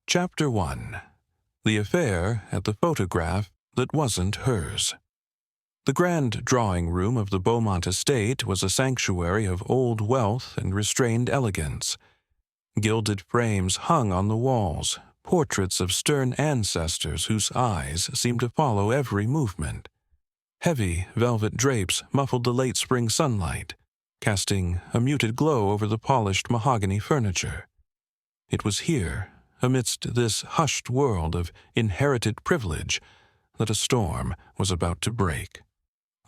Chapter 1. The Affair at the Photograph That Wasn't Hers. The grand drawing-room of the Beaumont estate was a sanctuary of old wealth and restrained elegance. Gilded frames hung on the walls, portraits of stern ancestors whose eyes seemed to follow every movement. Heavy velvet drapes muffled the late spring sunlight, casting a muted glow over the polished mahogany furniture. It was here, amidst this hushed world of inherited privilege, that a storm was about to break.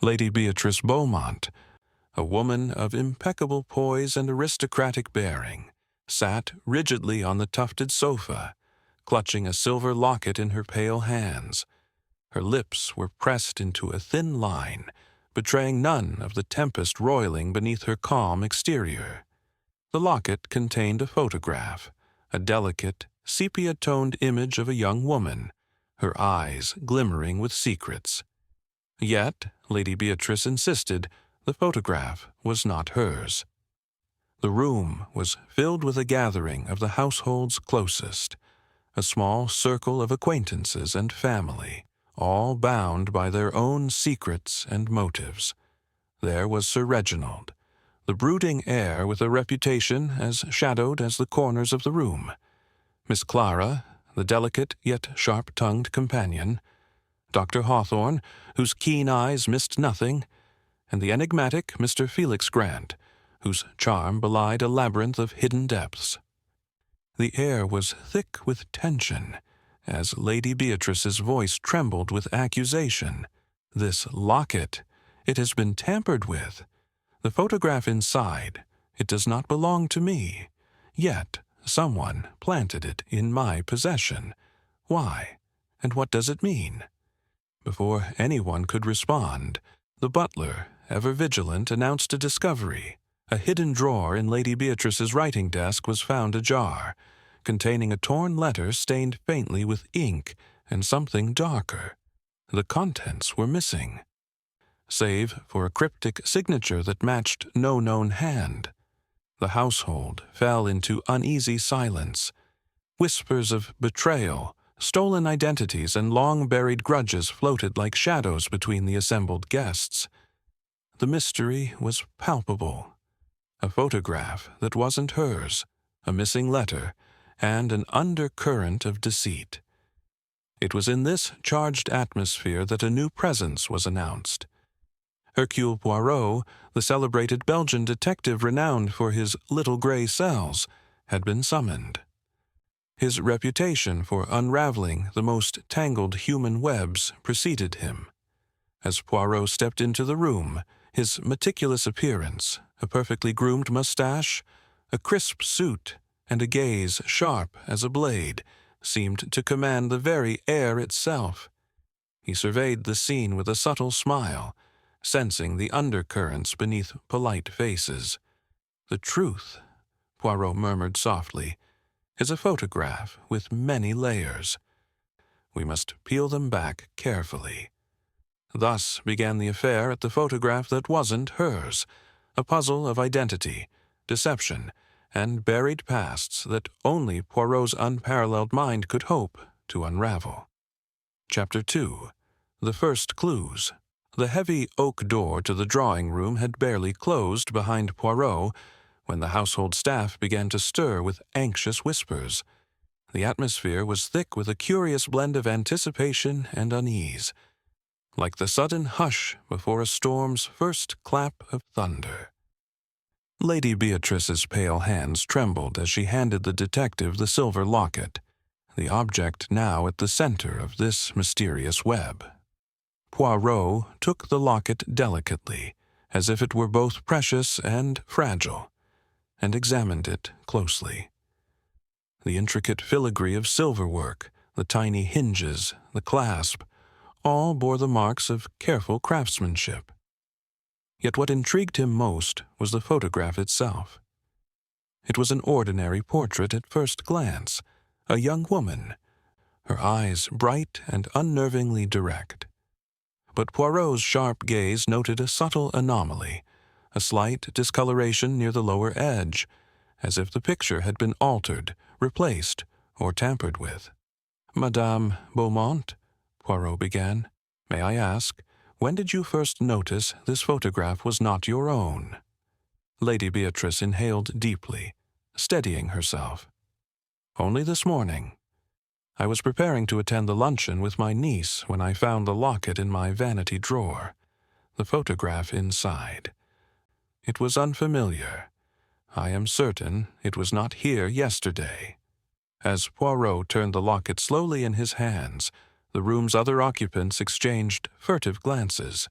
Lady Beatrice Beaumont, a woman of impeccable poise and aristocratic bearing, sat rigidly on the tufted sofa, clutching a silver locket in her pale hands. Her lips were pressed into a thin line, betraying none of the tempest roiling beneath her calm exterior. The locket contained a photograph, a delicate, sepia-toned image of a young woman, her eyes glimmering with secrets. Yet, Lady Beatrice insisted, the photograph was not hers. The room was filled with a gathering of the household's closest, a small circle of acquaintances and family, all bound by their own secrets and motives. There was Sir Reginald, the brooding heir with a reputation as shadowed as the corners of the room; Miss Clara, the delicate yet sharp-tongued companion; Dr. Hawthorne, whose keen eyes missed nothing; and the enigmatic Mr. Felix Grant, whose charm belied a labyrinth of hidden depths. The air was thick with tension, as Lady Beatrice's voice trembled with accusation. "This locket, it has been tampered with. The photograph inside, it does not belong to me. Yet someone planted it in my possession. Why, and what does it mean?" Before anyone could respond, the butler, ever vigilant, announced a discovery. A hidden drawer in Lady Beatrice's writing desk was found ajar, containing a torn letter stained faintly with ink and something darker. The contents were missing, save for a cryptic signature that matched no known hand. The household fell into uneasy silence. Whispers of betrayal, stolen identities, and long-buried grudges floated like shadows between the assembled guests. The mystery was palpable. A photograph that wasn't hers, a missing letter, and an undercurrent of deceit. It was in this charged atmosphere that a new presence was announced. Hercule Poirot, the celebrated Belgian detective renowned for his little gray cells, had been summoned. His reputation for unraveling the most tangled human webs preceded him. As Poirot stepped into the room, his meticulous appearance, a perfectly groomed mustache, a crisp suit, and a gaze sharp as a blade, seemed to command the very air itself. He surveyed the scene with a subtle smile, sensing the undercurrents beneath polite faces. "The truth," Poirot murmured softly, "is a photograph with many layers. We must peel them back carefully." Thus began the affair at the photograph that wasn't hers, a puzzle of identity, deception, and buried pasts that only Poirot's unparalleled mind could hope to unravel. Chapter 2. The First Clues. The heavy oak door to the drawing-room had barely closed behind Poirot when the household staff began to stir with anxious whispers. The atmosphere was thick with a curious blend of anticipation and unease, like the sudden hush before a storm's first clap of thunder. Lady Beatrice's pale hands trembled as she handed the detective the silver locket, the object now at the center of this mysterious web. Poirot took the locket delicately, as if it were both precious and fragile, and examined it closely. The intricate filigree of silverwork, the tiny hinges, the clasp, all bore the marks of careful craftsmanship. Yet what intrigued him most was the photograph itself. It was an ordinary portrait at first glance, a young woman, her eyes bright and unnervingly direct. But Poirot's sharp gaze noted a subtle anomaly, a slight discoloration near the lower edge, as if the picture had been altered, replaced, or tampered with. "Madame Beaumont," Poirot began, "may I ask, when did you first notice this photograph was not your own?" Lady Beatrice inhaled deeply, steadying herself. "Only this morning. I was preparing to attend the luncheon with my niece when I found the locket in my vanity drawer, the photograph inside. It was unfamiliar. I am certain it was not here yesterday." As Poirot turned the locket slowly in his hands, the room's other occupants exchanged furtive glances.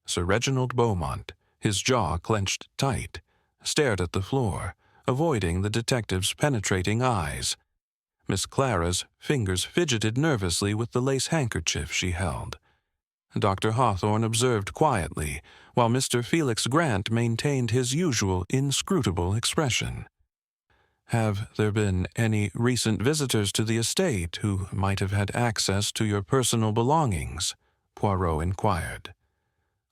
Sir Reginald Beaumont, his jaw clenched tight, stared at the floor, avoiding the detective's penetrating eyes. Miss Clara's fingers fidgeted nervously with the lace handkerchief she held. Dr. Hawthorne observed quietly, while Mr. Felix Grant maintained his usual inscrutable expression. "Have there been any recent visitors to the estate who might have had access to your personal belongings?" Poirot inquired.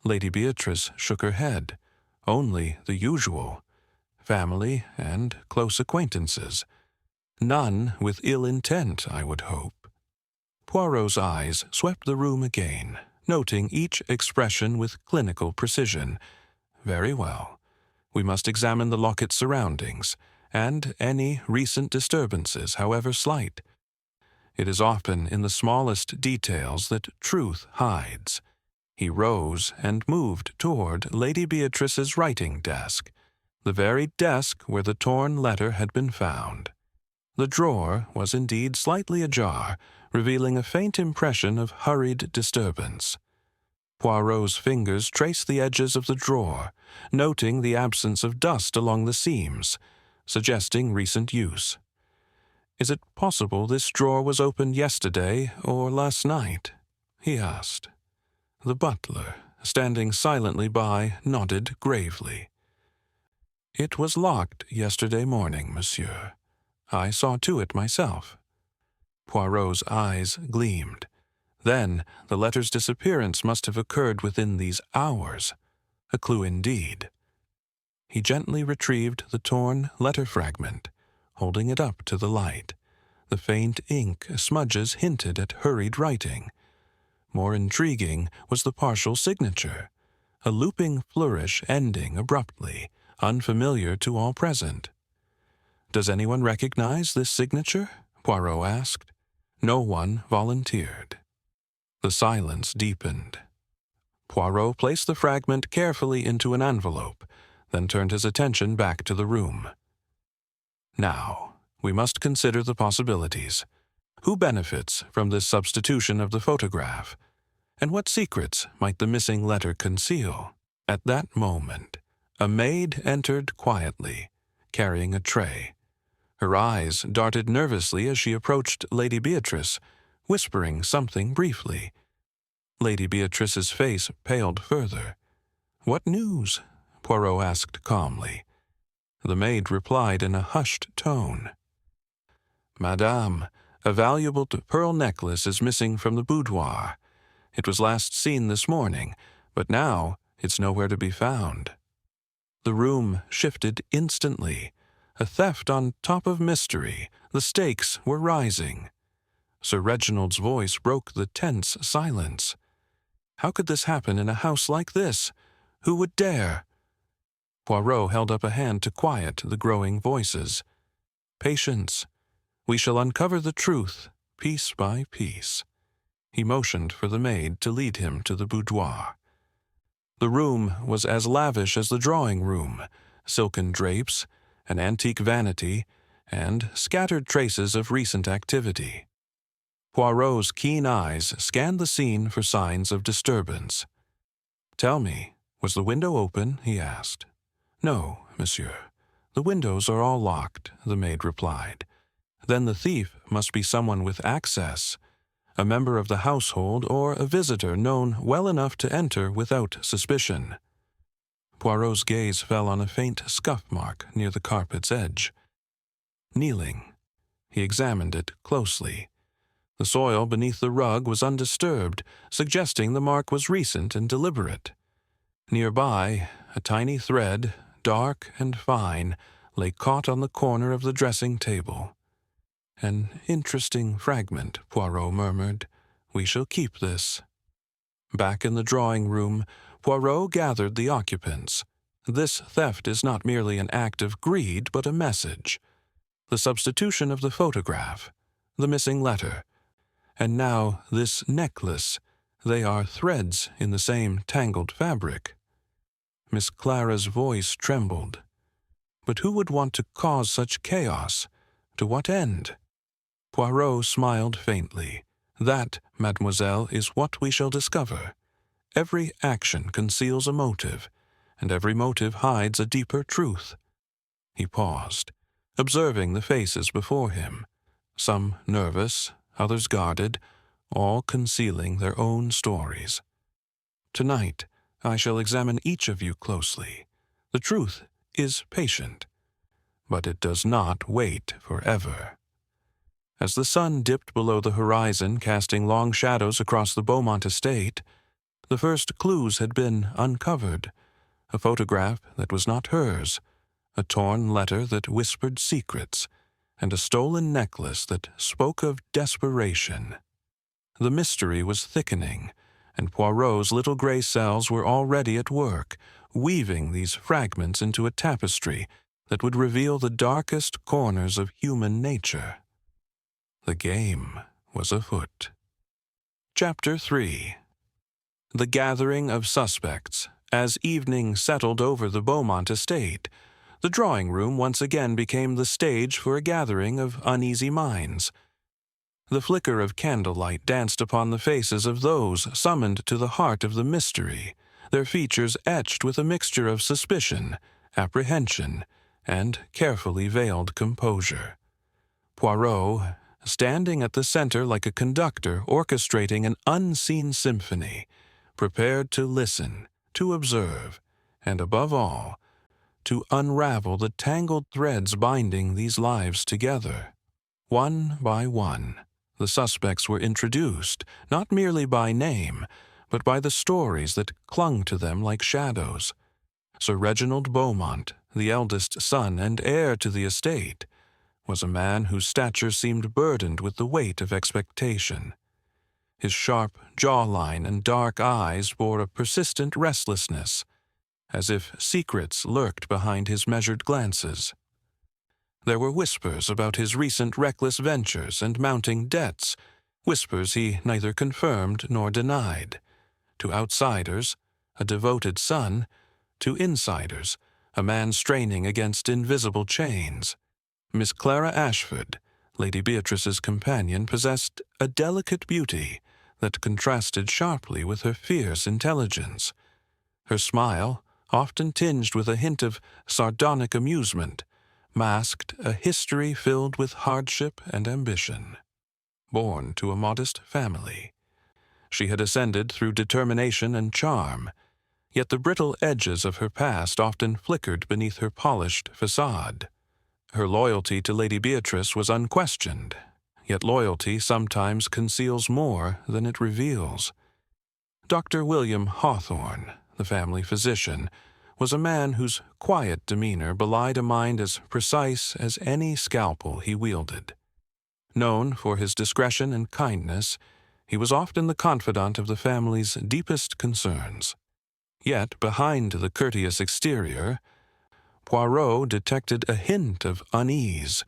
Lady Beatrice shook her head. "Only the usual. Family and close acquaintances. None with ill intent, I would hope." Poirot's eyes swept the room again, noting each expression with clinical precision. "Very well. We must examine the locket's surroundings, and any recent disturbances, however slight. It is often in the smallest details that truth hides." He rose and moved toward Lady Beatrice's writing desk, the very desk where the torn letter had been found. The drawer was indeed slightly ajar, revealing a faint impression of hurried disturbance. Poirot's fingers traced the edges of the drawer, noting the absence of dust along the seams, suggesting recent use. "Is it possible this drawer was opened yesterday or last night?" he asked. The butler, standing silently by, nodded gravely. "It was locked yesterday morning, monsieur. I saw to it myself." Poirot's eyes gleamed. Then the letter's disappearance must have occurred within these hours. A clue indeed. He gently retrieved the torn letter fragment, holding it up to the light. The faint ink smudges hinted at hurried writing. More intriguing was the partial signature, a looping flourish ending abruptly, unfamiliar to all present. "Does anyone recognize this signature?" Poirot asked. No one volunteered. The silence deepened. Poirot placed the fragment carefully into an envelope, then turned his attention back to the room. "Now, we must consider the possibilities. Who benefits from this substitution of the photograph? And what secrets might the missing letter conceal?" At that moment, a maid entered quietly, carrying a tray. Her eyes darted nervously as she approached Lady Beatrice, whispering something briefly. Lady Beatrice's face paled further. "What news?" Poirot asked calmly. The maid replied in a hushed tone. "Madame, a valuable pearl necklace is missing from the boudoir. It was last seen this morning, but now it's nowhere to be found." The room shifted instantly. A theft on top of mystery. The stakes were rising. Sir Reginald's voice broke the tense silence. How could this happen in a house like this? Who would dare? Poirot held up a hand to quiet the growing voices. "Patience. We shall uncover the truth, piece by piece." He motioned for the maid to lead him to the boudoir. The room was as lavish as the drawing-room, silken drapes, an antique vanity, and scattered traces of recent activity. Poirot's keen eyes scanned the scene for signs of disturbance. "Tell me, was the window open?" he asked. "No, monsieur. The windows are all locked," the maid replied. "Then the thief must be someone with access, a member of the household or a visitor known well enough to enter without suspicion." Poirot's gaze fell on a faint scuff mark near the carpet's edge. Kneeling, he examined it closely. The soil beneath the rug was undisturbed, suggesting the mark was recent and deliberate. Nearby, a tiny thread, dark and fine, lay caught on the corner of the dressing table. "An interesting fragment," Poirot murmured. "We shall keep this." Back in the drawing-room, Poirot gathered the occupants. This theft is not merely an act of greed, but a message. The substitution of the photograph, the missing letter, and now this necklace, they are threads in the same tangled fabric. Miss Clara's voice trembled. But who would want to cause such chaos? To what end? Poirot smiled faintly. "That, mademoiselle, is what we shall discover. Every action conceals a motive, and every motive hides a deeper truth." He paused, observing the faces before him, some nervous, others guarded, all concealing their own stories. "Tonight, I shall examine each of you closely. The truth is patient, but it does not wait forever." As the sun dipped below the horizon, casting long shadows across the Beaumont estate, the first clues had been uncovered. A photograph that was not hers, a torn letter that whispered secrets, and a stolen necklace that spoke of desperation. The mystery was thickening, and Poirot's little gray cells were already at work, weaving these fragments into a tapestry that would reveal the darkest corners of human nature. The game was afoot. Chapter 3. The gathering of suspects. As evening settled over the Beaumont estate, the drawing-room once again became the stage for a gathering of uneasy minds. The flicker of candlelight danced upon the faces of those summoned to the heart of the mystery, their features etched with a mixture of suspicion, apprehension, and carefully veiled composure. Poirot, standing at the center like a conductor orchestrating an unseen symphony, prepared to listen, to observe, and above all, to unravel the tangled threads binding these lives together. One by one, the suspects were introduced, not merely by name, but by the stories that clung to them like shadows. Sir Reginald Beaumont, the eldest son and heir to the estate, was a man whose stature seemed burdened with the weight of expectation. His sharp jawline and dark eyes bore a persistent restlessness, as if secrets lurked behind his measured glances. There were whispers about his recent reckless ventures and mounting debts, whispers he neither confirmed nor denied. To outsiders, a devoted son; to insiders, a man straining against invisible chains. Miss Clara Ashford, Lady Beatrice's companion, possessed a delicate beauty that contrasted sharply with her fierce intelligence. Her smile, often tinged with a hint of sardonic amusement, masked a history filled with hardship and ambition. Born to a modest family, she had ascended through determination and charm, yet the brittle edges of her past often flickered beneath her polished facade. Her loyalty to Lady Beatrice was unquestioned, yet loyalty sometimes conceals more than it reveals. Dr. William Hawthorne, the family physician, was a man whose quiet demeanor belied a mind as precise as any scalpel he wielded. Known for his discretion and kindness, he was often the confidant of the family's deepest concerns. Yet behind the courteous exterior, Poirot detected a hint of unease,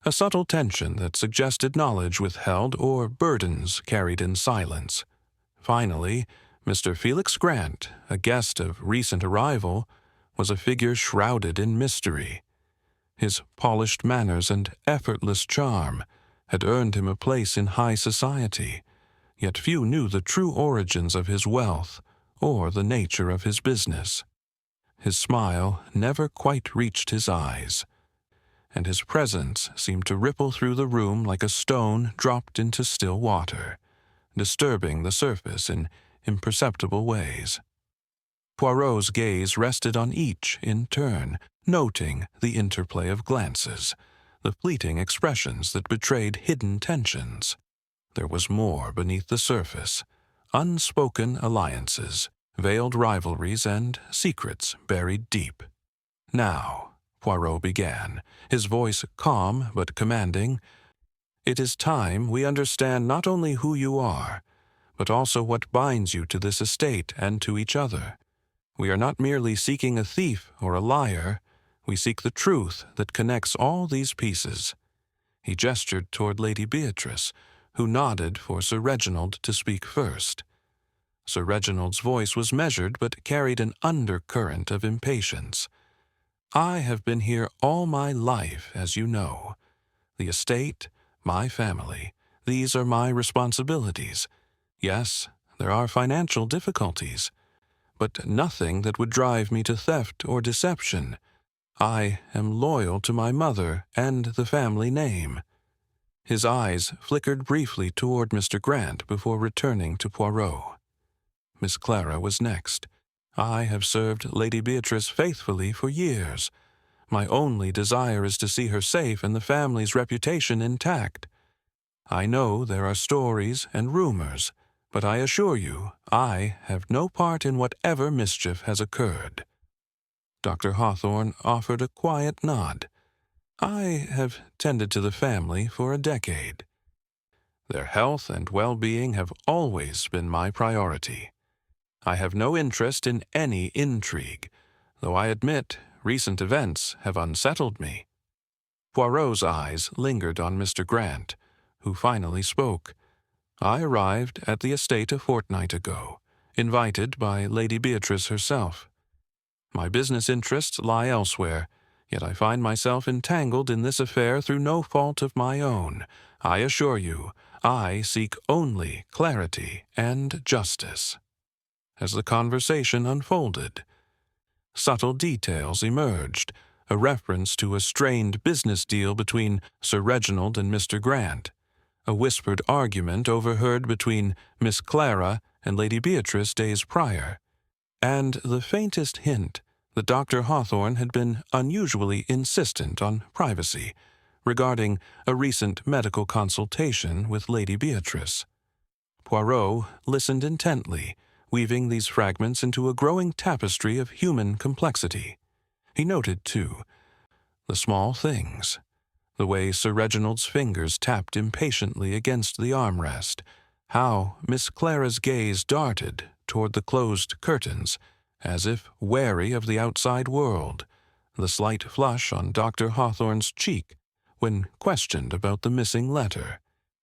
a subtle tension that suggested knowledge withheld or burdens carried in silence. Finally, Mr. Felix Grant, a guest of recent arrival, was a figure shrouded in mystery. His polished manners and effortless charm had earned him a place in high society, yet few knew the true origins of his wealth or the nature of his business. His smile never quite reached his eyes, and his presence seemed to ripple through the room like a stone dropped into still water, disturbing the surface in imperceptible ways. Poirot's gaze rested on each in turn, noting the interplay of glances, the fleeting expressions that betrayed hidden tensions. There was more beneath the surface, unspoken alliances, veiled rivalries, and secrets buried deep. "Now," Poirot began, his voice calm but commanding, It is time we understand not only who you are, but also what binds you to this estate and to each other. We are not merely seeking a thief or a liar, we seek the truth that connects all these pieces." He gestured toward Lady Beatrice, who nodded for Sir Reginald to speak first. Sir Reginald's voice was measured but carried an undercurrent of impatience. "I have been here all my life, as you know. The estate, my family, these are my responsibilities. Yes, there are financial difficulties, but nothing that would drive me to theft or deception. I am loyal to my mother and the family name." His eyes flickered briefly toward Mr. Grant before returning to Poirot. Miss Clara was next. "I have served Lady Beatrice faithfully for years. My only desire is to see her safe and the family's reputation intact. I know there are stories and rumors, but I assure you I have no part in whatever mischief has occurred." Dr. Hawthorne offered a quiet nod. "I have tended to the family for a decade. Their health and well-being have always been my priority. I have no interest in any intrigue, though I admit recent events have unsettled me." Poirot's eyes lingered on Mr. Grant, who finally spoke. "I arrived at the estate a fortnight ago, invited by Lady Beatrice herself. My business interests lie elsewhere, yet I find myself entangled in this affair through no fault of my own. I assure you, I seek only clarity and justice." As the conversation unfolded, subtle details emerged, a reference to a strained business deal between Sir Reginald and Mr. Grant, a whispered argument overheard between Miss Clara and Lady Beatrice days prior, and the faintest hint that Dr. Hawthorne had been unusually insistent on privacy regarding a recent medical consultation with Lady Beatrice. Poirot listened intently, weaving these fragments into a growing tapestry of human complexity. He noted, too, the small things, the way Sir Reginald's fingers tapped impatiently against the armrest, how Miss Clara's gaze darted toward the closed curtains, as if wary of the outside world, the slight flush on Dr. Hawthorne's cheek when questioned about the missing letter,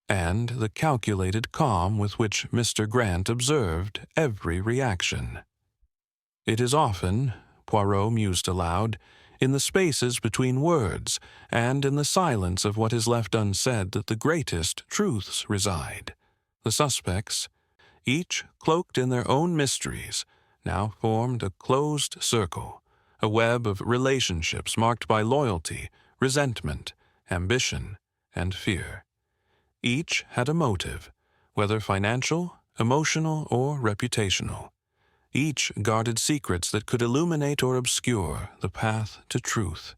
and the calculated calm with which Mr. Grant observed every reaction. "It is often," Poirot mused aloud, "in the spaces between words, and in the silence of what is left unsaid that the greatest truths reside. The suspects, each cloaked in their own mysteries, now formed a closed circle, a web of relationships marked by loyalty, resentment, ambition, and fear. Each had a motive, whether financial, emotional, or reputational. Each guarded secrets that could illuminate or obscure the path to truth.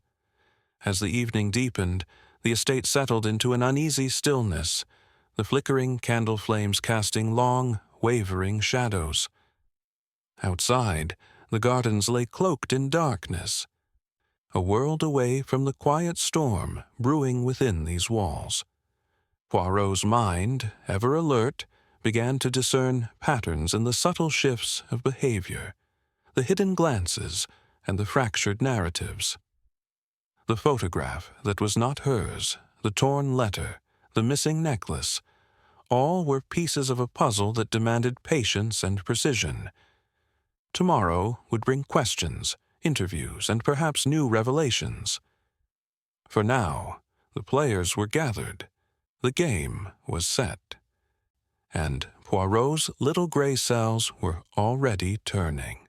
As the evening deepened, the estate settled into an uneasy stillness, the flickering candle flames casting long, wavering shadows. Outside, the gardens lay cloaked in darkness, a world away from the quiet storm brewing within these walls. Poirot's mind, ever alert, began to discern patterns in the subtle shifts of behavior, the hidden glances, and the fractured narratives. The photograph that was not hers, the torn letter, the missing necklace, all were pieces of a puzzle that demanded patience and precision. Tomorrow would bring questions, interviews, and perhaps new revelations. For now, the players were gathered. The game was set. And Poirot's little gray cells were already turning.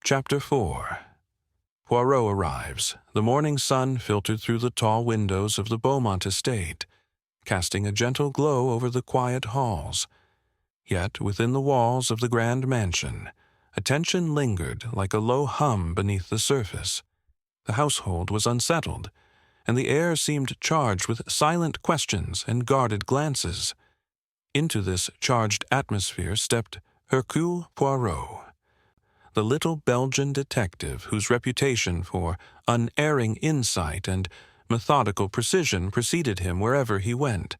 Chapter 4. Poirot arrives. The morning sun filtered through the tall windows of the Beaumont estate, casting a gentle glow over the quiet halls. Yet within the walls of the grand mansion, a tension lingered like a low hum beneath the surface. The household was unsettled, and the air seemed charged with silent questions and guarded glances. Into this charged atmosphere stepped Hercule Poirot, the little Belgian detective whose reputation for unerring insight and methodical precision preceded him wherever he went.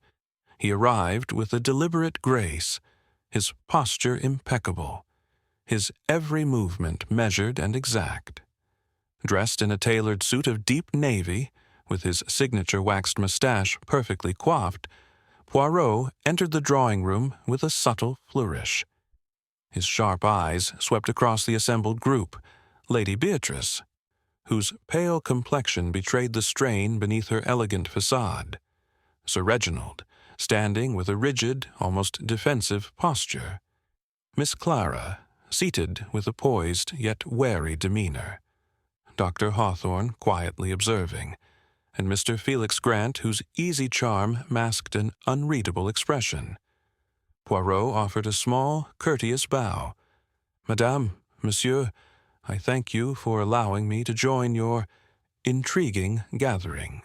He arrived with a deliberate grace, his posture impeccable, his every movement measured and exact. Dressed in a tailored suit of deep navy, with his signature waxed mustache perfectly coiffed, Poirot entered the drawing-room with a subtle flourish. His sharp eyes swept across the assembled group, Lady Beatrice, whose pale complexion betrayed the strain beneath her elegant facade, Sir Reginald, standing with a rigid, almost defensive posture, Miss Clara, seated with a poised yet wary demeanor, Dr. Hawthorne quietly observing, and Mr. Felix Grant, whose easy charm masked an unreadable expression. Poirot offered a small, courteous bow. "Madame, Monsieur, I thank you for allowing me to join your intriguing gathering."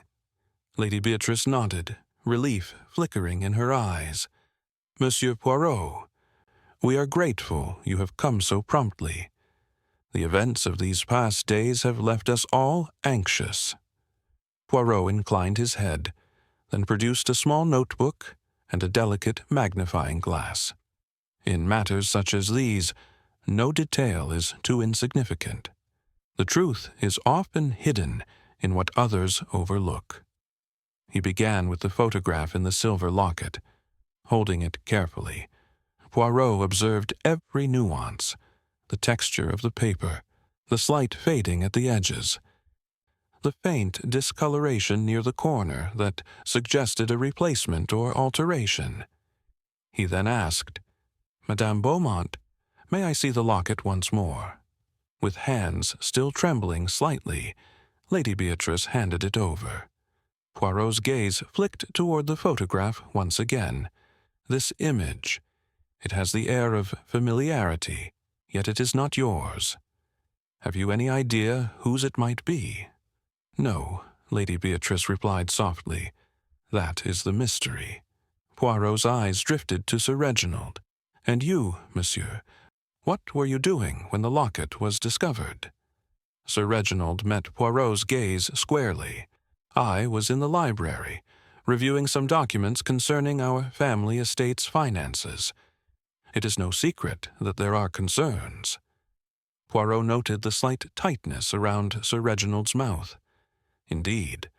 Lady Beatrice nodded, relief flickering in her eyes. "Monsieur Poirot, we are grateful you have come so promptly. The events of these past days have left us all anxious." Poirot inclined his head, then produced a small notebook and a delicate magnifying glass. In matters such as these, no detail is too insignificant. The truth is often hidden in what others overlook. He began with the photograph in the silver locket. Holding it carefully, Poirot observed every nuance, the texture of the paper, the slight fading at the edges, the faint discoloration near the corner that suggested a replacement or alteration. He then asked, "Madame Beaumont, may I see the locket once more?" With hands still trembling slightly, Lady Beatrice handed it over. Poirot's gaze flicked toward the photograph once again. This image, it has the air of familiarity, yet it is not yours. Have you any idea whose it might be? "No," Lady Beatrice replied softly. "That is the mystery." Poirot's eyes drifted to Sir Reginald. "And you, monsieur, what were you doing when the locket was discovered?" Sir Reginald met Poirot's gaze squarely. "I was in the library, reviewing some documents concerning our family estate's finances. It is no secret that there are concerns." Poirot noted the slight tightness around Sir Reginald's mouth. Indeed,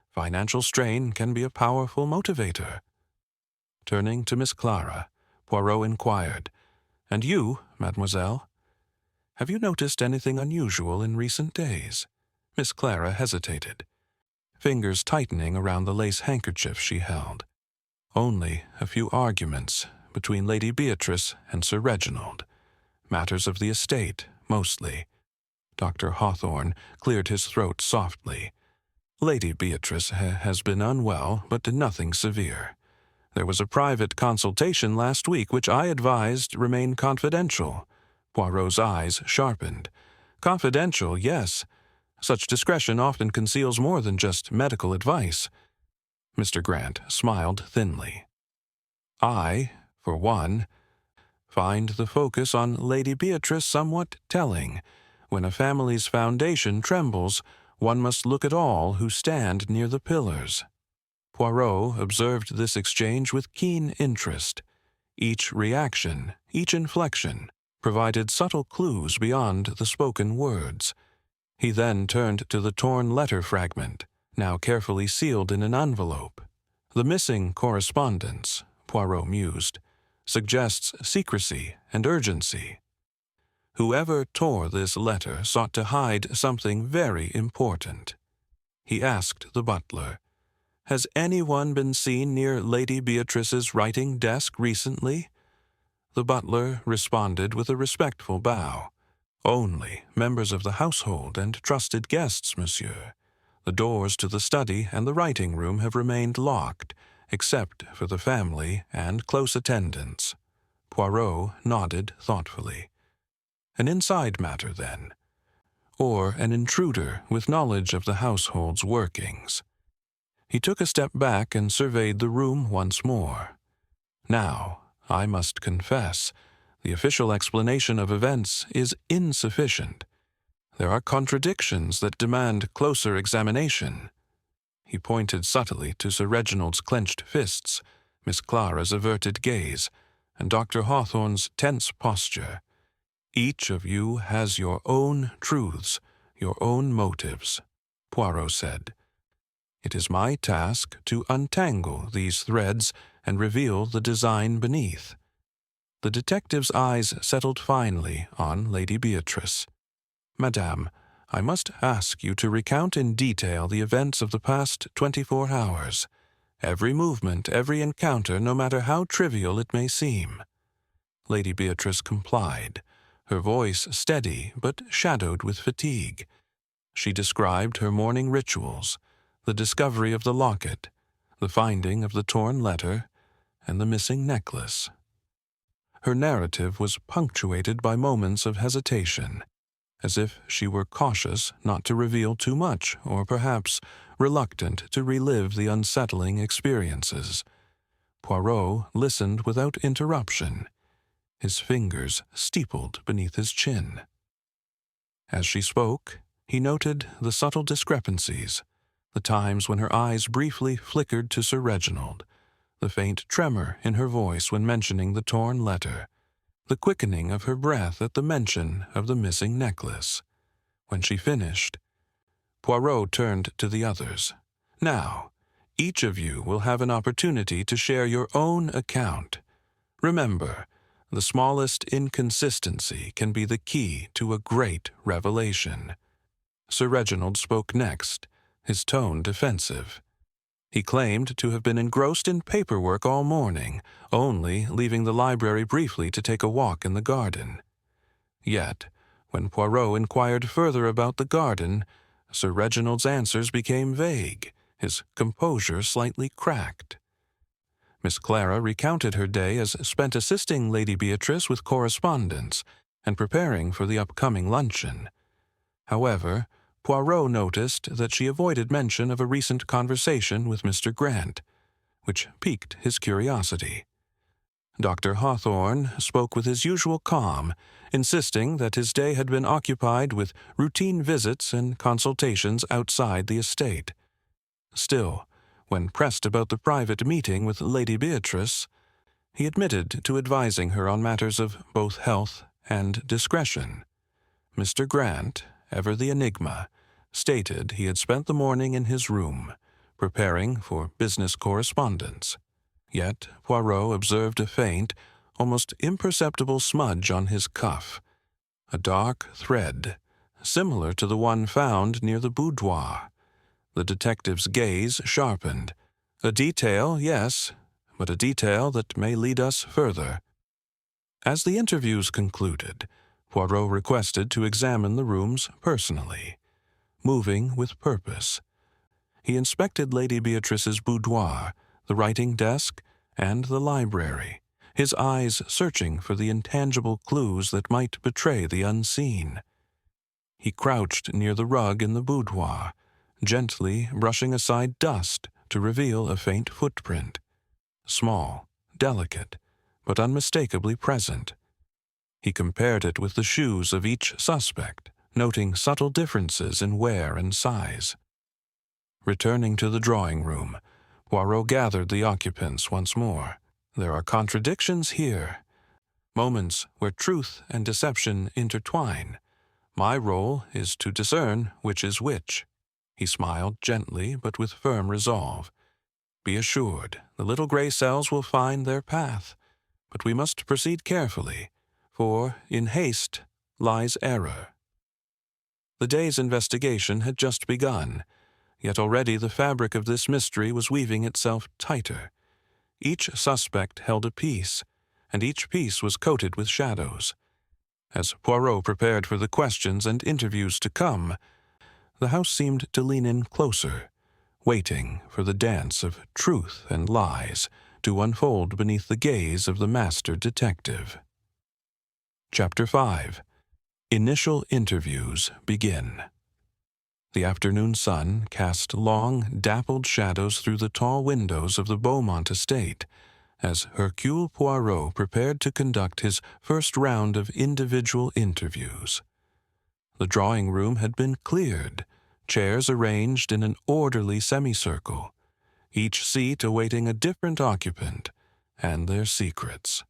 financial strain can be a powerful motivator. Turning to Miss Clara, Poirot inquired, "And you, mademoiselle? Have you noticed anything unusual in recent days?" Miss Clara hesitated, fingers tightening around the lace handkerchief she held. "Only a few arguments between Lady Beatrice and Sir Reginald. Matters of the estate, mostly." Dr. Hawthorne cleared his throat softly. "Lady Beatrice has been unwell, but nothing severe. There was a private consultation last week which I advised remain confidential." Poirot's eyes sharpened. "Confidential, yes. Such discretion often conceals more than just medical advice." Mr. Grant smiled thinly. "I, for one, find the focus on Lady Beatrice somewhat telling. When a family's foundation trembles, one must look at all who stand near the pillars." Poirot observed this exchange with keen interest. Each reaction, each inflection, provided subtle clues beyond the spoken words. He then turned to the torn letter fragment, now carefully sealed in an envelope. "The missing correspondence," Poirot mused, "suggests secrecy and urgency. Whoever tore this letter sought to hide something very important." He asked the butler, "Has anyone been seen near Lady Beatrice's writing desk recently?" The butler responded with a respectful bow. "Only members of the household and trusted guests, monsieur. The doors to the study and the writing room have remained locked, except for the family and close attendants." Poirot nodded thoughtfully. "An inside matter, then? Or an intruder with knowledge of the household's workings?" He took a step back and surveyed the room once more. "Now, I must confess, the official explanation of events is insufficient. There are contradictions that demand closer examination." He pointed subtly to Sir Reginald's clenched fists, Miss Clara's averted gaze, and Dr. Hawthorne's tense posture. "Each of you has your own truths, your own motives," Poirot said. "It is my task to untangle these threads and reveal the design beneath." The detective's eyes settled finally on Lady Beatrice. "Madame, I must ask you to recount in detail the events of the past 24 hours. Every movement, every encounter, no matter how trivial it may seem." Lady Beatrice complied, her voice steady but shadowed with fatigue. She described her morning rituals, the discovery of the locket, the finding of the torn letter, and the missing necklace. Her narrative was punctuated by moments of hesitation, as if she were cautious not to reveal too much, or perhaps reluctant to relive the unsettling experiences. Poirot listened without interruption, his fingers steepled beneath his chin. As she spoke, he noted the subtle discrepancies, the times when her eyes briefly flickered to Sir Reginald, the faint tremor in her voice when mentioning the torn letter, the quickening of her breath at the mention of the missing necklace. When she finished, Poirot turned to the others. "Now, each of you will have an opportunity to share your own account. Remember, the smallest inconsistency can be the key to a great revelation." Sir Reginald spoke next, his tone defensive. He claimed to have been engrossed in paperwork all morning, only leaving the library briefly to take a walk in the garden. Yet, when Poirot inquired further about the garden, Sir Reginald's answers became vague, his composure slightly cracked. Miss Clara recounted her day as spent assisting Lady Beatrice with correspondence and preparing for the upcoming luncheon. However, Poirot noticed that she avoided mention of a recent conversation with Mr. Grant, which piqued his curiosity. Dr. Hawthorne spoke with his usual calm, insisting that his day had been occupied with routine visits and consultations outside the estate. Still, when pressed about the private meeting with Lady Beatrice, he admitted to advising her on matters of both health and discretion. Mr. Grant, ever the enigma, stated he had spent the morning in his room, preparing for business correspondence. Yet Poirot observed a faint, almost imperceptible smudge on his cuff, a dark thread, similar to the one found near the boudoir. The detective's gaze sharpened. A detail, yes, but a detail that may lead us further. As the interviews concluded, Poirot requested to examine the rooms personally. Moving with purpose, he inspected Lady Beatrice's boudoir, the writing desk, and the library, his eyes searching for the intangible clues that might betray the unseen. He crouched near the rug in the boudoir, gently brushing aside dust to reveal a faint footprint, small, delicate, but unmistakably present. He compared it with the shoes of each suspect, noting subtle differences in wear and size. Returning to the drawing room, Poirot gathered the occupants once more. "There are contradictions here, moments where truth and deception intertwine. My role is to discern which is which." He smiled gently but with firm resolve. "Be assured, the little gray cells will find their path, but we must proceed carefully, for in haste lies error." The day's investigation had just begun, yet already the fabric of this mystery was weaving itself tighter. Each suspect held a piece, and each piece was coated with shadows. As Poirot prepared for the questions and interviews to come, the house seemed to lean in closer, waiting for the dance of truth and lies to unfold beneath the gaze of the master detective. Chapter 5. Initial interviews begin. The afternoon sun cast long, dappled shadows through the tall windows of the Beaumont estate as Hercule Poirot prepared to conduct his first round of individual interviews. The drawing room had been cleared, chairs arranged in an orderly semicircle, each seat awaiting a different occupant, and their secrets.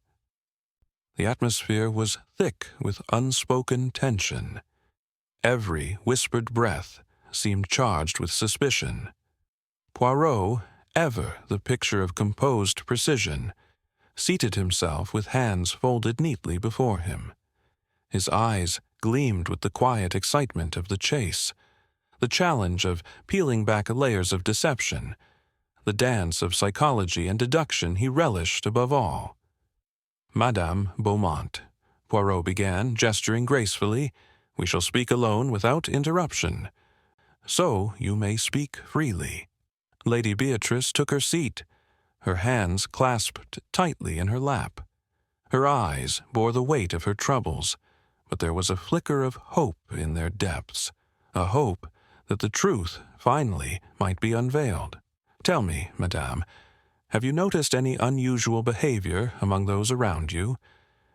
The atmosphere was thick with unspoken tension. Every whispered breath seemed charged with suspicion. Poirot, ever the picture of composed precision, seated himself with hands folded neatly before him. His eyes gleamed with the quiet excitement of the chase, the challenge of peeling back layers of deception, the dance of psychology and deduction he relished above all. "Madame Beaumont," Poirot began, gesturing gracefully, "we shall speak alone without interruption. So you may speak freely." Lady Beatrice took her seat, her hands clasped tightly in her lap. Her eyes bore the weight of her troubles, but there was a flicker of hope in their depths, a hope that the truth, finally, might be unveiled. "Tell me, madame, have you noticed any unusual behavior among those around you?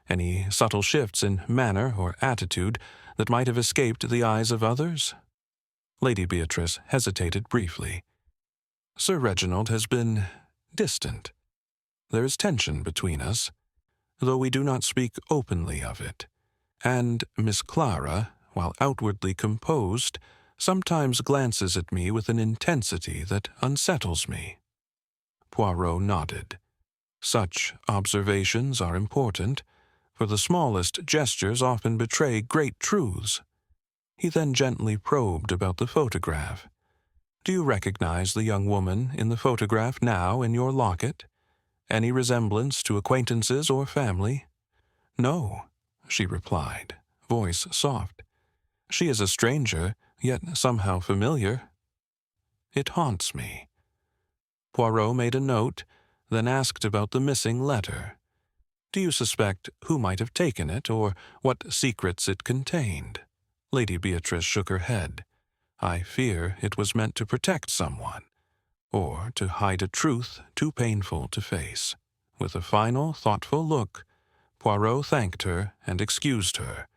Any subtle shifts in manner or attitude that might have escaped the eyes of others?" Lady Beatrice hesitated briefly. "Sir Reginald has been distant. There is tension between us, though we do not speak openly of it. And Miss Clara, while outwardly composed, sometimes glances at me with an intensity that unsettles me." Poirot nodded. Such observations are important, for the smallest gestures often betray great truths. He then gently probed about the photograph. "Do you recognize the young woman in the photograph now in your locket? Any resemblance to acquaintances or family?" "No," she replied, voice soft. "She is a stranger, yet somehow familiar. It haunts me." Poirot made a note, then asked about the missing letter. "Do you suspect who might have taken it, or what secrets it contained?" Lady Beatrice shook her head. "I fear it was meant to protect someone, or to hide a truth too painful to face." With a final, thoughtful look, Poirot thanked her and excused her,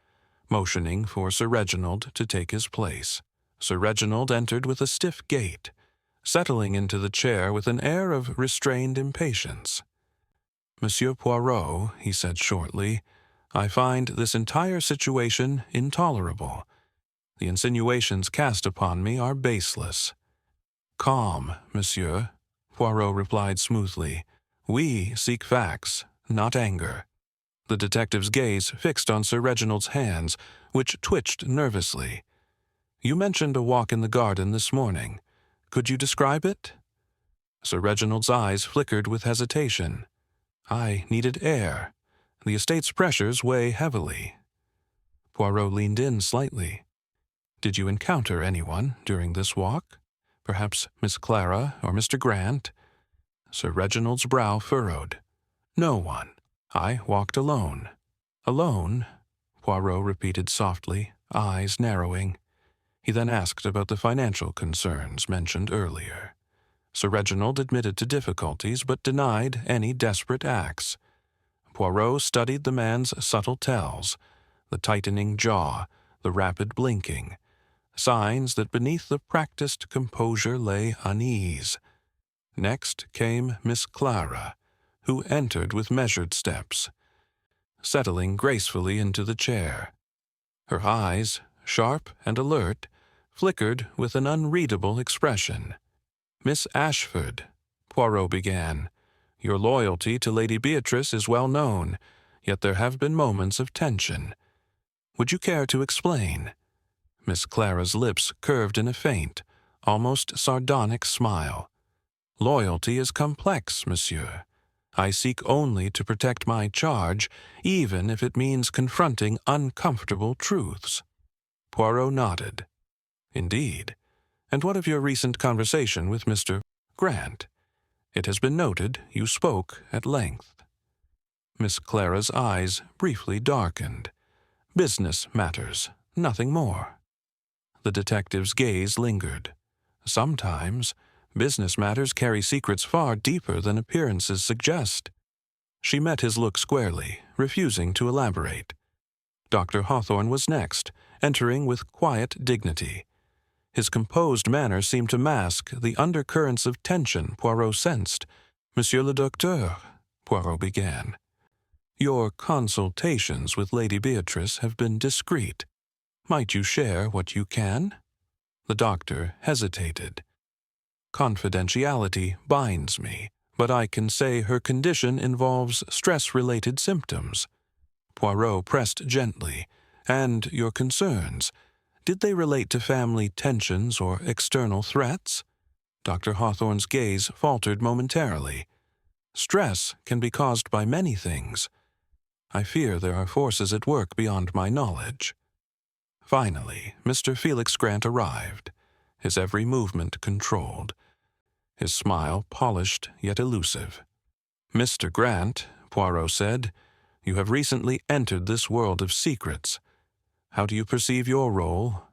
motioning for Sir Reginald to take his place. Sir Reginald entered with a stiff gait, settling into the chair with an air of restrained impatience. "Monsieur Poirot," he said shortly, "I find this entire situation intolerable. The insinuations cast upon me are baseless." "Calm, monsieur," Poirot replied smoothly. "We seek facts, not anger." The detective's gaze fixed on Sir Reginald's hands, which twitched nervously. "You mentioned a walk in the garden this morning. Could you describe it?" Sir Reginald's eyes flickered with hesitation. "I needed air. The estate's pressures weigh heavily." Poirot leaned in slightly. "Did you encounter anyone during this walk? Perhaps Miss Clara or Mr. Grant?" Sir Reginald's brow furrowed. "No one. I walked alone." "Alone?" Poirot repeated softly, eyes narrowing. He then asked about the financial concerns mentioned earlier. Sir Reginald admitted to difficulties, but denied any desperate acts. Poirot studied the man's subtle tells, the tightening jaw, the rapid blinking, signs that beneath the practiced composure lay unease. Next came Miss Clara, who entered with measured steps, settling gracefully into the chair. Her eyes, sharp and alert, flickered with an unreadable expression. "Miss Ashford," Poirot began, "your loyalty to Lady Beatrice is well known, yet there have been moments of tension. Would you care to explain?" Miss Clara's lips curved in a faint, almost sardonic smile. "Loyalty is complex, monsieur. I seek only to protect my charge, even if it means confronting uncomfortable truths." Poirot nodded. "Indeed. And what of your recent conversation with Mr. Grant? It has been noted you spoke at length." Miss Clara's eyes briefly darkened. "Business matters, nothing more." The detective's gaze lingered. "Sometimes business matters carry secrets far deeper than appearances suggest." She met his look squarely, refusing to elaborate. Dr. Hawthorne was next, entering with quiet dignity. His composed manner seemed to mask the undercurrents of tension Poirot sensed. "Monsieur le Docteur," Poirot began. "Your consultations with Lady Beatrice have been discreet. Might you share what you can?" The doctor hesitated. "Confidentiality binds me, but I can say her condition involves stress-related symptoms." Poirot pressed gently. "And your concerns? Did they relate to family tensions or external threats?" Dr. Hawthorne's gaze faltered momentarily. "Stress can be caused by many things. I fear there are forces at work beyond my knowledge." Finally, Mr. Felix Grant arrived, his every movement controlled, his smile polished yet elusive. "Mr. Grant," Poirot said, "you have recently entered this world of secrets. How do you perceive your role?"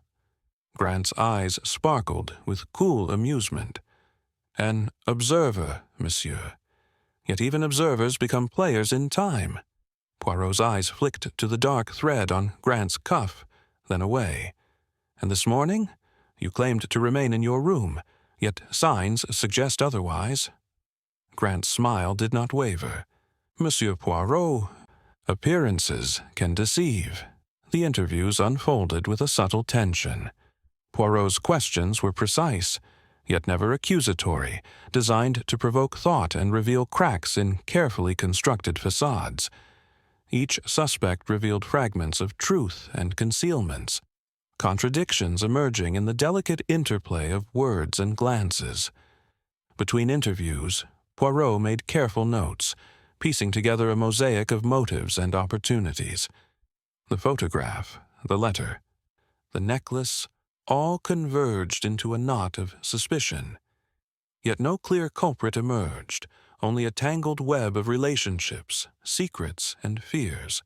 Grant's eyes sparkled with cool amusement. "An observer, monsieur. Yet even observers become players in time." Poirot's eyes flicked to the dark thread on Grant's cuff, then away. "And this morning? You claimed to remain in your room, yet signs suggest otherwise." Grant's smile did not waver. "Monsieur Poirot, appearances can deceive." The interviews unfolded with a subtle tension. Poirot's questions were precise, yet never accusatory, designed to provoke thought and reveal cracks in carefully constructed facades. Each suspect revealed fragments of truth and concealments, contradictions emerging in the delicate interplay of words and glances. Between interviews, Poirot made careful notes, piecing together a mosaic of motives and opportunities. The photograph, the letter, the necklace, all converged into a knot of suspicion. Yet no clear culprit emerged, only a tangled web of relationships, secrets, and fears.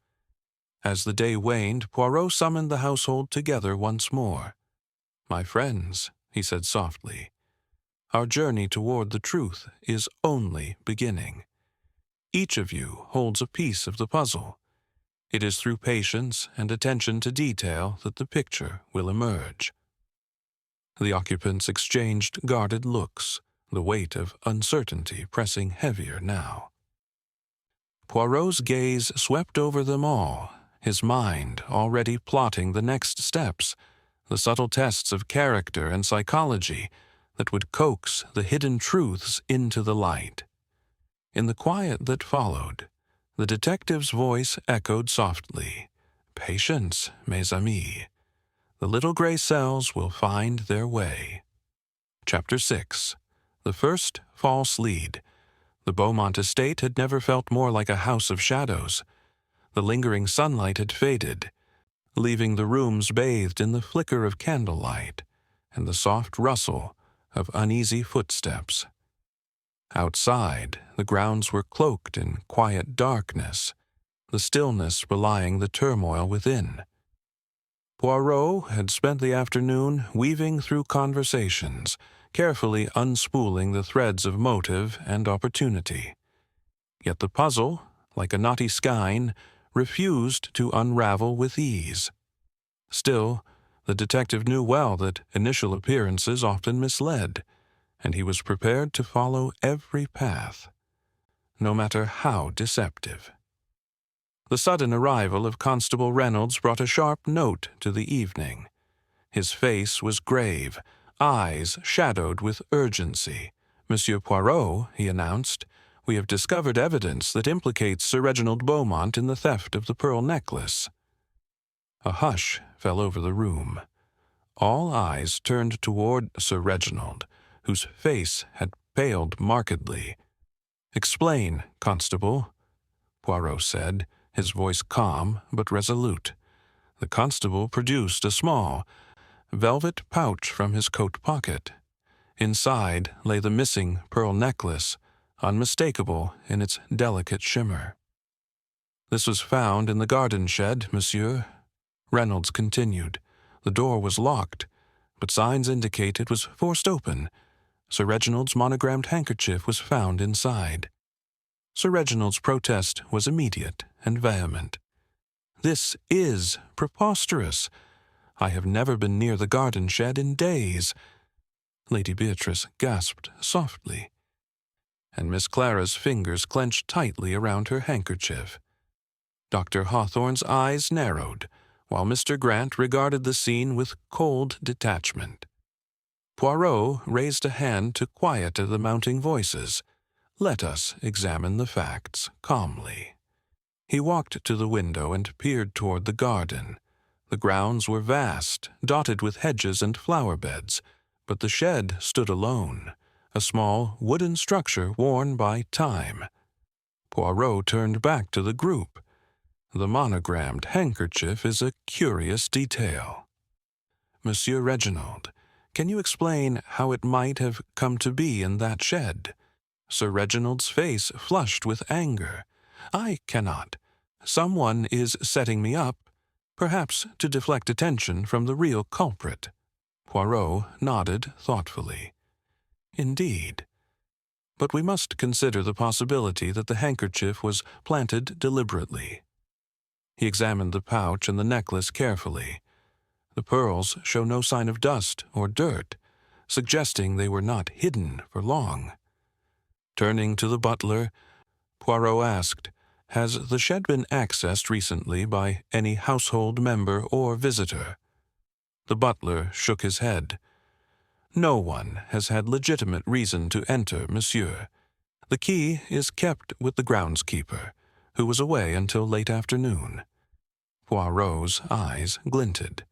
As the day waned, Poirot summoned the household together once more. "My friends," he said softly, "our journey toward the truth is only beginning. Each of you holds a piece of the puzzle. It is through patience and attention to detail that the picture will emerge." The occupants exchanged guarded looks, the weight of uncertainty pressing heavier now. Poirot's gaze swept over them all, his mind already plotting the next steps, the subtle tests of character and psychology that would coax the hidden truths into the light. In the quiet that followed, the detective's voice echoed softly, "Patience, mes amis. The little gray cells will find their way." Chapter 6. The First False Lead. The Beaumont estate had never felt more like a house of shadows. The lingering sunlight had faded, leaving the rooms bathed in the flicker of candlelight and the soft rustle of uneasy footsteps. Outside, the grounds were cloaked in quiet darkness, the stillness belying the turmoil within. Poirot had spent the afternoon weaving through conversations, carefully unspooling the threads of motive and opportunity. Yet the puzzle, like a knotty skein, refused to unravel with ease. Still, the detective knew well that initial appearances often misled, and he was prepared to follow every path, no matter how deceptive. The sudden arrival of Constable Reynolds brought a sharp note to the evening. His face was grave, eyes shadowed with urgency. "Monsieur Poirot," he announced, "we have discovered evidence that implicates Sir Reginald Beaumont in the theft of the pearl necklace." A hush fell over the room. All eyes turned toward Sir Reginald, whose face had paled markedly. "Explain, Constable," Poirot said, his voice calm but resolute. The constable produced a small, velvet pouch from his coat pocket. Inside lay the missing pearl necklace, unmistakable in its delicate shimmer. "This was found in the garden shed, monsieur," Reynolds continued. "The door was locked, but signs indicate it was forced open. Sir Reginald's monogrammed handkerchief was found inside." Sir Reginald's protest was immediate and vehement. "This is preposterous. I have never been near the garden shed in days." Lady Beatrice gasped softly. and Miss Clara's fingers clenched tightly around her handkerchief. Dr. Hawthorne's eyes narrowed, while Mr. Grant regarded the scene with cold detachment. Poirot raised a hand to quiet the mounting voices. Let us examine the facts calmly. He walked to the window and peered toward the garden. The grounds were vast, dotted with hedges and flower beds, but the shed stood alone, a small wooden structure worn by time. Poirot turned back to the group. The monogrammed handkerchief is a curious detail. Monsieur Reginald, can you explain how it might have come to be in that shed? Sir Reginald's face flushed with anger. I cannot. Someone is setting me up, perhaps to deflect attention from the real culprit. Poirot nodded thoughtfully. Indeed. But we must consider the possibility that the handkerchief was planted deliberately. He examined the pouch and the necklace carefully. The pearls show no sign of dust or dirt, suggesting they were not hidden for long. Turning to the butler, Poirot asked, has the shed been accessed recently by any household member or visitor? The butler shook his head. No one has had legitimate reason to enter, monsieur. The key is kept with the groundskeeper, who was away until late afternoon. Poirot's eyes glinted.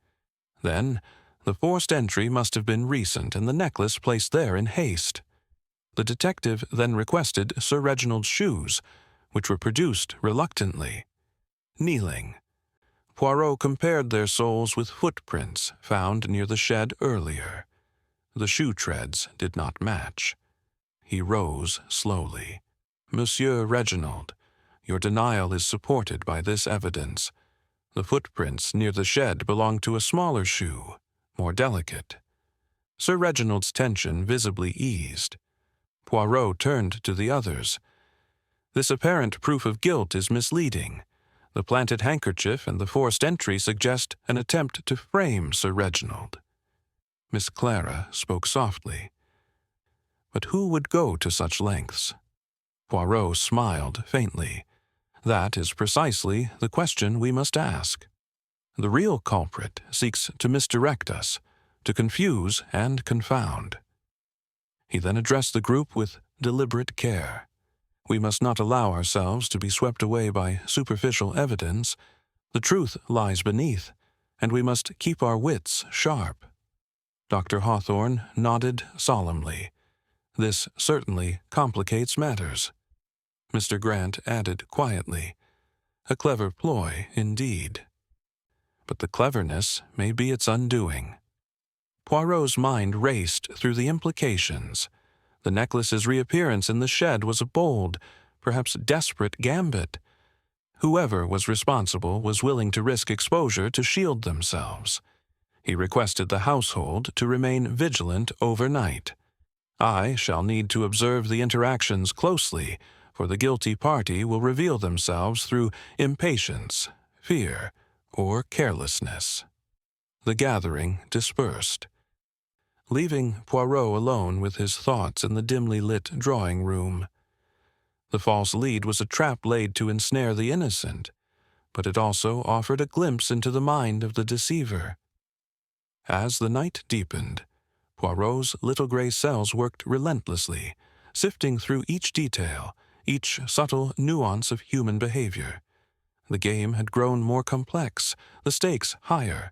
Then, the forced entry must have been recent and the necklace placed there in haste. The detective then requested Sir Reginald's shoes, which were produced reluctantly. Kneeling, Poirot compared their soles with footprints found near the shed earlier. The shoe treads did not match. He rose slowly. Monsieur Reginald, your denial is supported by this evidence. The footprints near the shed belong to a smaller shoe, more delicate. Sir Reginald's tension visibly eased. Poirot turned to the others. This apparent proof of guilt is misleading. The planted handkerchief and the forced entry suggest an attempt to frame Sir Reginald. Miss Clara spoke softly. But who would go to such lengths? Poirot smiled faintly. That is precisely the question we must ask. The real culprit seeks to misdirect us, to confuse and confound. He then addressed the group with deliberate care. We must not allow ourselves to be swept away by superficial evidence. The truth lies beneath, and we must keep our wits sharp. Dr. Hawthorne nodded solemnly. This certainly complicates matters. Mr. Grant added quietly, a clever ploy indeed. But the cleverness may be its undoing. Poirot's mind raced through the implications. The necklace's reappearance in the shed was a bold, perhaps desperate gambit. Whoever was responsible was willing to risk exposure to shield themselves. He requested the household to remain vigilant overnight. I shall need to observe the interactions closely, for the guilty party will reveal themselves through impatience, fear, or carelessness. The gathering dispersed, leaving Poirot alone with his thoughts in the dimly lit drawing-room. The false lead was a trap laid to ensnare the innocent, but it also offered a glimpse into the mind of the deceiver. As the night deepened, Poirot's little gray cells worked relentlessly, sifting through each detail, each subtle nuance of human behavior. The game had grown more complex, the stakes higher,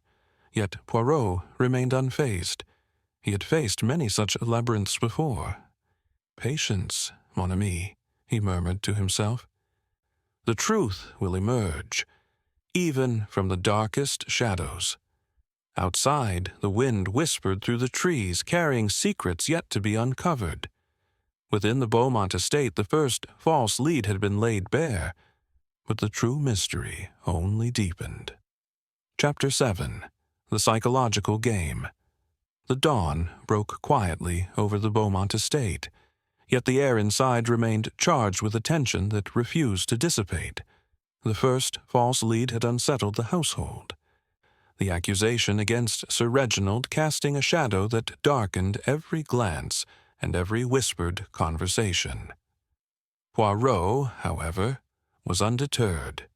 yet Poirot remained unfazed. He had faced many such labyrinths before. Patience, mon ami, he murmured to himself. The truth will emerge, even from the darkest shadows. Outside, the wind whispered through the trees, carrying secrets yet to be uncovered. Within the Beaumont estate, the first false lead had been laid bare, but the true mystery only deepened. Chapter 7. The Psychological Game. The dawn broke quietly over the Beaumont estate, yet the air inside remained charged with a tension that refused to dissipate. The first false lead had unsettled the household, the accusation against Sir Reginald casting a shadow that darkened every glance and every whispered conversation. Poirot, however, was undeterred.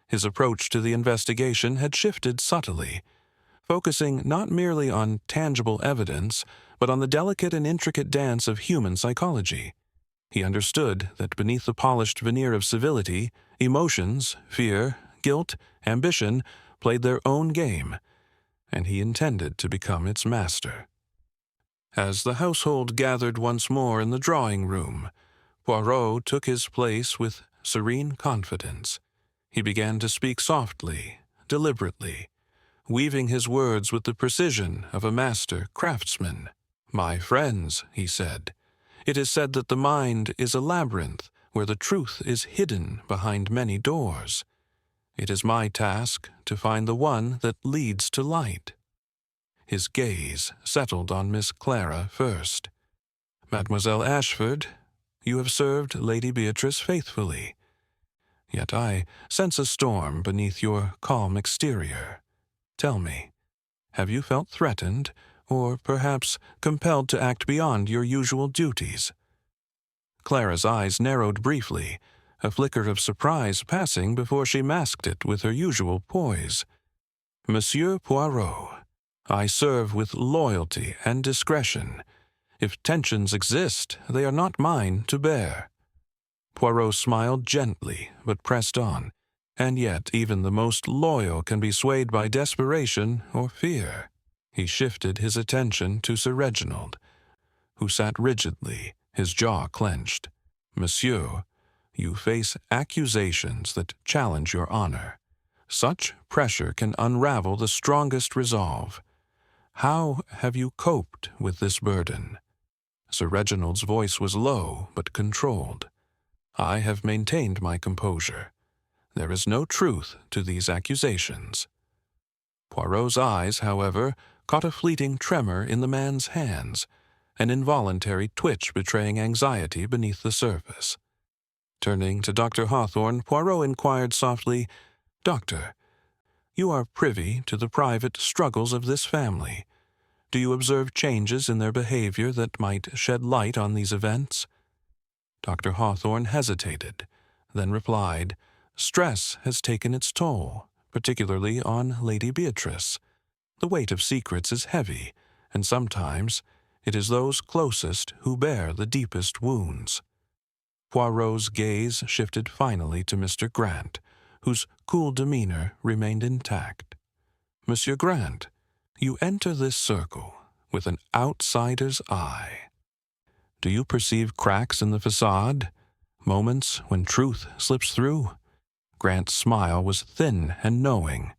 His approach to the investigation had shifted subtly, focusing not merely on tangible evidence, but on the delicate and intricate dance of human psychology. He understood that beneath the polished veneer of civility, emotions, fear, guilt, ambition played their own game, and he intended to become its master. As the household gathered once more in the drawing-room, Poirot took his place with serene confidence. He began to speak softly, deliberately, weaving his words with the precision of a master craftsman. "My friends," he said, "it is said that the mind is a labyrinth where the truth is hidden behind many doors. It is my task to find the one that leads to light." His gaze settled on Miss Clara first. "Mademoiselle Ashford, you have served Lady Beatrice faithfully. Yet I sense a storm beneath your calm exterior. Tell me, have you felt threatened, or perhaps compelled to act beyond your usual duties?" Clara's eyes narrowed briefly, a flicker of surprise passing before she masked it with her usual poise. "Monsieur Poirot, I serve with loyalty and discretion. If tensions exist, they are not mine to bear." Poirot smiled gently, but pressed on, and yet even the most loyal can be swayed by desperation or fear. He shifted his attention to Sir Reginald, who sat rigidly, his jaw clenched. "Monsieur, you face accusations that challenge your honor. Such pressure can unravel the strongest resolve. How have you coped with this burden?" Sir Reginald's voice was low but controlled. "I have maintained my composure. There is no truth to these accusations." Poirot's eyes, however, caught a fleeting tremor in the man's hands, an involuntary twitch betraying anxiety beneath the surface. Turning to Dr. Hawthorne, Poirot inquired softly, "Doctor, you are privy to the private struggles of this family. Do you observe changes in their behavior that might shed light on these events?" Dr. Hawthorne hesitated, then replied, "Stress has taken its toll, particularly on Lady Beatrice. The weight of secrets is heavy, and sometimes it is those closest who bear the deepest wounds." Poirot's gaze shifted finally to Mr. Grant, whose cool demeanor remained intact. "Monsieur Grant, you enter this circle with an outsider's eye. Do you perceive cracks in the facade, moments when truth slips through?" Grant's smile was thin and knowing.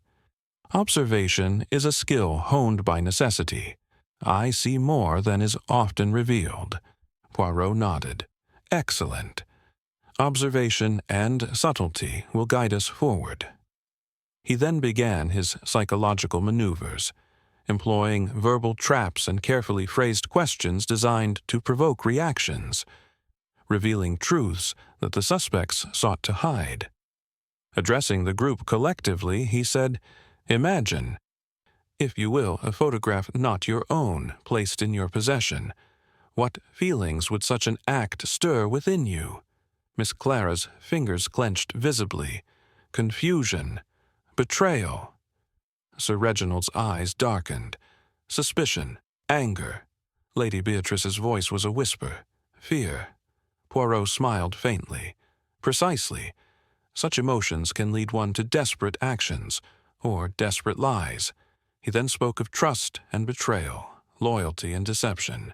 "Observation is a skill honed by necessity. I see more than is often revealed." Poirot nodded. "Excellent. Observation and subtlety will guide us forward." He then began his psychological maneuvers, employing verbal traps and carefully phrased questions designed to provoke reactions, revealing truths that the suspects sought to hide. Addressing the group collectively, he said, "Imagine, if you will, a photograph not your own placed in your possession. What feelings would such an act stir within you?" Miss Clara's fingers clenched visibly. "Confusion, betrayal." Sir Reginald's eyes darkened. "Suspicion, anger." Lady Beatrice's voice was a whisper. "Fear." Poirot smiled faintly. "Precisely. Such emotions can lead one to desperate actions, or desperate lies." He then spoke of trust and betrayal, loyalty and deception,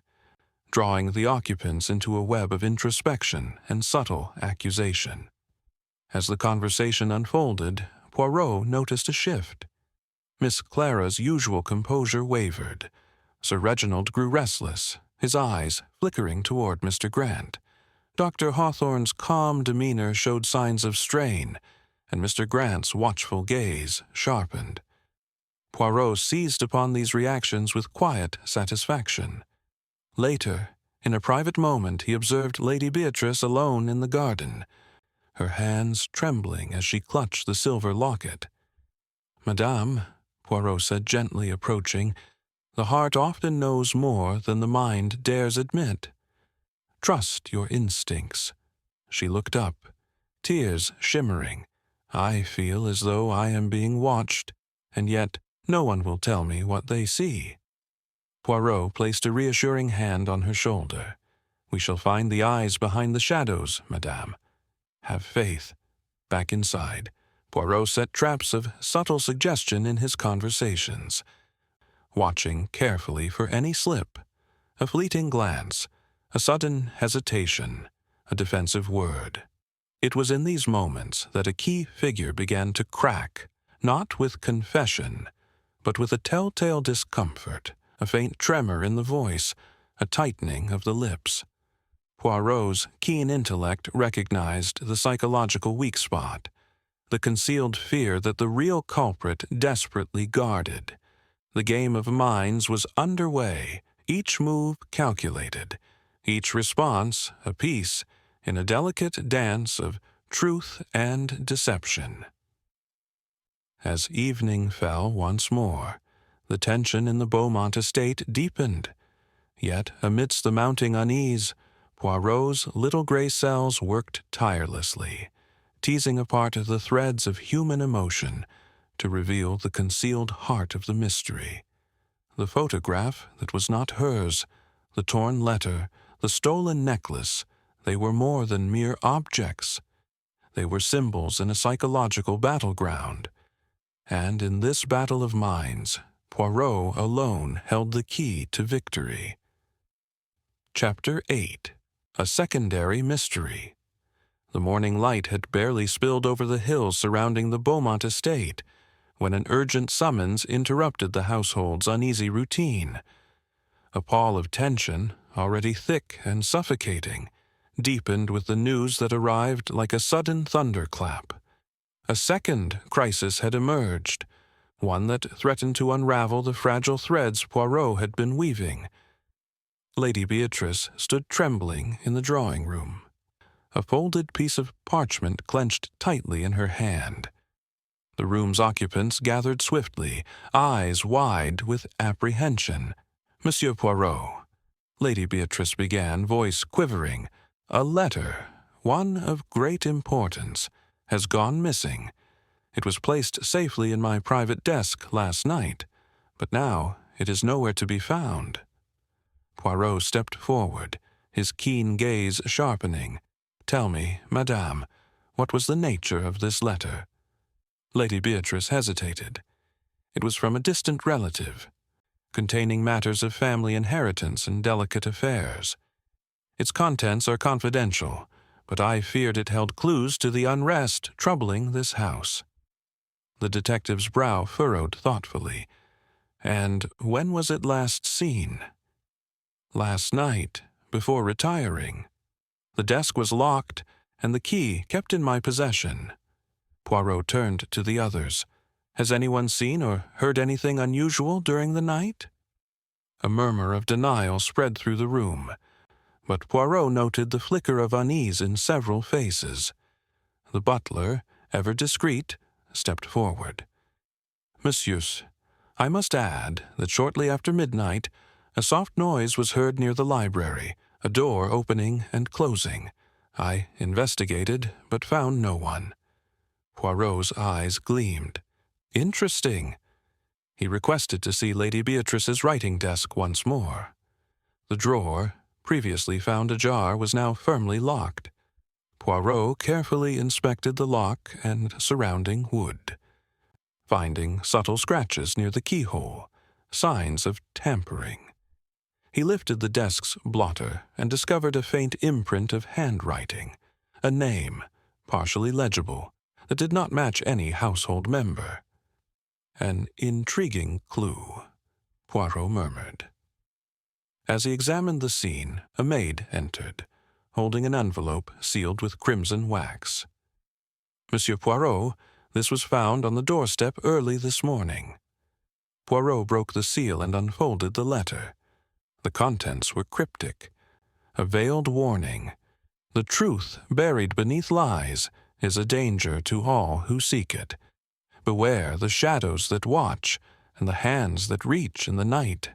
drawing the occupants into a web of introspection and subtle accusation. As the conversation unfolded, Poirot noticed a shift. Miss Clara's usual composure wavered. Sir Reginald grew restless, his eyes flickering toward Mr. Grant. Dr. Hawthorne's calm demeanor showed signs of strain, and Mr. Grant's watchful gaze sharpened. Poirot seized upon these reactions with quiet satisfaction. Later, in a private moment, he observed Lady Beatrice alone in the garden, her hands trembling as she clutched the silver locket. "Madame," Poirot said gently approaching, "the heart often knows more than the mind dares admit. Trust your instincts. She looked up, tears shimmering. I feel as though I am being watched, and yet no one will tell me what they see. Poirot placed a reassuring hand on her shoulder. We shall find the eyes behind the shadows, madame. Have faith. Back inside, Poirot set traps of subtle suggestion in his conversations, watching carefully for any slip, a fleeting glance, a sudden hesitation, a defensive word. It was in these moments that a key figure began to crack, not with confession, but with a telltale discomfort, a faint tremor in the voice, a tightening of the lips. Poirot's keen intellect recognized the psychological weak spot, the concealed fear that the real culprit desperately guarded. The game of minds was underway, each move calculated, each response a piece in a delicate dance of truth and deception. As evening fell once more, the tension in the Beaumont estate deepened. Yet, amidst the mounting unease, Poirot's little gray cells worked tirelessly, teasing apart the threads of human emotion to reveal the concealed heart of the mystery. The photograph that was not hers, the torn letter, the stolen necklace, they were more than mere objects. They were symbols in a psychological battleground. And in this battle of minds, Poirot alone held the key to victory. Chapter 8. A Secondary Mystery. The morning light had barely spilled over the hills surrounding the Beaumont estate when an urgent summons interrupted the household's uneasy routine. A pall of tension, already thick and suffocating, deepened with the news that arrived like a sudden thunderclap. A second crisis had emerged, one that threatened to unravel the fragile threads Poirot had been weaving. Lady Beatrice stood trembling in the drawing-room, a folded piece of parchment clenched tightly in her hand. The room's occupants gathered swiftly, eyes wide with apprehension. "Monsieur Poirot," Lady Beatrice began, voice quivering, "a letter, one of great importance, has gone missing. It was placed safely in my private desk last night, but now it is nowhere to be found." Poirot stepped forward, his keen gaze sharpening. "Tell me, madame, what was the nature of this letter?" Lady Beatrice hesitated. It was from a distant relative, containing matters of family inheritance and delicate affairs. Its contents are confidential, but I feared it held clues to the unrest troubling this house. The detective's brow furrowed thoughtfully. "And when was it last seen?" "Last night, before retiring. The desk was locked, and the key kept in my possession." Poirot turned to the others. "Has anyone seen or heard anything unusual during the night?" A murmur of denial spread through the room, but Poirot noted the flicker of unease in several faces. The butler, ever discreet, stepped forward. "Messieurs, I must add that shortly after midnight, a soft noise was heard near the library, a door opening and closing. I investigated, but found no one." Poirot's eyes gleamed. "Interesting." He requested to see Lady Beatrice's writing desk once more. The drawer, previously found ajar, was now firmly locked. Poirot carefully inspected the lock and surrounding wood, finding subtle scratches near the keyhole, signs of tampering. He lifted the desk's blotter and discovered a faint imprint of handwriting, a name, partially legible, that did not match any household member. "An intriguing clue," Poirot murmured. As he examined the scene, a maid entered, holding an envelope sealed with crimson wax. "Monsieur Poirot, this was found on the doorstep early this morning." Poirot broke the seal and unfolded the letter. The contents were cryptic, a veiled warning. The truth buried beneath lies is a danger to all who seek it. Beware the shadows that watch and the hands that reach in the night.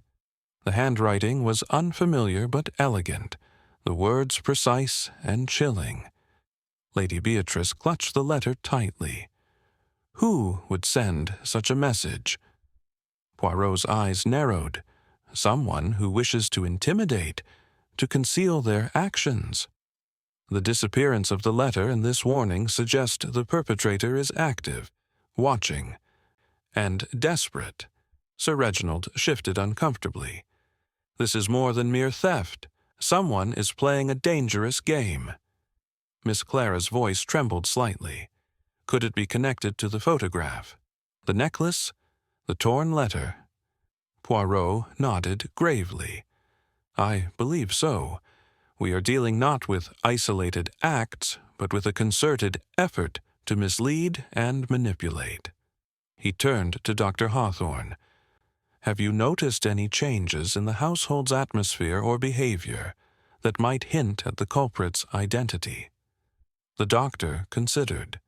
The handwriting was unfamiliar but elegant, the words precise and chilling. Lady Beatrice clutched the letter tightly. Who would send such a message? Poirot's eyes narrowed. Someone who wishes to intimidate, to conceal their actions. The disappearance of the letter and this warning suggest the perpetrator is active, watching, and desperate. Sir Reginald shifted uncomfortably. This is more than mere theft. Someone is playing a dangerous game. Miss Clara's voice trembled slightly. Could it be connected to the photograph? The necklace? The torn letter? Poirot nodded gravely. I believe so. We are dealing not with isolated acts, but with a concerted effort to mislead and manipulate. He turned to Dr. Hawthorne. Have you noticed any changes in the household's atmosphere or behavior that might hint at the culprit's identity? The doctor considered.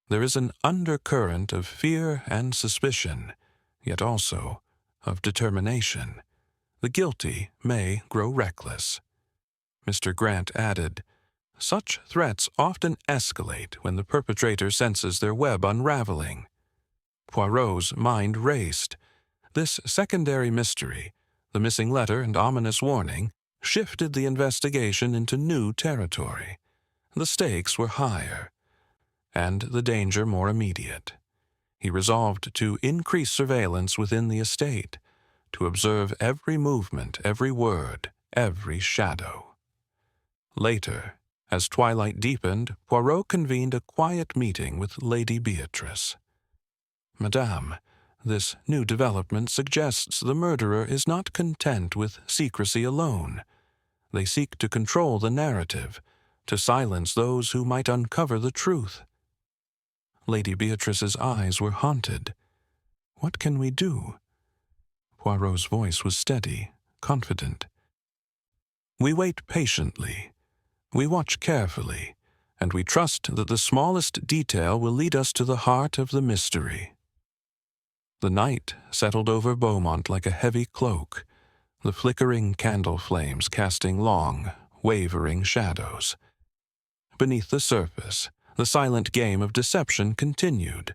There is an undercurrent of fear and suspicion, yet also of determination. The guilty may grow reckless. Mr. Grant added, such threats often escalate when the perpetrator senses their web unraveling. Poirot's mind raced. This secondary mystery, the missing letter and ominous warning, shifted the investigation into new territory. The stakes were higher, and the danger more immediate. He resolved to increase surveillance within the estate, to observe every movement, every word, every shadow. Later, as twilight deepened, Poirot convened a quiet meeting with Lady Beatrice. Madame, this new development suggests the murderer is not content with secrecy alone. They seek to control the narrative, to silence those who might uncover the truth. Lady Beatrice's eyes were haunted. What can we do? Poirot's voice was steady, confident. We wait patiently. We watch carefully, and we trust that the smallest detail will lead us to the heart of the mystery. The night settled over Beaumont like a heavy cloak, the flickering candle flames casting long, wavering shadows. Beneath the surface, the silent game of deception continued,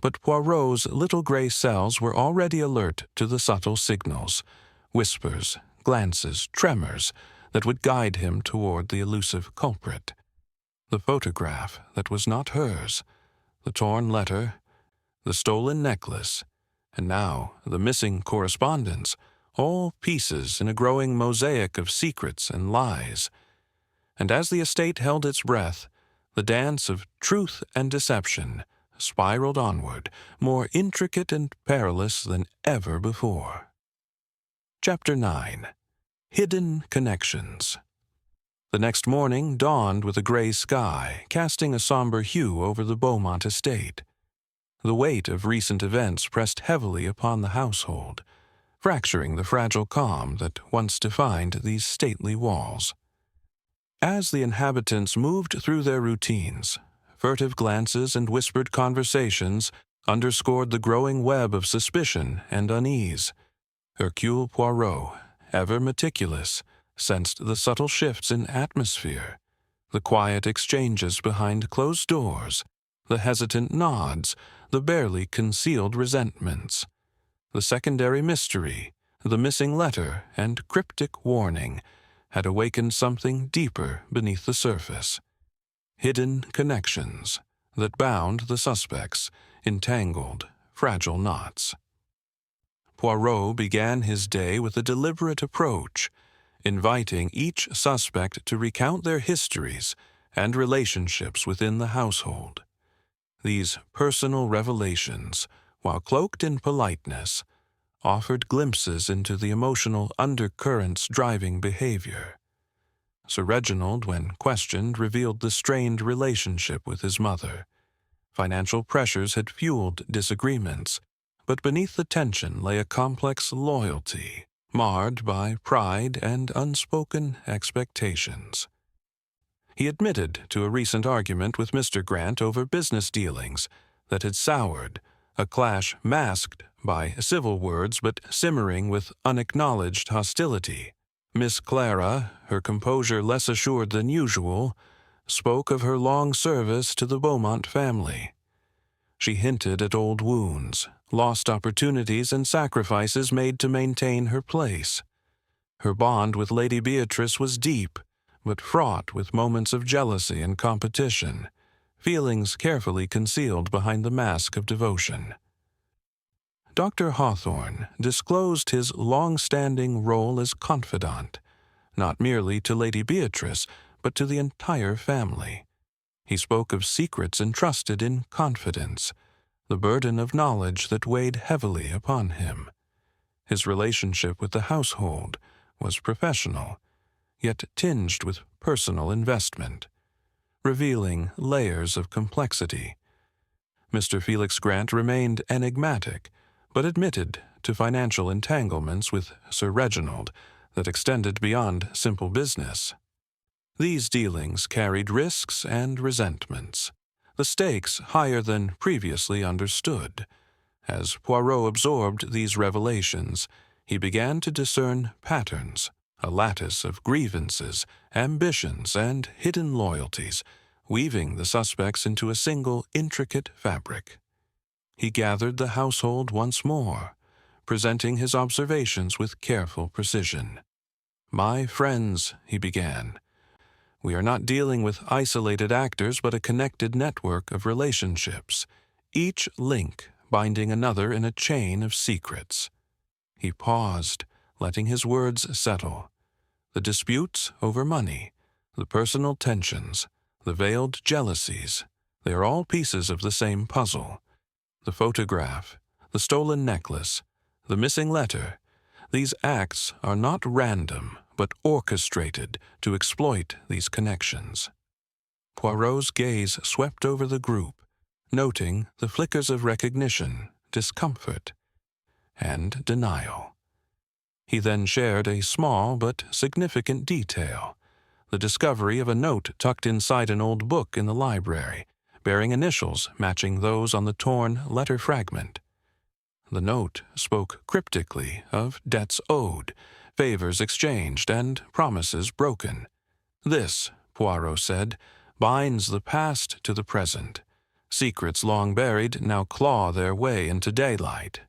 but Poirot's little gray cells were already alert to the subtle signals, whispers, glances, tremors that would guide him toward the elusive culprit. The photograph that was not hers, the torn letter, the stolen necklace, and now the missing correspondence, all pieces in a growing mosaic of secrets and lies. And as the estate held its breath, the dance of truth and deception spiraled onward, more intricate and perilous than ever before. Chapter 9. Hidden Connections. The next morning dawned with a gray sky, casting a somber hue over the Beaumont estate. The weight of recent events pressed heavily upon the household, fracturing the fragile calm that once defined these stately walls. As the inhabitants moved through their routines, furtive glances and whispered conversations underscored the growing web of suspicion and unease. Hercule Poirot, ever meticulous, sensed the subtle shifts in atmosphere, the quiet exchanges behind closed doors, the hesitant nods, the barely concealed resentments. The secondary mystery, the missing letter and cryptic warning, had awakened something deeper beneath the surface. Hidden connections that bound the suspects, entangled, fragile knots. Poirot began his day with a deliberate approach, inviting each suspect to recount their histories and relationships within the household. These personal revelations, while cloaked in politeness, offered glimpses into the emotional undercurrents driving behavior. Sir Reginald, when questioned, revealed the strained relationship with his mother. Financial pressures had fueled disagreements, but beneath the tension lay a complex loyalty, marred by pride and unspoken expectations. He admitted to a recent argument with Mr. Grant over business dealings that had soured, a clash masked by civil words but simmering with unacknowledged hostility. Miss Clara, her composure less assured than usual, spoke of her long service to the Beaumont family. She hinted at old wounds, lost opportunities, and sacrifices made to maintain her place. Her bond with Lady Beatrice was deep, but fraught with moments of jealousy and competition, feelings carefully concealed behind the mask of devotion. Dr. Hawthorne disclosed his long-standing role as confidant, not merely to Lady Beatrice, but to the entire family. He spoke of secrets entrusted in confidence, the burden of knowledge that weighed heavily upon him. His relationship with the household was professional, yet tinged with personal investment, revealing layers of complexity. Mr. Felix Grant remained enigmatic, but admitted to financial entanglements with Sir Reginald that extended beyond simple business. These dealings carried risks and resentments, the stakes higher than previously understood. As Poirot absorbed these revelations, he began to discern patterns, a lattice of grievances, ambitions, and hidden loyalties, weaving the suspects into a single intricate fabric. He gathered the household once more, presenting his observations with careful precision. "My friends," he began, "we are not dealing with isolated actors but a connected network of relationships, each link binding another in a chain of secrets." He paused, letting his words settle. The disputes over money, the personal tensions, the veiled jealousies, they are all pieces of the same puzzle. The photograph, the stolen necklace, the missing letter, these acts are not random but orchestrated to exploit these connections. Poirot's gaze swept over the group, noting the flickers of recognition, discomfort, and denial. He then shared a small but significant detail, the discovery of a note tucked inside an old book in the library, bearing initials matching those on the torn letter fragment. The note spoke cryptically of debts owed, favors exchanged, and promises broken. "This," Poirot said, "binds the past to the present. Secrets long buried now claw their way into daylight."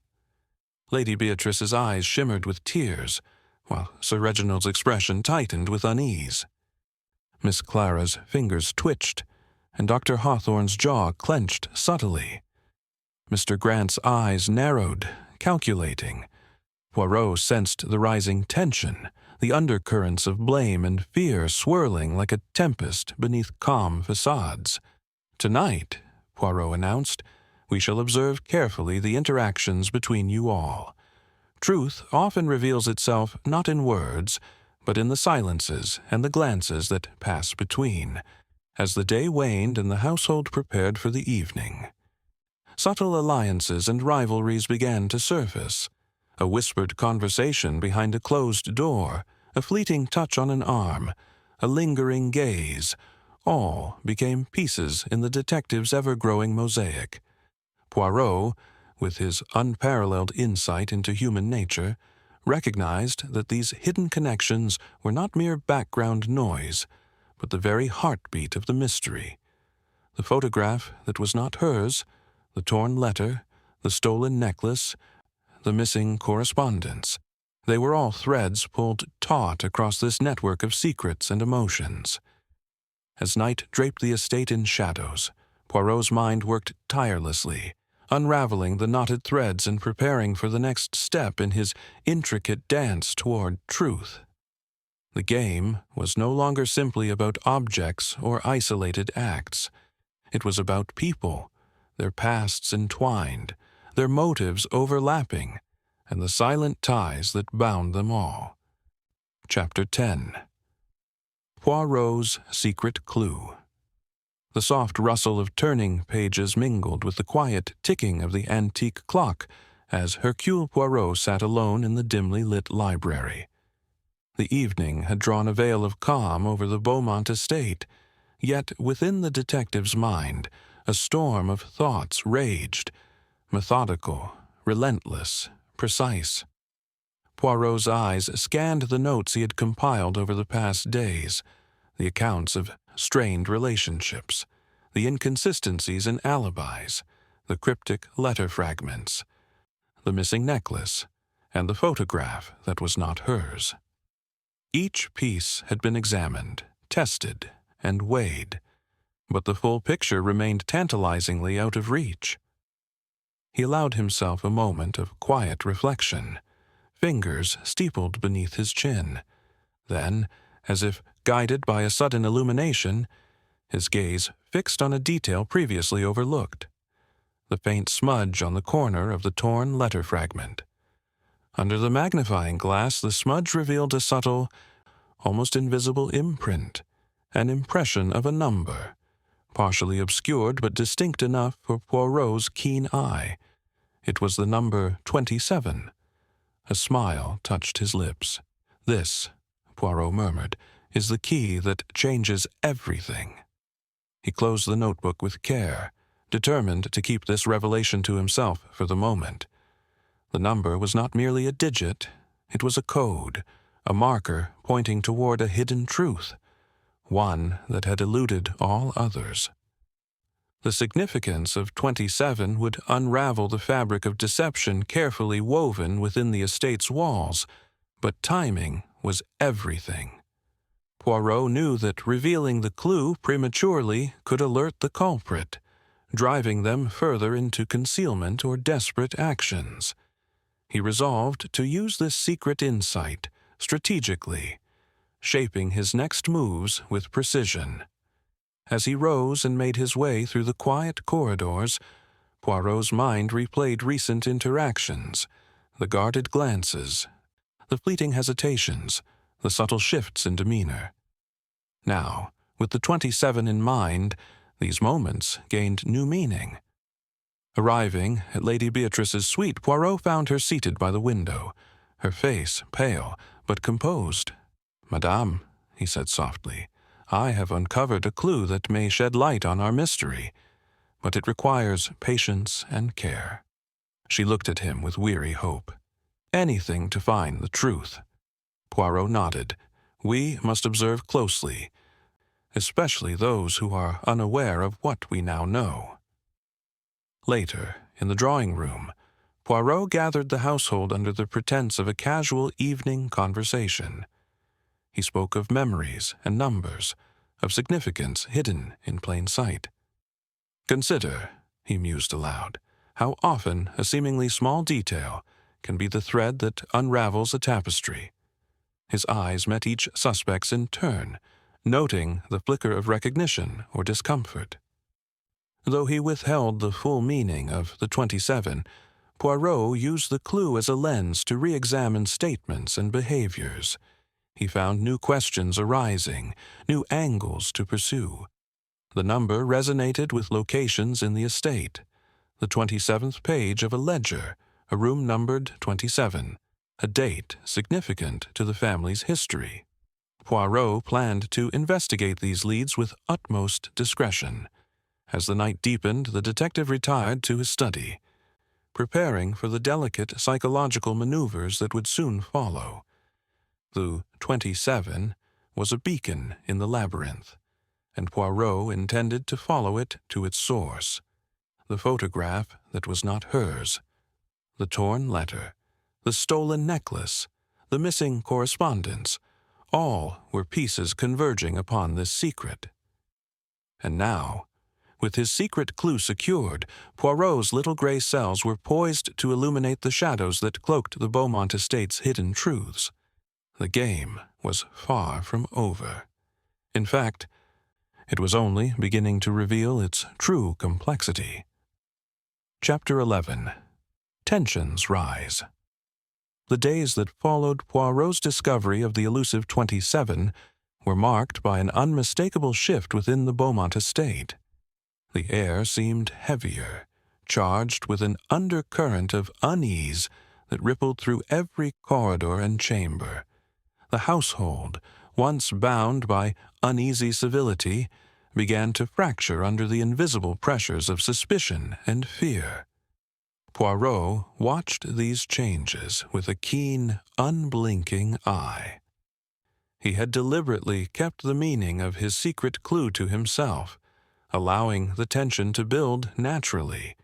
Lady Beatrice's eyes shimmered with tears, while Sir Reginald's expression tightened with unease. Miss Clara's fingers twitched, and Dr. Hawthorne's jaw clenched subtly. Mr. Grant's eyes narrowed, calculating. Poirot sensed the rising tension, the undercurrents of blame and fear swirling like a tempest beneath calm facades. "Tonight," Poirot announced, "we shall observe carefully the interactions between you all. Truth often reveals itself not in words, but in the silences and the glances that pass between." As the day waned and the household prepared for the evening, subtle alliances and rivalries began to surface. A whispered conversation behind a closed door, a fleeting touch on an arm, a lingering gaze, all became pieces in the detective's ever-growing mosaic. Poirot, with his unparalleled insight into human nature, recognized that these hidden connections were not mere background noise, but the very heartbeat of the mystery. The photograph that was not hers, the torn letter, the stolen necklace, the missing correspondence, they were all threads pulled taut across this network of secrets and emotions. As night draped the estate in shadows, Poirot's mind worked tirelessly, unraveling the knotted threads and preparing for the next step in his intricate dance toward truth. The game was no longer simply about objects or isolated acts. It was about people, their pasts entwined, their motives overlapping, and the silent ties that bound them all. Chapter 10. Poirot's Secret Clue. The soft rustle of turning pages mingled with the quiet ticking of the antique clock as Hercule Poirot sat alone in the dimly lit library. The evening had drawn a veil of calm over the Beaumont estate, yet within the detective's mind a storm of thoughts raged, methodical, relentless, precise. Poirot's eyes scanned the notes he had compiled over the past days, the accounts of strained relationships, the inconsistencies in alibis, the cryptic letter fragments, the missing necklace, and the photograph that was not hers. Each piece had been examined, tested, and weighed, but the full picture remained tantalizingly out of reach. He allowed himself a moment of quiet reflection, fingers steepled beneath his chin. Then, as if guided by a sudden illumination, his gaze fixed on a detail previously overlooked, the faint smudge on the corner of the torn letter fragment. Under the magnifying glass, the smudge revealed a subtle, almost invisible imprint, an impression of a number, partially obscured but distinct enough for Poirot's keen eye. It was the number 27. A smile touched his lips. "This," Poirot murmured, "is the key that changes everything." He closed the notebook with care, determined to keep this revelation to himself for the moment. The number was not merely a digit, it was a code, a marker pointing toward a hidden truth, one that had eluded all others. The significance of 27 would unravel the fabric of deception carefully woven within the estate's walls, but timing was everything. Poirot knew that revealing the clue prematurely could alert the culprit, driving them further into concealment or desperate actions. He resolved to use this secret insight strategically, shaping his next moves with precision. As he rose and made his way through the quiet corridors, Poirot's mind replayed recent interactions, the guarded glances, the fleeting hesitations, the subtle shifts in demeanor. Now, with the 27 in mind, these moments gained new meaning. Arriving at Lady Beatrice's suite, Poirot found her seated by the window, her face pale but composed. "Madame," he said softly, "I have uncovered a clue that may shed light on our mystery, but it requires patience and care." She looked at him with weary hope. "Anything to find the truth." Poirot nodded. "We must observe closely, especially those who are unaware of what we now know." Later, in the drawing-room, Poirot gathered the household under the pretense of a casual evening conversation. He spoke of memories and numbers, of significance hidden in plain sight. "Consider," he mused aloud, "how often a seemingly small detail can be the thread that unravels a tapestry." His eyes met each suspect's in turn, noting the flicker of recognition or discomfort. Though he withheld the full meaning of the 27, Poirot used the clue as a lens to re-examine statements and behaviors. He found new questions arising, new angles to pursue. The number resonated with locations in the estate, the 27th page of a ledger, a room numbered 27, a date significant to the family's history. Poirot planned to investigate these leads with utmost discretion. As the night deepened, the detective retired to his study, preparing for the delicate psychological maneuvers that would soon follow. The 27 was a beacon in the labyrinth, and Poirot intended to follow it to its source. The photograph that was not hers, the torn letter, the stolen necklace, the missing correspondence, all were pieces converging upon this secret. And now, with his secret clue secured, Poirot's little gray cells were poised to illuminate the shadows that cloaked the Beaumont estate's hidden truths. The game was far from over. In fact, it was only beginning to reveal its true complexity. Chapter 11. Tensions Rise. The days that followed Poirot's discovery of the elusive 27 were marked by an unmistakable shift within the Beaumont estate. The air seemed heavier, charged with an undercurrent of unease that rippled through every corridor and chamber. The household, once bound by uneasy civility, began to fracture under the invisible pressures of suspicion and fear. Poirot watched these changes with a keen, unblinking eye. He had deliberately kept the meaning of his secret clue to himself, allowing the tension to build naturally.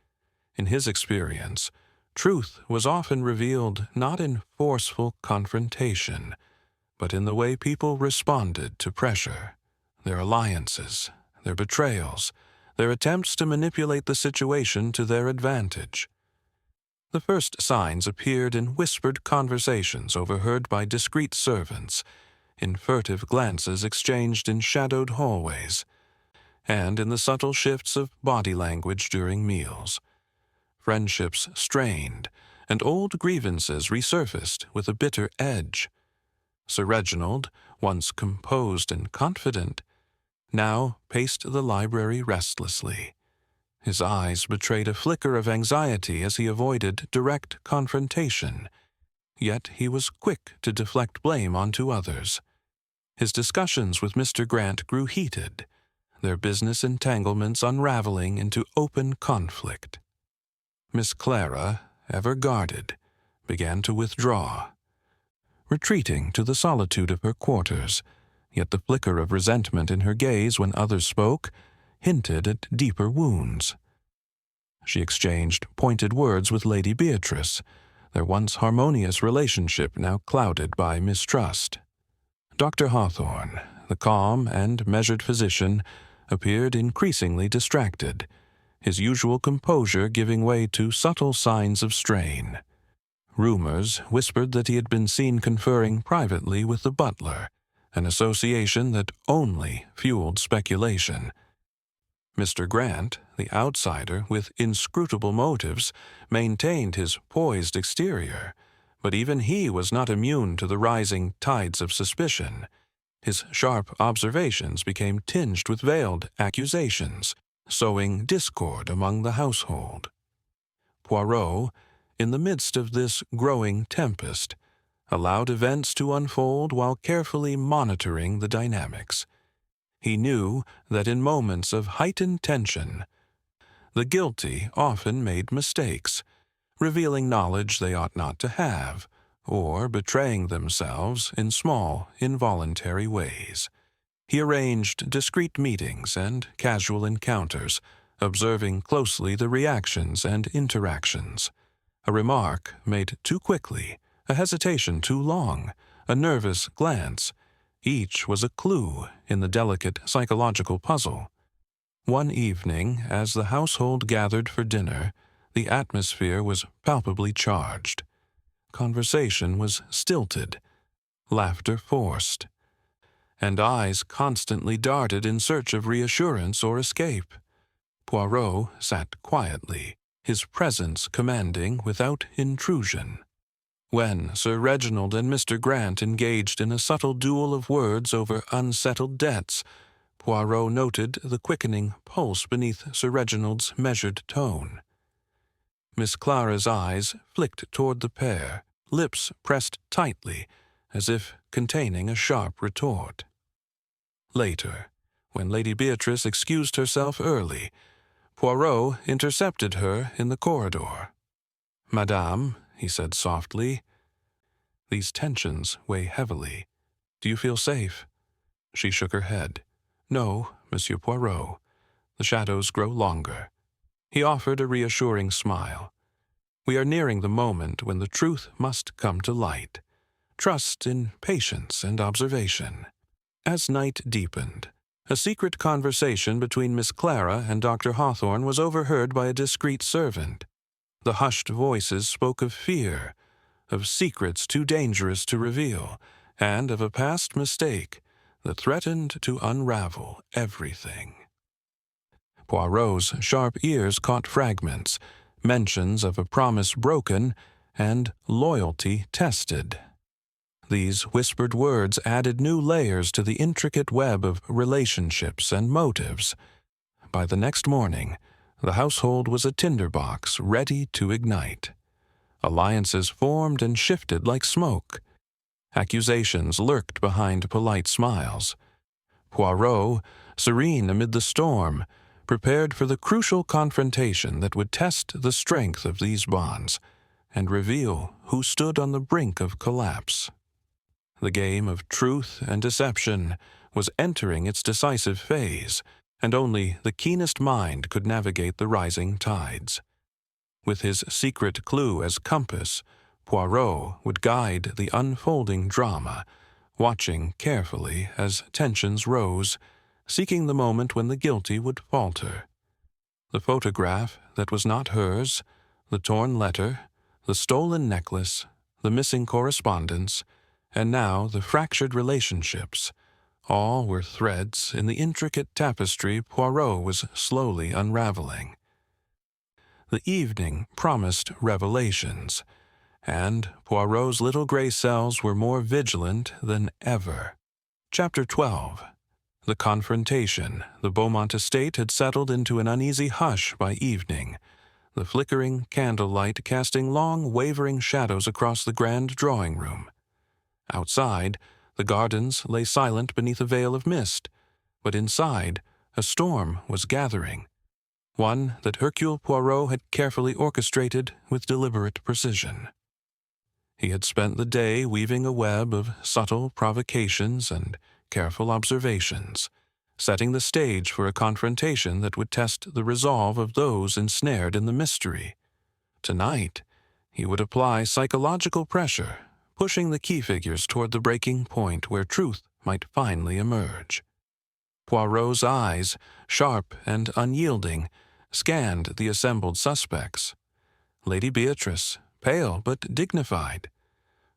In his experience, truth was often revealed not in forceful confrontation, but in the way people responded to pressure, their alliances, their betrayals, their attempts to manipulate the situation to their advantage. The first signs appeared in whispered conversations overheard by discreet servants, in furtive glances exchanged in shadowed hallways, and in the subtle shifts of body language during meals. Friendships strained, and old grievances resurfaced with a bitter edge. Sir Reginald, once composed and confident, now paced the library restlessly. His eyes betrayed a flicker of anxiety as he avoided direct confrontation, yet he was quick to deflect blame onto others. His discussions with Mr. Grant grew heated, their business entanglements unraveling into open conflict. Miss Clara, ever guarded, began to withdraw, retreating to the solitude of her quarters, yet the flicker of resentment in her gaze when others spoke hinted at deeper wounds. She exchanged pointed words with Lady Beatrice, their once harmonious relationship now clouded by mistrust. Dr. Hawthorne, the calm and measured physician, appeared increasingly distracted, his usual composure giving way to subtle signs of strain. Rumors whispered that he had been seen conferring privately with the butler, an association that only fueled speculation. Mr. Grant, the outsider with inscrutable motives, maintained his poised exterior, but even he was not immune to the rising tides of suspicion. His sharp observations became tinged with veiled accusations, sowing discord among the household. Poirot, in the midst of this growing tempest, allowed events to unfold while carefully monitoring the dynamics. He knew that in moments of heightened tension, the guilty often made mistakes, revealing knowledge they ought not to have, or betraying themselves in small, involuntary ways. He arranged discreet meetings and casual encounters, observing closely the reactions and interactions. A remark made too quickly, a hesitation too long, a nervous glance, each was a clue in the delicate psychological puzzle. One evening, as the household gathered for dinner, the atmosphere was palpably charged. Conversation was stilted, laughter forced, and eyes constantly darted in search of reassurance or escape. Poirot sat quietly, his presence commanding without intrusion. When Sir Reginald and Mr. Grant engaged in a subtle duel of words over unsettled debts, Poirot noted the quickening pulse beneath Sir Reginald's measured tone. Miss Clara's eyes flicked toward the pair, lips pressed tightly, as if containing a sharp retort. Later, when Lady Beatrice excused herself early, Poirot intercepted her in the corridor. "Madame," he said softly, "these tensions weigh heavily. Do you feel safe?" She shook her head. "No, Monsieur Poirot." The shadows grow longer. He offered a reassuring smile. "We are nearing the moment when the truth must come to light. Trust in patience and observation." As night deepened, a secret conversation between Miss Clara and Dr. Hawthorne was overheard by a discreet servant. The hushed voices spoke of fear, of secrets too dangerous to reveal, and of a past mistake that threatened to unravel everything. Poirot's sharp ears caught fragments, mentions of a promise broken and loyalty tested. These whispered words added new layers to the intricate web of relationships and motives. By the next morning, the household was a tinderbox ready to ignite. Alliances formed and shifted like smoke. Accusations lurked behind polite smiles. Poirot, serene amid the storm, prepared for the crucial confrontation that would test the strength of these bonds and reveal who stood on the brink of collapse. The game of truth and deception was entering its decisive phase, and only the keenest mind could navigate the rising tides. With his secret clue as compass, Poirot would guide the unfolding drama, watching carefully as tensions rose, seeking the moment when the guilty would falter. The photograph that was not hers, the torn letter, the stolen necklace, the missing correspondence, and now the fractured relationships, all were threads in the intricate tapestry Poirot was slowly unraveling. The evening promised revelations, and Poirot's little gray cells were more vigilant than ever. Chapter 12. The confrontation. The Beaumont estate had settled into an uneasy hush by evening, the flickering candlelight casting long, wavering shadows across the grand drawing-room. Outside, the gardens lay silent beneath a veil of mist, but inside, a storm was gathering, one that Hercule Poirot had carefully orchestrated with deliberate precision. He had spent the day weaving a web of subtle provocations and careful observations, setting the stage for a confrontation that would test the resolve of those ensnared in the mystery. Tonight, he would apply psychological pressure, pushing the key figures toward the breaking point where truth might finally emerge. Poirot's eyes, sharp and unyielding, scanned the assembled suspects. Lady Beatrice, pale but dignified.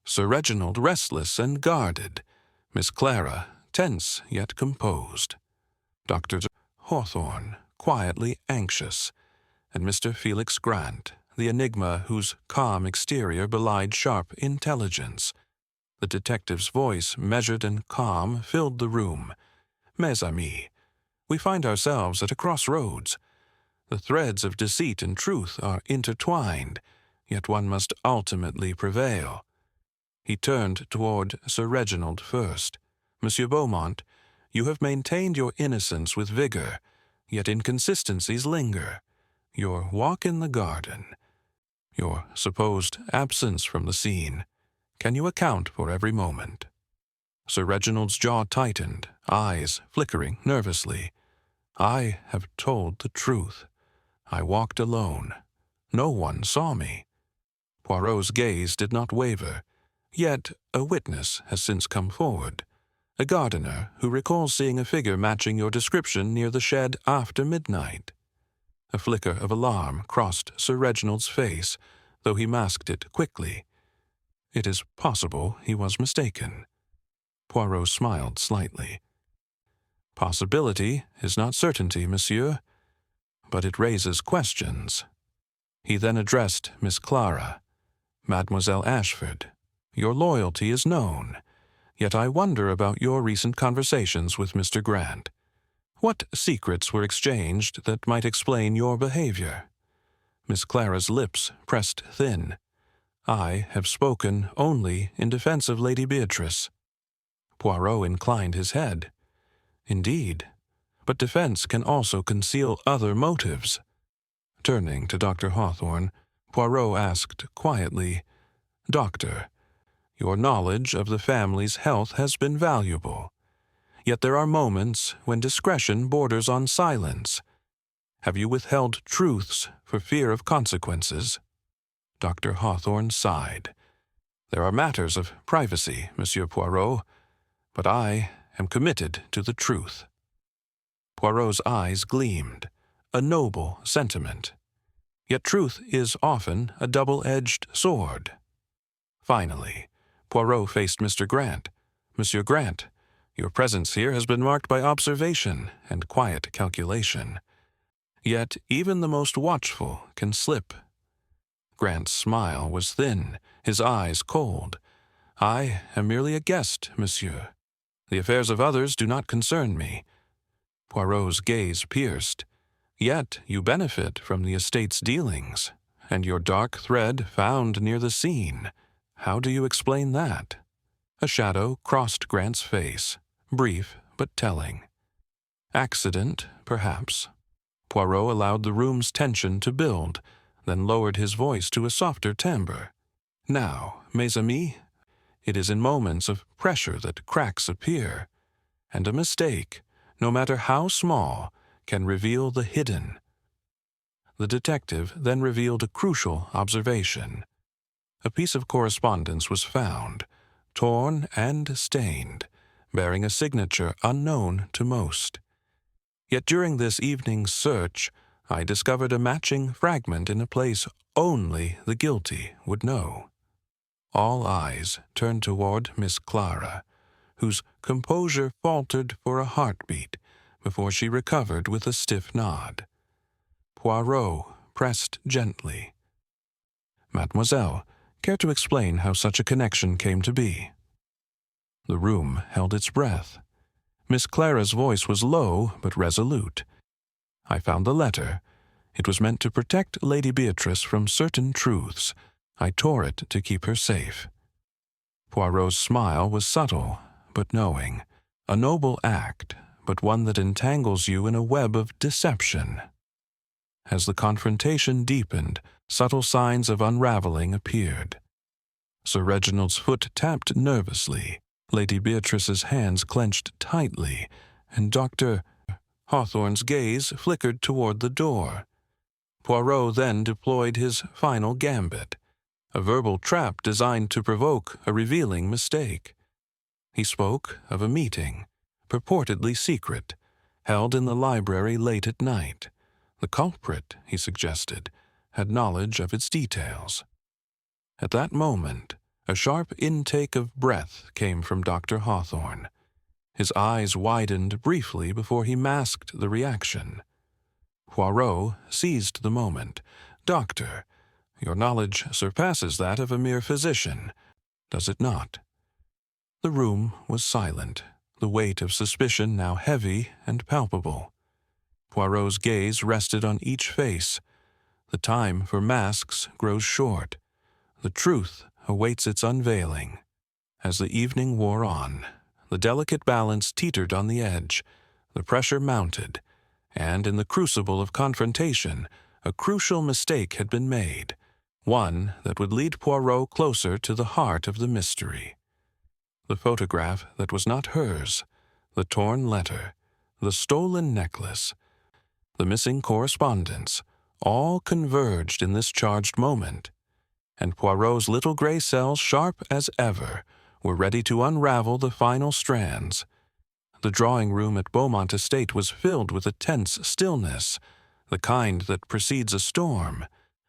Sir Reginald, restless and guarded. Miss Clara, tense yet composed. Dr. Hawthorne, quietly anxious. And Mr. Felix Grant, the enigma whose calm exterior belied sharp intelligence. The detective's voice, measured and calm, filled the room. Mes amis, we find ourselves at a crossroads. The threads of deceit and truth are intertwined, yet one must ultimately prevail. He turned toward Sir Reginald first. Monsieur Beaumont, you have maintained your innocence with vigor, yet inconsistencies linger. Your walk in the garden, your supposed absence from the scene, can you account for every moment? Sir Reginald's jaw tightened, eyes flickering nervously. I have told the truth. I walked alone. No one saw me. Poirot's gaze did not waver. Yet a witness has since come forward. A gardener who recalls seeing a figure matching your description near the shed after midnight. A flicker of alarm crossed Sir Reginald's face, though he masked it quickly. It is possible he was mistaken. Poirot smiled slightly. Possibility is not certainty, monsieur, but it raises questions. He then addressed Miss Clara. Mademoiselle Ashford, your loyalty is known, yet I wonder about your recent conversations with Mr. Grant. What secrets were exchanged that might explain your behavior? Miss Clara's lips pressed thin. I have spoken only in defense of Lady Beatrice. Poirot inclined his head. Indeed, but defense can also conceal other motives. Turning to Dr. Hawthorne, Poirot asked quietly, Doctor, your knowledge of the family's health has been valuable. Yet there are moments when discretion borders on silence. Have you withheld truths for fear of consequences? Dr. Hawthorne sighed. There are matters of privacy, Monsieur Poirot, but I am committed to the truth. Poirot's eyes gleamed, a noble sentiment. Yet truth is often a double-edged sword. Finally, Poirot faced Mr. Grant. Monsieur Grant, your presence here has been marked by observation and quiet calculation. Yet even the most watchful can slip. Grant's smile was thin, his eyes cold. I am merely a guest, monsieur. The affairs of others do not concern me. Poirot's gaze pierced. Yet you benefit from the estate's dealings, and your dark thread found near the scene. How do you explain that? A shadow crossed Grant's face, brief but telling. Accident, perhaps. Poirot allowed the room's tension to build, then lowered his voice to a softer timbre. Now, mes amis, It is in moments of pressure that cracks appear, and a mistake, no matter how small, can reveal the hidden. The detective then revealed a crucial observation. A piece of correspondence was found, torn and stained, bearing a signature unknown to most. Yet during this evening's search, I discovered a matching fragment in a place only the guilty would know. All eyes turned toward Miss Clara, whose composure faltered for a heartbeat before she recovered with a stiff nod. Poirot pressed gently. "Mademoiselle, care to explain how such a connection came to be?" The room held its breath. Miss Clara's voice was low but resolute. "I found the letter. It was meant to protect Lady Beatrice from certain truths. I tore it to keep her safe." Poirot's smile was subtle but knowing, a noble act, but one that entangles you in a web of deception. As the confrontation deepened, subtle signs of unraveling appeared. Sir Reginald's foot tapped nervously, Lady Beatrice's hands clenched tightly, and Dr. Hawthorne's gaze flickered toward the door. Poirot then deployed his final gambit, a verbal trap designed to provoke a revealing mistake. He spoke of a meeting, purportedly secret, held in the library late at night. The culprit, he suggested, had knowledge of its details. At that moment, a sharp intake of breath came from Dr. Hawthorne. His eyes widened briefly before he masked the reaction. Poirot seized the moment. "Doctor, your knowledge surpasses that of a mere physician, does it not?" The room was silent, the weight of suspicion now heavy and palpable. Poirot's gaze rested on each face. The time for masks grows short. The truth awaits its unveiling. As the evening wore on, the delicate balance teetered on the edge, the pressure mounted, and in the crucible of confrontation, a crucial mistake had been made, one that would lead Poirot closer to the heart of the mystery. The photograph that was not hers, the torn letter, the stolen necklace, the missing correspondence, all converged in this charged moment, and Poirot's little gray cells, sharp as ever, were ready to unravel the final strands. The drawing-room at Beaumont Estate was filled with a tense stillness, the kind that precedes a storm.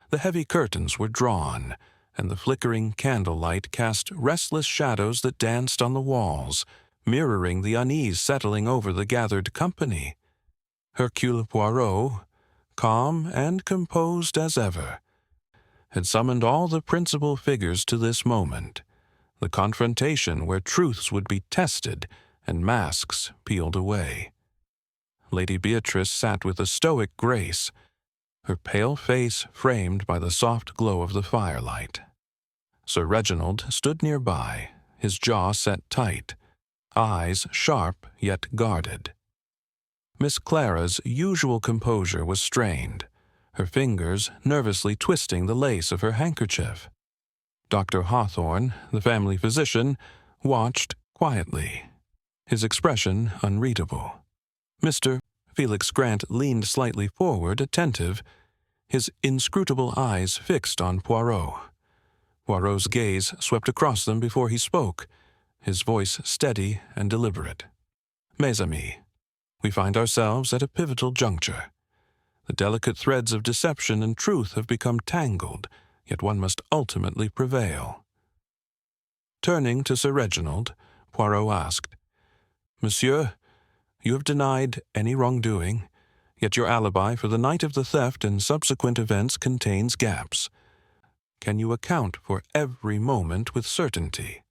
The heavy curtains were drawn, and the flickering candlelight cast restless shadows that danced on the walls, mirroring the unease settling over the gathered company. Hercule Poirot, calm and composed as ever, had summoned all the principal figures to this moment, the confrontation where truths would be tested and masks peeled away. Lady Beatrice sat with a stoic grace, her pale face framed by the soft glow of the firelight. Sir Reginald stood nearby, his jaw set tight, eyes sharp yet guarded. Miss Clara's usual composure was strained, her fingers nervously twisting the lace of her handkerchief. Dr. Hawthorne, the family physician, watched quietly, his expression unreadable. Mr. Felix Grant leaned slightly forward, attentive, his inscrutable eyes fixed on Poirot. Poirot's gaze swept across them before he spoke, his voice steady and deliberate. "Mes amis, we find ourselves at a pivotal juncture. The delicate threads of deception and truth have become tangled, yet one must ultimately prevail." Turning to Sir Reginald, Poirot asked, "Monsieur, you have denied any wrongdoing, yet your alibi for the night of the theft and subsequent events contains gaps. Can you account for every moment with certainty?"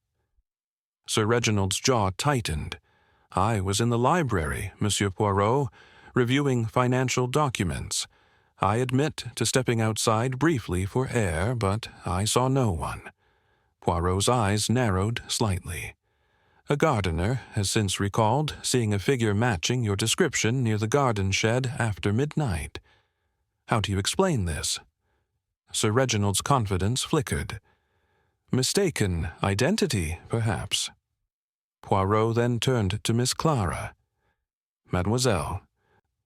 Sir Reginald's jaw tightened. "I was in the library, Monsieur Poirot, reviewing financial documents. I admit to stepping outside briefly for air, but I saw no one." Poirot's eyes narrowed slightly. "A gardener has since recalled seeing a figure matching your description near the garden shed after midnight. How do you explain this?" Sir Reginald's confidence flickered. Mistaken identity, perhaps. Poirot then turned to Miss Clara. Mademoiselle,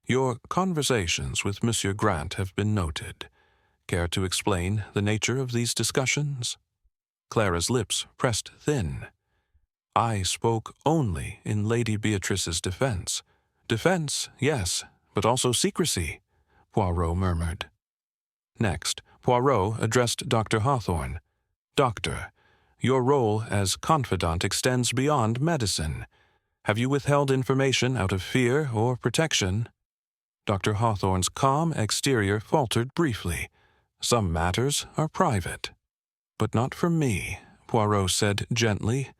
your conversations with Monsieur Grant have been noted. Care to explain the nature of these discussions? Clara's lips pressed thin. I spoke only in Lady Beatrice's defense. Defense, yes, but also secrecy, Poirot murmured. Next, Poirot addressed Dr. Hawthorne. Doctor, your role as confidant extends beyond medicine. Have you withheld information out of fear or protection? Dr. Hawthorne's calm exterior faltered briefly. Some matters are private. But not from me, Poirot said gently.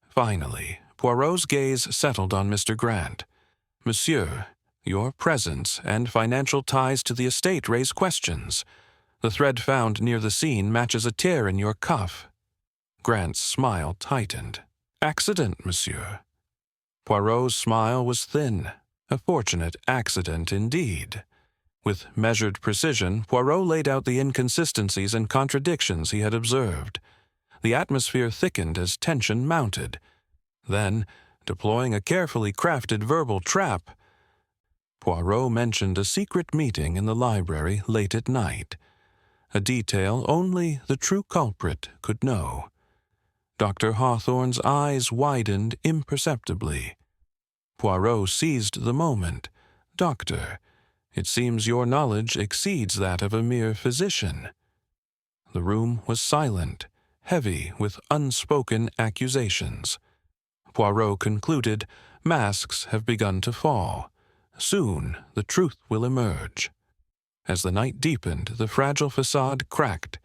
Finally, Poirot's gaze settled on Mr. Grant. Monsieur, your presence and financial ties to the estate raise questions. The thread found near the scene matches a tear in your cuff. Grant's smile tightened. Accident, monsieur. Poirot's smile was thin. A fortunate accident indeed. With measured precision, Poirot laid out the inconsistencies and contradictions he had observed. The atmosphere thickened as tension mounted. Then, deploying a carefully crafted verbal trap, Poirot mentioned a secret meeting in the library late at night, a detail only the true culprit could know. Dr. Hawthorne's eyes widened imperceptibly. Poirot seized the moment. Doctor, it seems your knowledge exceeds that of a mere physician. The room was silent, heavy with unspoken accusations. Poirot concluded, masks have begun to fall. Soon the truth will emerge. As the night deepened, the fragile facade cracked,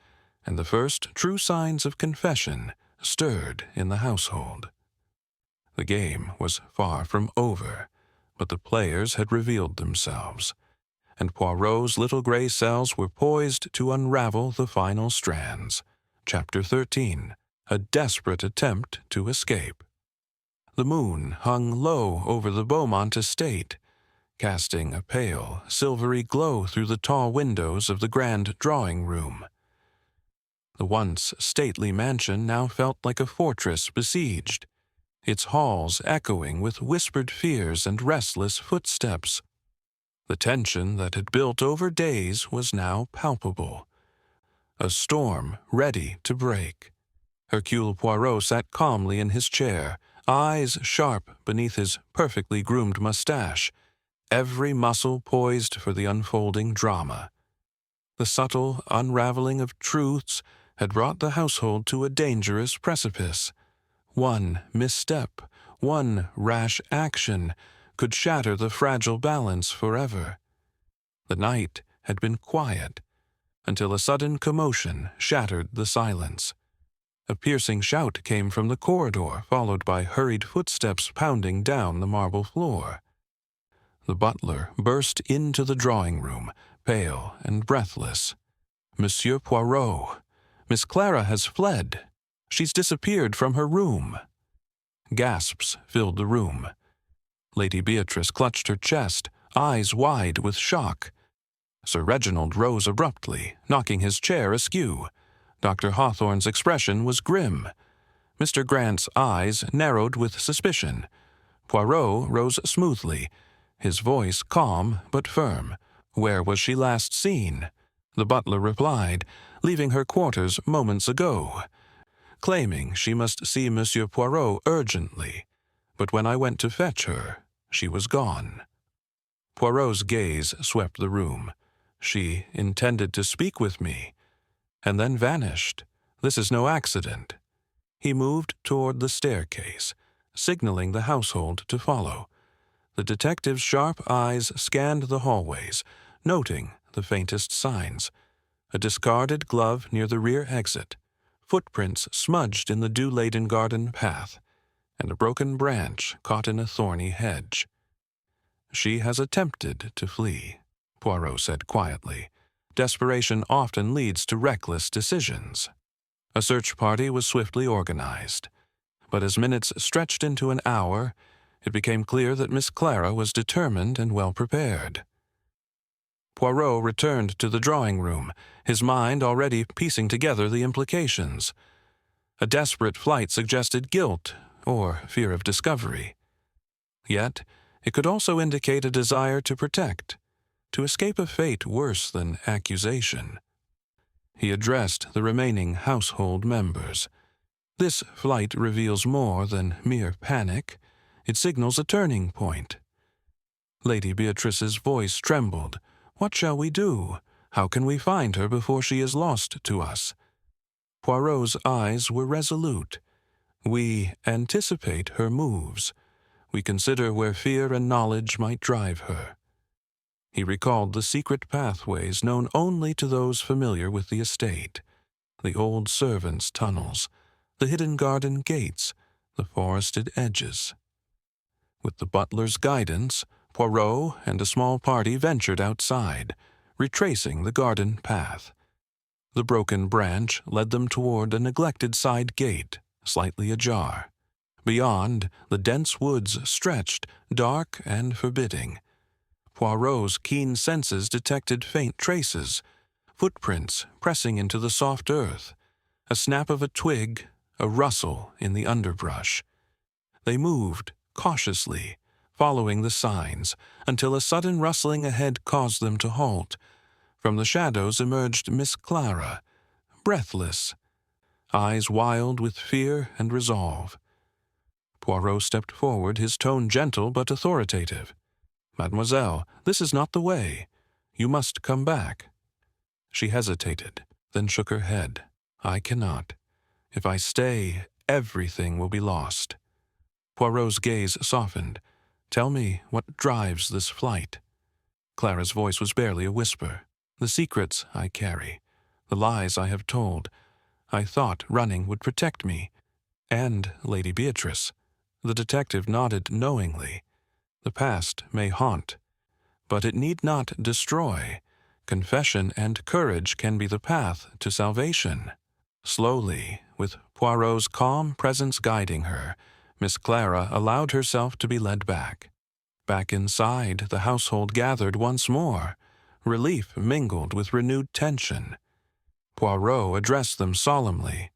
and the first true signs of confession stirred in the household. The game was far from over, but the players had revealed themselves, and Poirot's little gray cells were poised to unravel the final strands. Chapter 13. A desperate attempt to escape. The moon hung low over the Beaumont estate, casting a pale, silvery glow through the tall windows of the grand drawing-room. The once stately mansion now felt like a fortress besieged, its halls echoing with whispered fears and restless footsteps. The tension that had built over days was now palpable. A storm ready to break. Hercule Poirot sat calmly in his chair, eyes sharp beneath his perfectly groomed mustache, every muscle poised for the unfolding drama. The subtle unraveling of truths had brought the household to a dangerous precipice. One misstep, one rash action, could shatter the fragile balance forever. The night had been quiet, until a sudden commotion shattered the silence. A piercing shout came from the corridor, followed by hurried footsteps pounding down the marble floor. The butler burst into the drawing-room, pale and breathless. Monsieur Poirot, Miss Clara has fled. She's disappeared from her room. Gasps filled the room. Lady Beatrice clutched her chest, eyes wide with shock. Sir Reginald rose abruptly, knocking his chair askew. Dr. Hawthorne's expression was grim. Mr. Grant's eyes narrowed with suspicion. Poirot rose smoothly, his voice calm but firm. Where was she last seen? The butler replied, leaving her quarters moments ago, claiming she must see Monsieur Poirot urgently. But when I went to fetch her, she was gone. Poirot's gaze swept the room. She intended to speak with me, and then vanished. This is no accident. He moved toward the staircase, signaling the household to follow. The detective's sharp eyes scanned the hallways, noting the faintest signs. A discarded glove near the rear exit, footprints smudged in the dew-laden garden path, and a broken branch caught in a thorny hedge. She has attempted to flee, Poirot said quietly. Desperation often leads to reckless decisions. A search party was swiftly organized, but as minutes stretched into an hour, it became clear that Miss Clara was determined and well prepared. Poirot returned to the drawing-room, his mind already piecing together the implications. A desperate flight suggested guilt or fear of discovery. Yet, it could also indicate a desire to protect, to escape a fate worse than accusation. He addressed the remaining household members. This flight reveals more than mere panic. It signals a turning point. Lady Beatrice's voice trembled. "What shall we do? How can we find her before she is lost to us?" Poirot's eyes were resolute. "We anticipate her moves. We consider where fear and knowledge might drive her." He recalled the secret pathways known only to those familiar with the estate, the old servants' tunnels, the hidden garden gates, the forested edges. With the butler's guidance, Poirot and a small party ventured outside, retracing the garden path. The broken branch led them toward a neglected side gate, slightly ajar. Beyond, the dense woods stretched, dark and forbidding. Poirot's keen senses detected faint traces, footprints pressing into the soft earth, a snap of a twig, a rustle in the underbrush. They moved cautiously, following the signs, until a sudden rustling ahead caused them to halt. From the shadows emerged Miss Clara, breathless, eyes wild with fear and resolve. Poirot stepped forward, his tone gentle but authoritative. "Mademoiselle, this is not the way. You must come back." She hesitated, then shook her head. "I cannot. If I stay, everything will be lost." Poirot's gaze softened. "Tell me what drives this flight." Clara's voice was barely a whisper. "The secrets I carry, the lies I have told. I thought running would protect me. And Lady Beatrice." The detective nodded knowingly. "The past may haunt, but it need not destroy. Confession and courage can be the path to salvation." Slowly, with Poirot's calm presence guiding her, Miss Clara allowed herself to be led back. Back inside, the household gathered once more. Relief mingled with renewed tension. Poirot addressed them solemnly.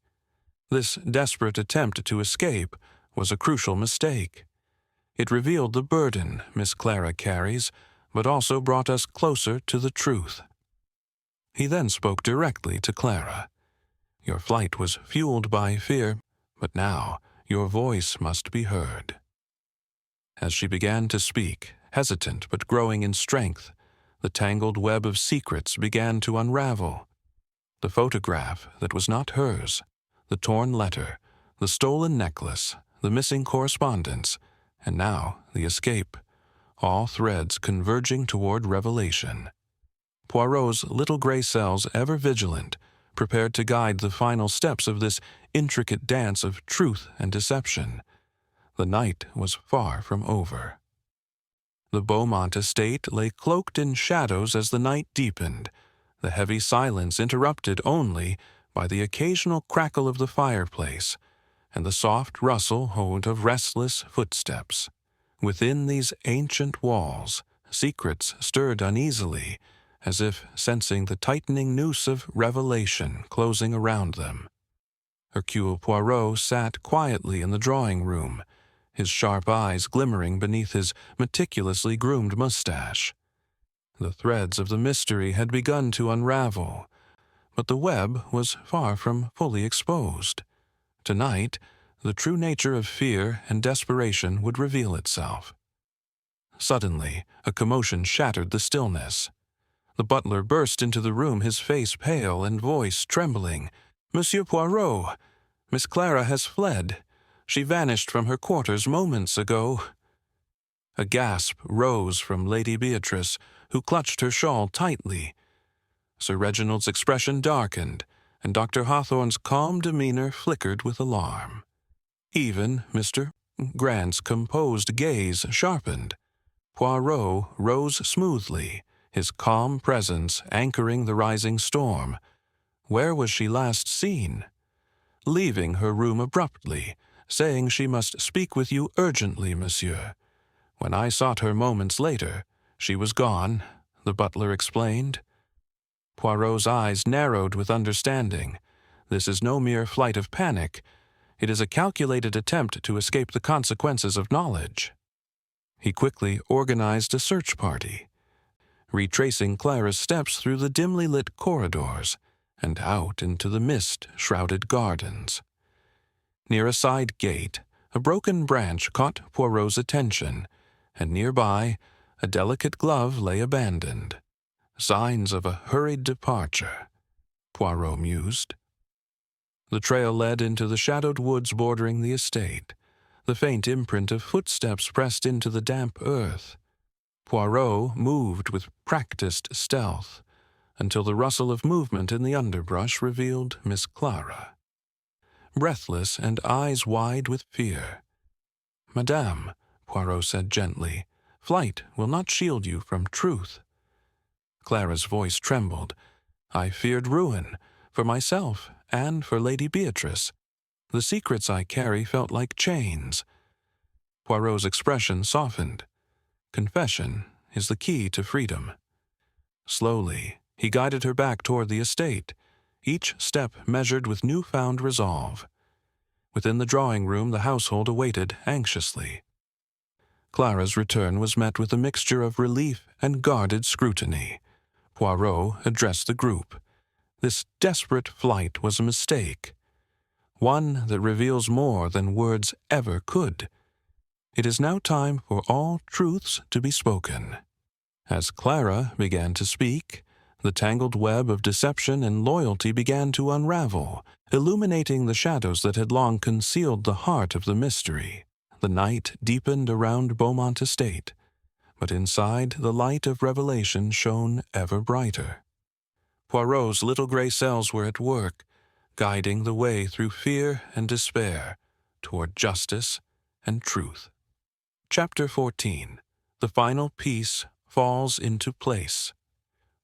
This desperate attempt to escape was a crucial mistake. It revealed the burden Miss Clara carries, but also brought us closer to the truth. He then spoke directly to Clara. "Your flight was fueled by fear, but now your voice must be heard." As she began to speak, hesitant but growing in strength, the tangled web of secrets began to unravel. The photograph that was not hers, the torn letter, the stolen necklace, the missing correspondence, and now the escape, all threads converging toward revelation. Poirot's little gray cells, ever vigilant, prepared to guide the final steps of this intricate dance of truth and deception. The night was far from over. The Beaumont estate lay cloaked in shadows as the night deepened, the heavy silence interrupted only by the occasional crackle of the fireplace and the soft rustle of restless footsteps. Within these ancient walls, secrets stirred uneasily, as if sensing the tightening noose of revelation closing around them. Hercule Poirot sat quietly in the drawing-room, his sharp eyes glimmering beneath his meticulously groomed mustache. The threads of the mystery had begun to unravel, but the web was far from fully exposed. Tonight, the true nature of fear and desperation would reveal itself. Suddenly, a commotion shattered the stillness. The butler burst into the room, his face pale and voice trembling. "Monsieur Poirot, Miss Clara has fled. She vanished from her quarters moments ago." A gasp rose from Lady Beatrice, who clutched her shawl tightly. Sir Reginald's expression darkened, and Dr. Hawthorne's calm demeanor flickered with alarm. Even Mr. Grant's composed gaze sharpened. Poirot rose smoothly, his calm presence anchoring the rising storm. Where was she last seen? Leaving her room abruptly, saying she must speak with you urgently, monsieur. When I sought her moments later, she was gone, the butler explained. Poirot's eyes narrowed with understanding. This is no mere flight of panic. It is a calculated attempt to escape the consequences of knowledge. He quickly organized a search party, retracing Clara's steps through the dimly lit corridors and out into the mist-shrouded gardens. Near a side gate, a broken branch caught Poirot's attention, and nearby, a delicate glove lay abandoned. Signs of a hurried departure, Poirot mused. The trail led into the shadowed woods bordering the estate, the faint imprint of footsteps pressed into the damp earth. Poirot moved with practiced stealth, until the rustle of movement in the underbrush revealed Miss Clara, breathless and eyes wide with fear. "Madame," Poirot said gently, "flight will not shield you from truth." Clara's voice trembled. "I feared ruin, for myself and for Lady Beatrice. The secrets I carry felt like chains." Poirot's expression softened. Confession is the key to freedom. Slowly, he guided her back toward the estate, each step measured with newfound resolve. Within the drawing room, the household awaited anxiously. Clara's return was met with a mixture of relief and guarded scrutiny. Poirot addressed the group. This desperate flight was a mistake, one that reveals more than words ever could. It is now time for all truths to be spoken. As Clara began to speak, the tangled web of deception and loyalty began to unravel, illuminating the shadows that had long concealed the heart of the mystery. The night deepened around Beaumont Estate, but inside the light of revelation shone ever brighter. Poirot's little gray cells were at work, guiding the way through fear and despair toward justice and truth. Chapter 14. The final piece falls into place.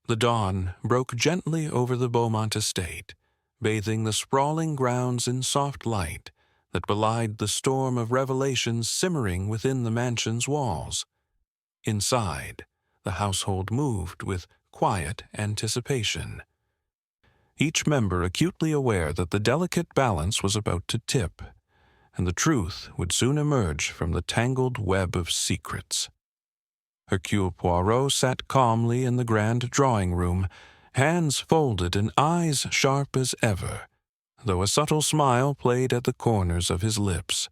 The dawn broke gently over the Beaumont estate, bathing the sprawling grounds in soft light that belied the storm of revelations simmering within the mansion's walls. Inside, the household moved with quiet anticipation, each member acutely aware that the delicate balance was about to tip, and the truth would soon emerge from the tangled web of secrets. Hercule Poirot sat calmly in the grand drawing-room, hands folded and eyes sharp as ever, though a subtle smile played at the corners of his lips.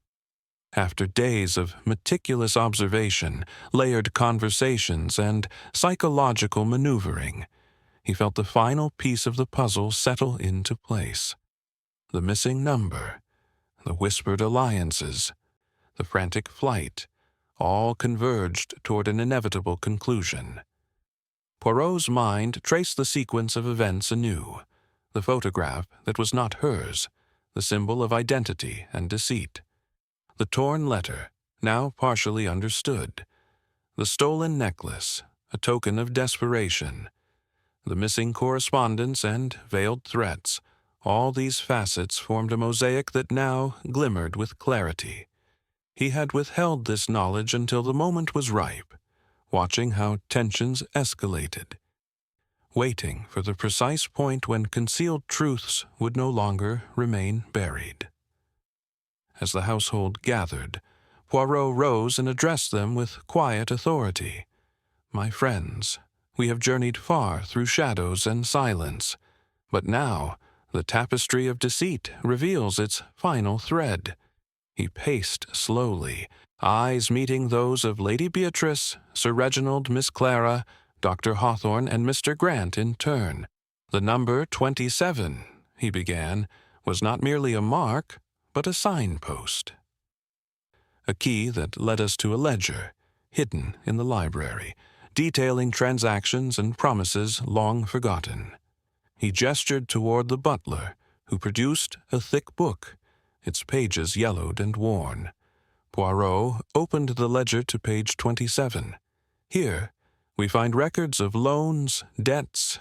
After days of meticulous observation, layered conversations, and psychological maneuvering, he felt the final piece of the puzzle settle into place. The missing number, the whispered alliances, the frantic flight, all converged toward an inevitable conclusion. Poirot's mind traced the sequence of events anew, the photograph that was not hers, the symbol of identity and deceit, the torn letter, now partially understood, the stolen necklace, a token of desperation, the missing correspondence and veiled threats. All these facets formed a mosaic that now glimmered with clarity. He had withheld this knowledge until the moment was ripe, watching how tensions escalated, waiting for the precise point when concealed truths would no longer remain buried. As the household gathered, Poirot rose and addressed them with quiet authority. "My friends, we have journeyed far through shadows and silence, but now the tapestry of deceit reveals its final thread." He paced slowly, eyes meeting those of Lady Beatrice, Sir Reginald, Miss Clara, Dr. Hawthorne, and Mr. Grant in turn. "The number 27, he began, was not merely a mark, but a signpost. A key that led us to a ledger, hidden in the library, detailing transactions and promises long forgotten." He gestured toward the butler, who produced a thick book, its pages yellowed and worn. Poirot opened the ledger to page 27. Here, we find records of loans, debts,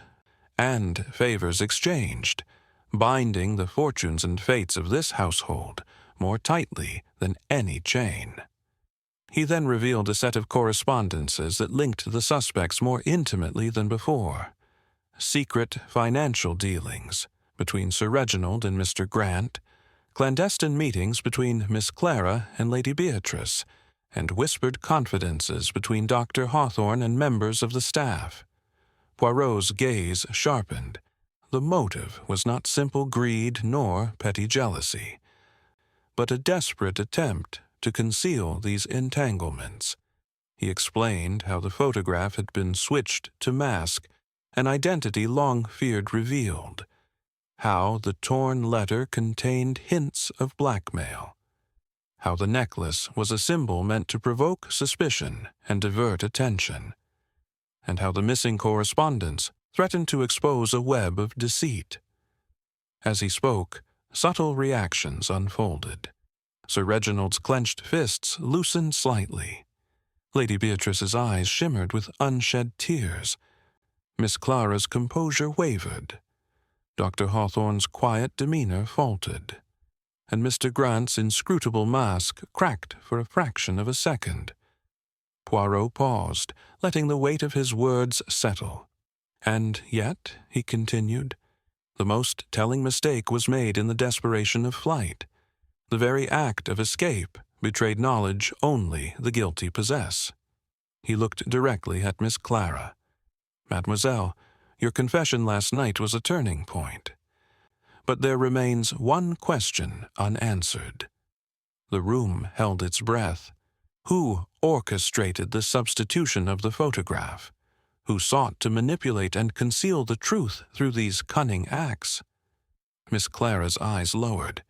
and favors exchanged, binding the fortunes and fates of this household more tightly than any chain. He then revealed a set of correspondences that linked the suspects more intimately than before. Secret financial dealings, between Sir Reginald and Mr. Grant, clandestine meetings between Miss Clara and Lady Beatrice, and whispered confidences between Dr. Hawthorne and members of the staff. Poirot's gaze sharpened. The motive was not simple greed nor petty jealousy, but a desperate attempt to conceal these entanglements. He explained how the photograph had been switched to mask an identity long feared revealed, how the torn letter contained hints of blackmail, how the necklace was a symbol meant to provoke suspicion and divert attention, and how the missing correspondence threatened to expose a web of deceit. As he spoke, subtle reactions unfolded. Sir Reginald's clenched fists loosened slightly. Lady Beatrice's eyes shimmered with unshed tears. Miss Clara's composure wavered. Dr. Hawthorne's quiet demeanor faltered, and Mr. Grant's inscrutable mask cracked for a fraction of a second. Poirot paused, letting the weight of his words settle. And yet, he continued, the most telling mistake was made in the desperation of flight. The very act of escape betrayed knowledge only the guilty possess. He looked directly at Miss Clara. Mademoiselle, your confession last night was a turning point. But there remains one question unanswered. The room held its breath. Who orchestrated the substitution of the photograph? Who sought to manipulate and conceal the truth through these cunning acts? Miss Clara's eyes lowered.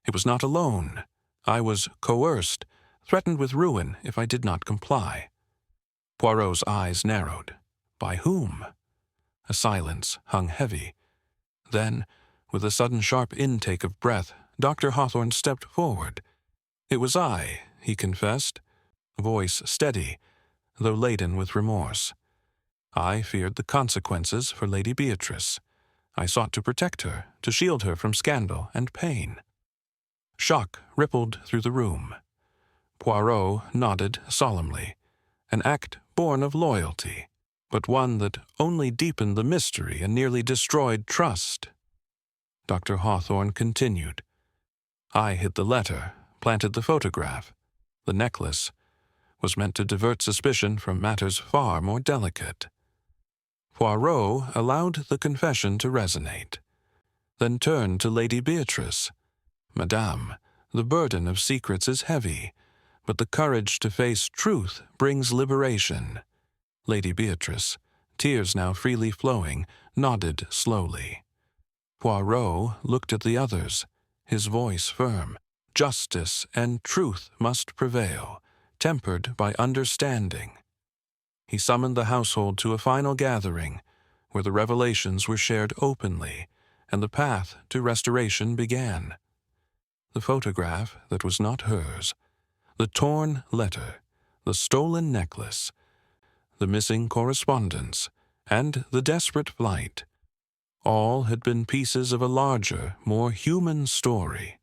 It was not alone. I was coerced, threatened with ruin if I did not comply. Poirot's eyes narrowed. By whom? A silence hung heavy. Then, with a sudden sharp intake of breath, Dr. Hawthorne stepped forward. It was I, he confessed, voice steady, though laden with remorse. I feared the consequences for Lady Beatrice. I sought to protect her, to shield her from scandal and pain. Shock rippled through the room. Poirot nodded solemnly, an act born of loyalty, but one that only deepened the mystery and nearly destroyed trust. Dr. Hawthorne continued. I hid the letter, planted the photograph. The necklace was meant to divert suspicion from matters far more delicate. Poirot allowed the confession to resonate, then turned to Lady Beatrice. Madame, the burden of secrets is heavy, but the courage to face truth brings liberation. Lady Beatrice, tears now freely flowing, nodded slowly. Poirot looked at the others, his voice firm. Justice and truth must prevail, tempered by understanding. He summoned the household to a final gathering, where the revelations were shared openly, and the path to restoration began. The photograph that was not hers, the torn letter, the stolen necklace, the missing correspondence, and the desperate flight, all had been pieces of a larger, more human story.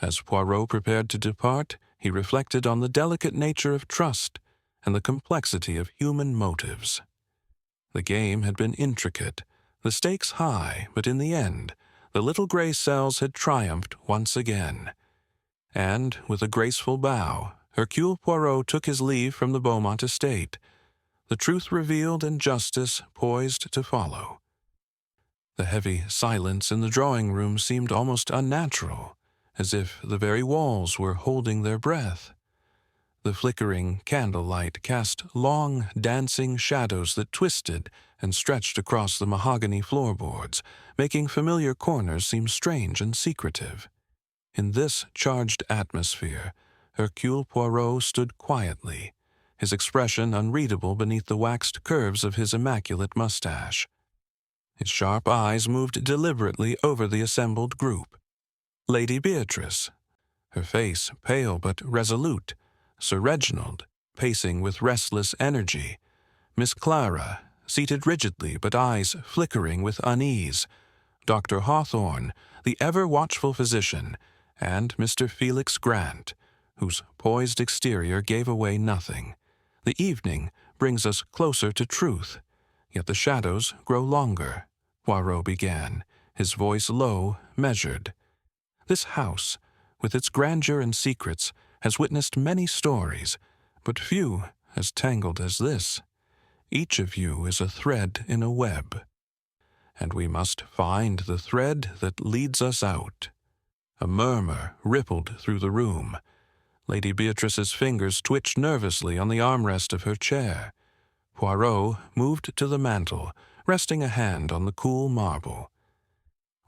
As Poirot prepared to depart, he reflected on the delicate nature of trust and the complexity of human motives. The game had been intricate, the stakes high, but in the end, the little gray cells had triumphed once again. And, with a graceful bow, Hercule Poirot took his leave from the Beaumont estate, the truth revealed and justice poised to follow. The heavy silence in the drawing-room seemed almost unnatural, as if the very walls were holding their breath. The flickering candlelight cast long, dancing shadows that twisted and stretched across the mahogany floorboards, making familiar corners seem strange and secretive. In this charged atmosphere, Hercule Poirot stood quietly, his expression unreadable beneath the waxed curves of his immaculate mustache. His sharp eyes moved deliberately over the assembled group. Lady Beatrice, her face pale but resolute, Sir Reginald, pacing with restless energy, Miss Clara, seated rigidly but eyes flickering with unease, Dr. Hawthorne, the ever-watchful physician, and Mr. Felix Grant, whose poised exterior gave away nothing. The evening brings us closer to truth, yet the shadows grow longer, Poirot began, his voice low, measured. "This house, with its grandeur and secrets, has witnessed many stories, but few as tangled as this. Each of you is a thread in a web, and we must find the thread that leads us out." A murmur rippled through the room. Lady Beatrice's fingers twitched nervously on the armrest of her chair. Poirot moved to the mantel, resting a hand on the cool marble.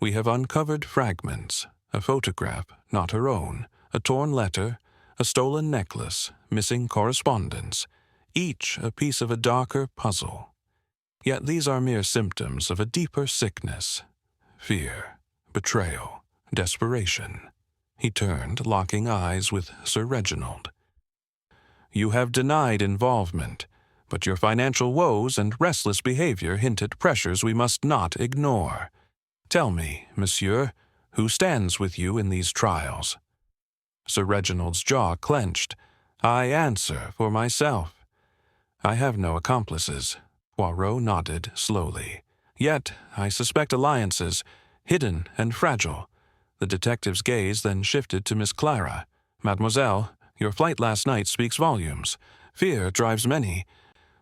"We have uncovered fragments, a photograph not her own, a torn letter, a stolen necklace, missing correspondence, each a piece of a darker puzzle. Yet these are mere symptoms of a deeper sickness: fear, betrayal, desperation." He turned, locking eyes with Sir Reginald. "You have denied involvement, but your financial woes and restless behavior hint at pressures we must not ignore. Tell me, monsieur, who stands with you in these trials?" Sir Reginald's jaw clenched. "I answer for myself." "I have no accomplices." Poirot nodded slowly. "Yet I suspect alliances, hidden and fragile." The detective's gaze then shifted to Miss Clara. "Mademoiselle, your flight last night speaks volumes. Fear drives many.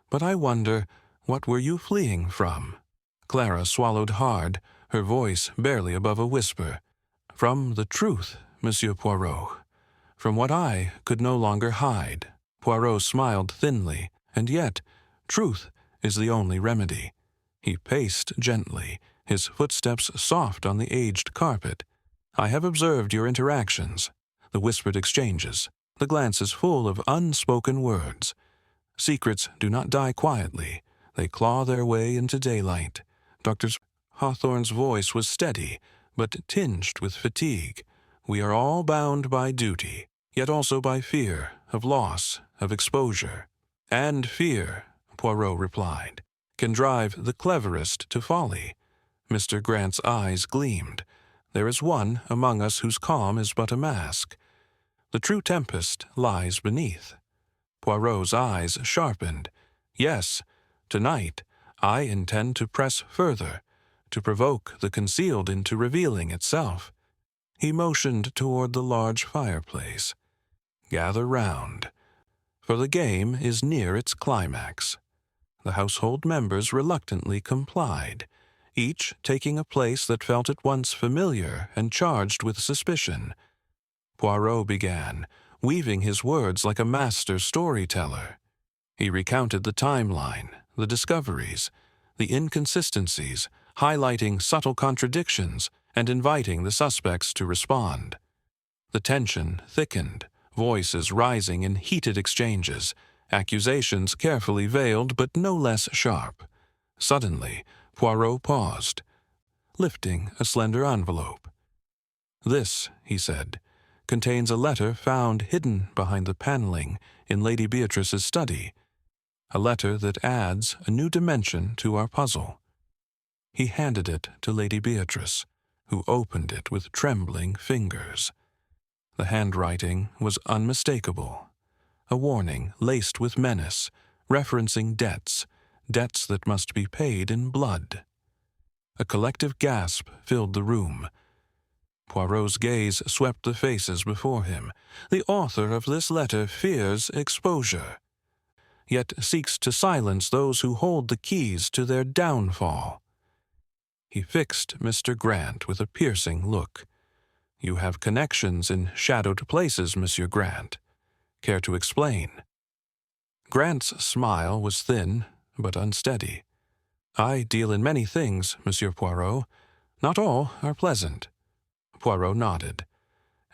But I wonder, what were you fleeing from?" Clara swallowed hard, her voice barely above a whisper. "From the truth, Monsieur Poirot. From what I could no longer hide." Poirot smiled thinly, "And yet, truth is the only remedy." He paced gently, his footsteps soft on the aged carpet. "I have observed your interactions, the whispered exchanges, the glances full of unspoken words. Secrets do not die quietly. They claw their way into daylight." Dr. Hawthorne's voice was steady, but tinged with fatigue. "We are all bound by duty, yet also by fear of loss, of exposure." "And fear," Poirot replied, "can drive the cleverest to folly." Mr. Grant's eyes gleamed. "There is one among us whose calm is but a mask. The true tempest lies beneath." Poirot's eyes sharpened. "Yes, tonight I intend to press further, to provoke the concealed into revealing itself." He motioned toward the large fireplace. "Gather round, for the game is near its climax." The household members reluctantly complied, each taking a place that felt at once familiar and charged with suspicion. Poirot began, weaving his words like a master storyteller. He recounted the timeline, the discoveries, the inconsistencies, highlighting subtle contradictions and inviting the suspects to respond. The tension thickened, voices rising in heated exchanges, accusations carefully veiled but no less sharp. Suddenly, Poirot paused, lifting a slender envelope. "This," he said, "contains a letter found hidden behind the paneling in Lady Beatrice's study, a letter that adds a new dimension to our puzzle." He handed it to Lady Beatrice, who opened it with trembling fingers. The handwriting was unmistakable, a warning laced with menace, referencing debts that must be paid in blood. A collective gasp filled the room. Poirot's gaze swept the faces before him. The author of this letter fears exposure, yet seeks to silence those who hold the keys to their downfall. He fixed Mr. Grant with a piercing look. "You have connections in shadowed places, Monsieur Grant. Care to explain?" Grant's smile was thin but unsteady. "I deal in many things, Monsieur Poirot. Not all are pleasant." Poirot nodded.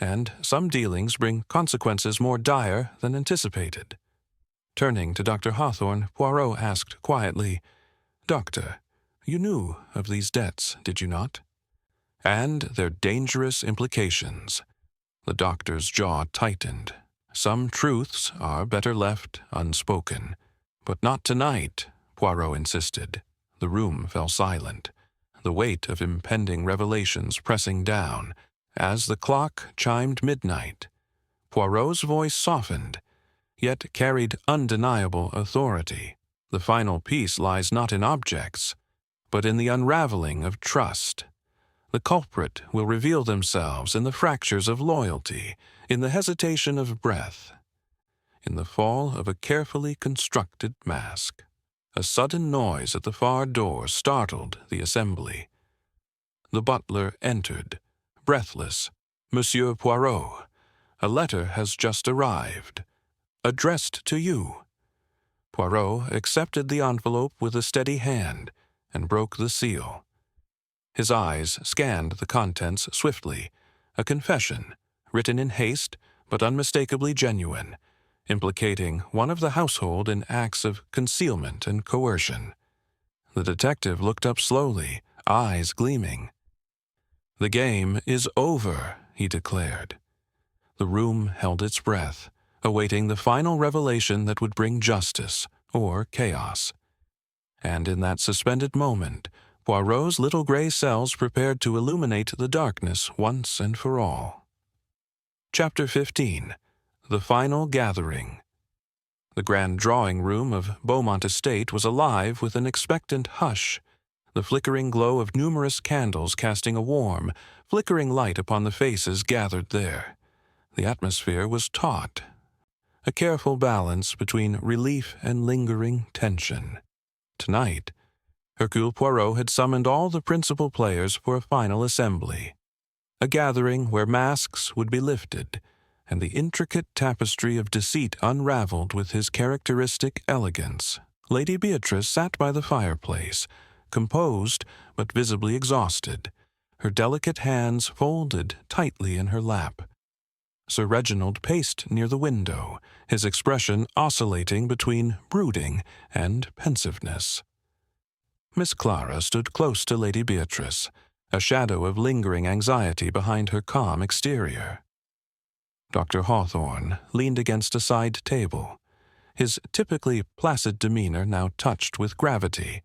"And some dealings bring consequences more dire than anticipated." Turning to Dr. Hawthorne, Poirot asked quietly, "Doctor, you knew of these debts, did you not? And their dangerous implications." The doctor's jaw tightened. "Some truths are better left unspoken." "But not tonight," Poirot insisted. The room fell silent, the weight of impending revelations pressing down. As the clock chimed midnight, Poirot's voice softened, yet carried undeniable authority. "The final piece lies not in objects, but in the unraveling of trust. The culprit will reveal themselves in the fractures of loyalty, in the hesitation of breath, in the fall of a carefully constructed mask. A sudden noise at the far door startled the assembly. The butler entered, breathless. "Monsieur Poirot, a letter has just arrived, addressed to you." Poirot accepted the envelope with a steady hand and broke the seal. His eyes scanned the contents swiftly. A confession, written in haste but unmistakably genuine, implicating one of the household in acts of concealment and coercion. The detective looked up slowly, eyes gleaming. "The game is over," he declared. The room held its breath, awaiting the final revelation that would bring justice or chaos. And in that suspended moment, Poirot's little gray cells prepared to illuminate the darkness once and for all. Chapter 15. The Final Gathering. The grand drawing-room of Beaumont Estate was alive with an expectant hush, the flickering glow of numerous candles casting a warm, flickering light upon the faces gathered there. The atmosphere was taut, a careful balance between relief and lingering tension. Tonight, Hercule Poirot had summoned all the principal players for a final assembly, a gathering where masks would be lifted, and the intricate tapestry of deceit unraveled with his characteristic elegance. Lady Beatrice sat by the fireplace, composed but visibly exhausted, her delicate hands folded tightly in her lap. Sir Reginald paced near the window, his expression oscillating between brooding and pensiveness. Miss Clara stood close to Lady Beatrice, a shadow of lingering anxiety behind her calm exterior. Dr. Hawthorne leaned against a side table, his typically placid demeanor now touched with gravity,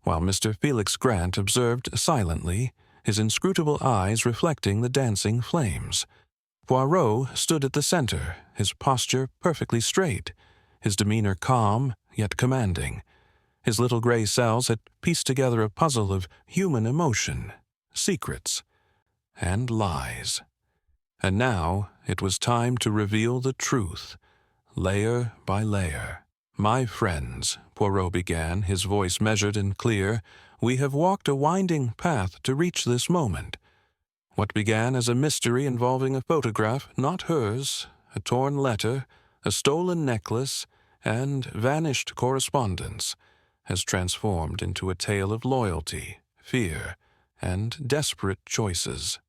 while Mr. Felix Grant observed silently, his inscrutable eyes reflecting the dancing flames. Poirot stood at the center, his posture perfectly straight, his demeanor calm yet commanding. His little gray cells had pieced together a puzzle of human emotion, secrets, and lies. And now it was time to reveal the truth, layer by layer. "My friends," Poirot began, his voice measured and clear, "we have walked a winding path to reach this moment. What began as a mystery involving a photograph not hers, a torn letter, a stolen necklace, and vanished correspondence, has transformed into a tale of loyalty, fear, and desperate choices."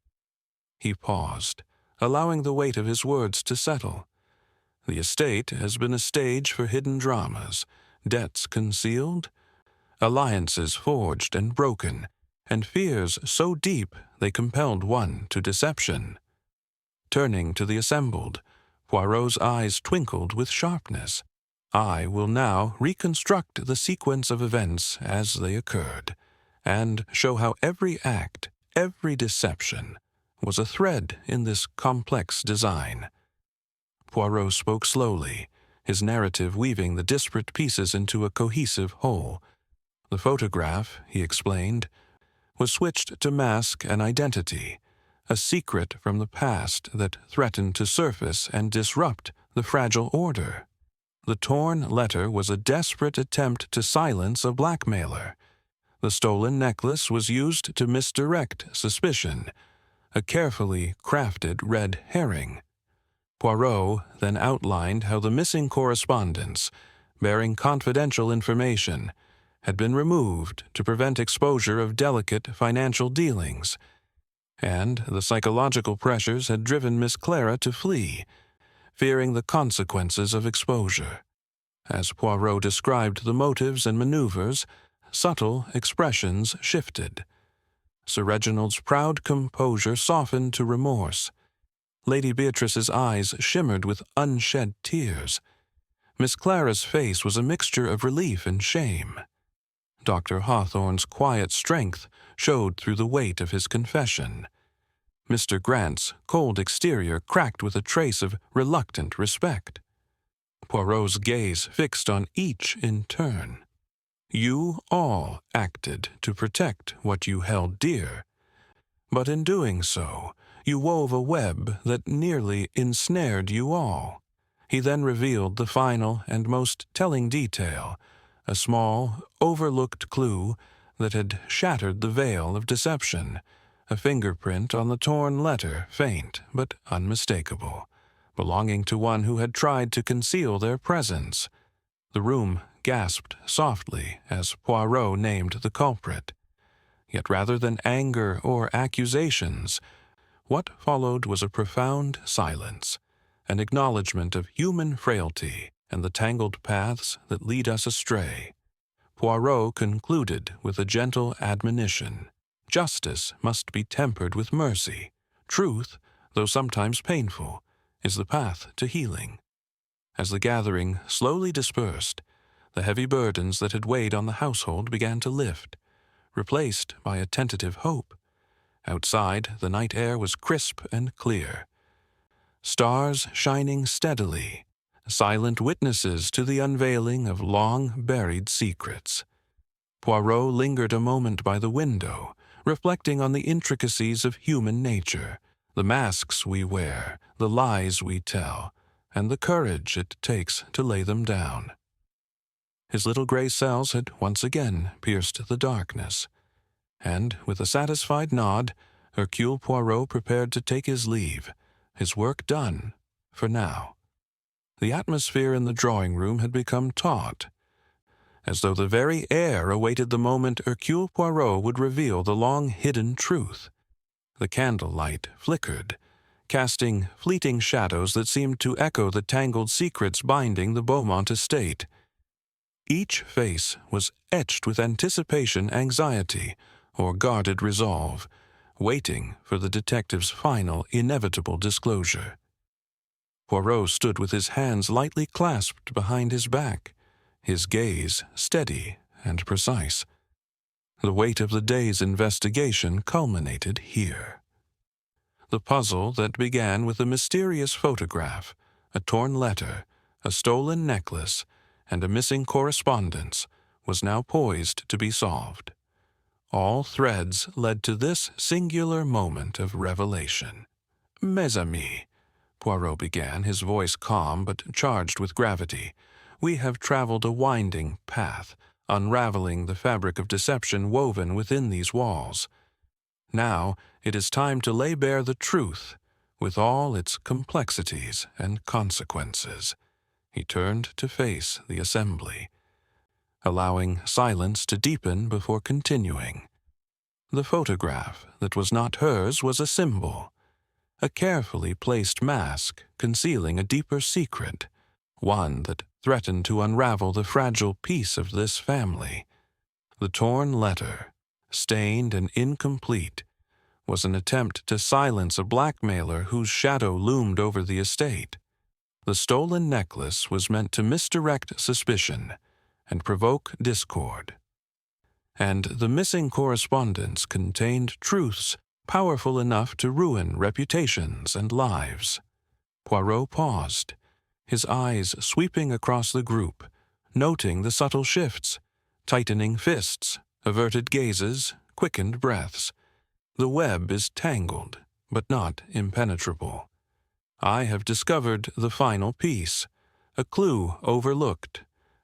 He paused, allowing the weight of his words to settle. The estate has been a stage for hidden dramas, debts concealed, alliances forged and broken, and fears so deep they compelled one to deception. Turning to the assembled, Poirot's eyes twinkled with sharpness. "I will now reconstruct the sequence of events as they occurred, and show how every act, every deception, was a thread in this complex design." Poirot spoke slowly, his narrative weaving the disparate pieces into a cohesive whole. The photograph, he explained, was switched to mask an identity, a secret from the past that threatened to surface and disrupt the fragile order. The torn letter was a desperate attempt to silence a blackmailer. The stolen necklace was used to misdirect suspicion, a carefully crafted red herring. Poirot then outlined how the missing correspondence, bearing confidential information, had been removed to prevent exposure of delicate financial dealings, and the psychological pressures had driven Miss Clara to flee, fearing the consequences of exposure. As Poirot described the motives and maneuvers, subtle expressions shifted. Sir Reginald's proud composure softened to remorse. Lady Beatrice's eyes shimmered with unshed tears. Miss Clara's face was a mixture of relief and shame. Dr. Hawthorne's quiet strength showed through the weight of his confession. Mr. Grant's cold exterior cracked with a trace of reluctant respect. Poirot's gaze fixed on each in turn. "You all acted to protect what you held dear. But in doing so, you wove a web that nearly ensnared you all. He then revealed the final and most telling detail, a small, overlooked clue that had shattered the veil of deception, a fingerprint on the torn letter, faint but unmistakable, belonging to one who had tried to conceal their presence. The room gasped softly as Poirot named the culprit. Yet rather than anger or accusations, what followed was a profound silence, an acknowledgment of human frailty and the tangled paths that lead us astray. Poirot concluded with a gentle admonition. Justice must be tempered with mercy. Truth, though sometimes painful, is the path to healing. As the gathering slowly dispersed, the heavy burdens that had weighed on the household began to lift, replaced by a tentative hope. Outside, the night air was crisp and clear, stars shining steadily, silent witnesses to the unveiling of long-buried secrets. Poirot lingered a moment by the window, reflecting on the intricacies of human nature, the masks we wear, the lies we tell, and the courage it takes to lay them down. His little gray cells had once again pierced the darkness, and, with a satisfied nod, Hercule Poirot prepared to take his leave, his work done, for now. The atmosphere in the drawing-room had become taut, as though the very air awaited the moment Hercule Poirot would reveal the long-hidden truth. The candlelight flickered, casting fleeting shadows that seemed to echo the tangled secrets binding the Beaumont estate. Each face was etched with anticipation, anxiety, or guarded resolve, waiting for the detective's final, inevitable disclosure. Poirot stood with his hands lightly clasped behind his back, his gaze steady and precise. The weight of the day's investigation culminated here. The puzzle that began with a mysterious photograph, a torn letter, a stolen necklace, and a missing correspondence was now poised to be solved. All threads led to this singular moment of revelation. "Mes amis," Poirot began, his voice calm but charged with gravity, "we have traveled a winding path, unraveling the fabric of deception woven within these walls. Now it is time to lay bare the truth, with all its complexities and consequences." He turned to face the assembly, allowing silence to deepen before continuing. The photograph that was not hers was a symbol, a carefully placed mask concealing a deeper secret, one that threatened to unravel the fragile peace of this family. The torn letter, stained and incomplete, was an attempt to silence a blackmailer whose shadow loomed over the estate. The stolen necklace was meant to misdirect suspicion and provoke discord. And the missing correspondence contained truths powerful enough to ruin reputations and lives. Poirot paused, his eyes sweeping across the group, noting the subtle shifts, tightening fists, averted gazes, quickened breaths. The web is tangled, but not impenetrable. I have discovered the final piece, a clue overlooked,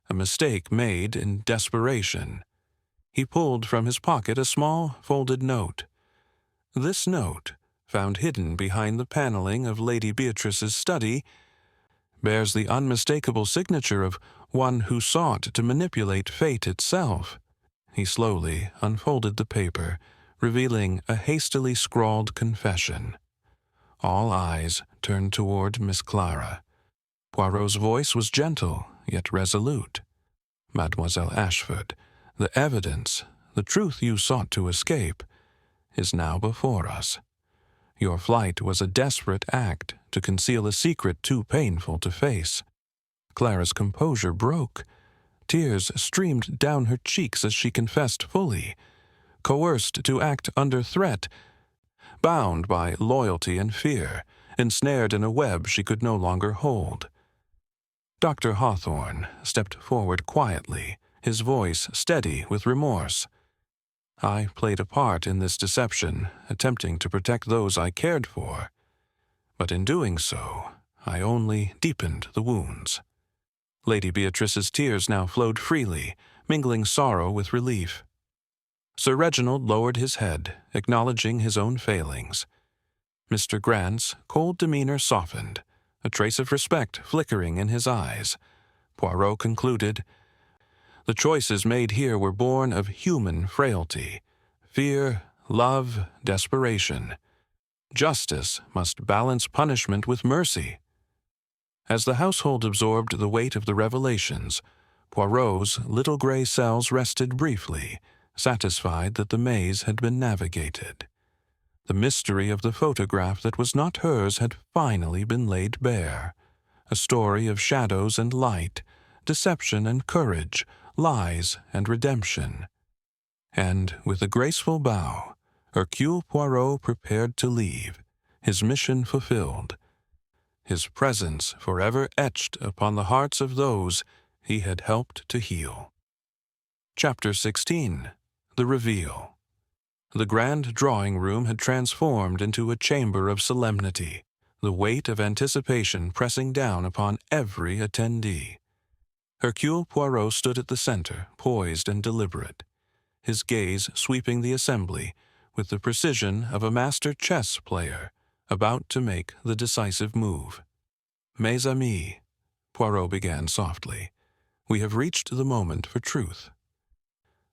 a mistake made in desperation. He pulled from his pocket a small folded note. This note, found hidden behind the paneling of Lady Beatrice's study, bears the unmistakable signature of one who sought to manipulate fate itself. He slowly unfolded the paper, revealing a hastily scrawled confession. All eyes turned toward Miss Clara. Poirot's voice was gentle, yet resolute. "Mademoiselle Ashford, the evidence, the truth you sought to escape, is now before us. Your flight was a desperate act to conceal a secret too painful to face." Clara's composure broke. Tears streamed down her cheeks as she confessed fully. Coerced to act under threat, bound by loyalty and fear, ensnared in a web she could no longer hold. Dr. Hawthorne stepped forward quietly, his voice steady with remorse. I played a part in this deception, attempting to protect those I cared for. But in doing so, I only deepened the wounds. Lady Beatrice's tears now flowed freely, mingling sorrow with relief. Sir Reginald lowered his head, acknowledging his own failings. Mr. Grant's cold demeanor softened, a trace of respect flickering in his eyes. Poirot concluded, "The choices made here were born of human frailty, fear, love, desperation. Justice must balance punishment with mercy." As the household absorbed the weight of the revelations, Poirot's little gray cells rested briefly, satisfied that the maze had been navigated. The mystery of the photograph that was not hers had finally been laid bare. A story of shadows and light, deception and courage, lies and redemption. And with a graceful bow, Hercule Poirot prepared to leave, his mission fulfilled, his presence forever etched upon the hearts of those he had helped to heal. Chapter 16. The Reveal. The grand drawing-room had transformed into a chamber of solemnity, the weight of anticipation pressing down upon every attendee. Hercule Poirot stood at the center, poised and deliberate, his gaze sweeping the assembly with the precision of a master chess player about to make the decisive move. "Mes amis," Poirot began softly, "we have reached the moment for truth.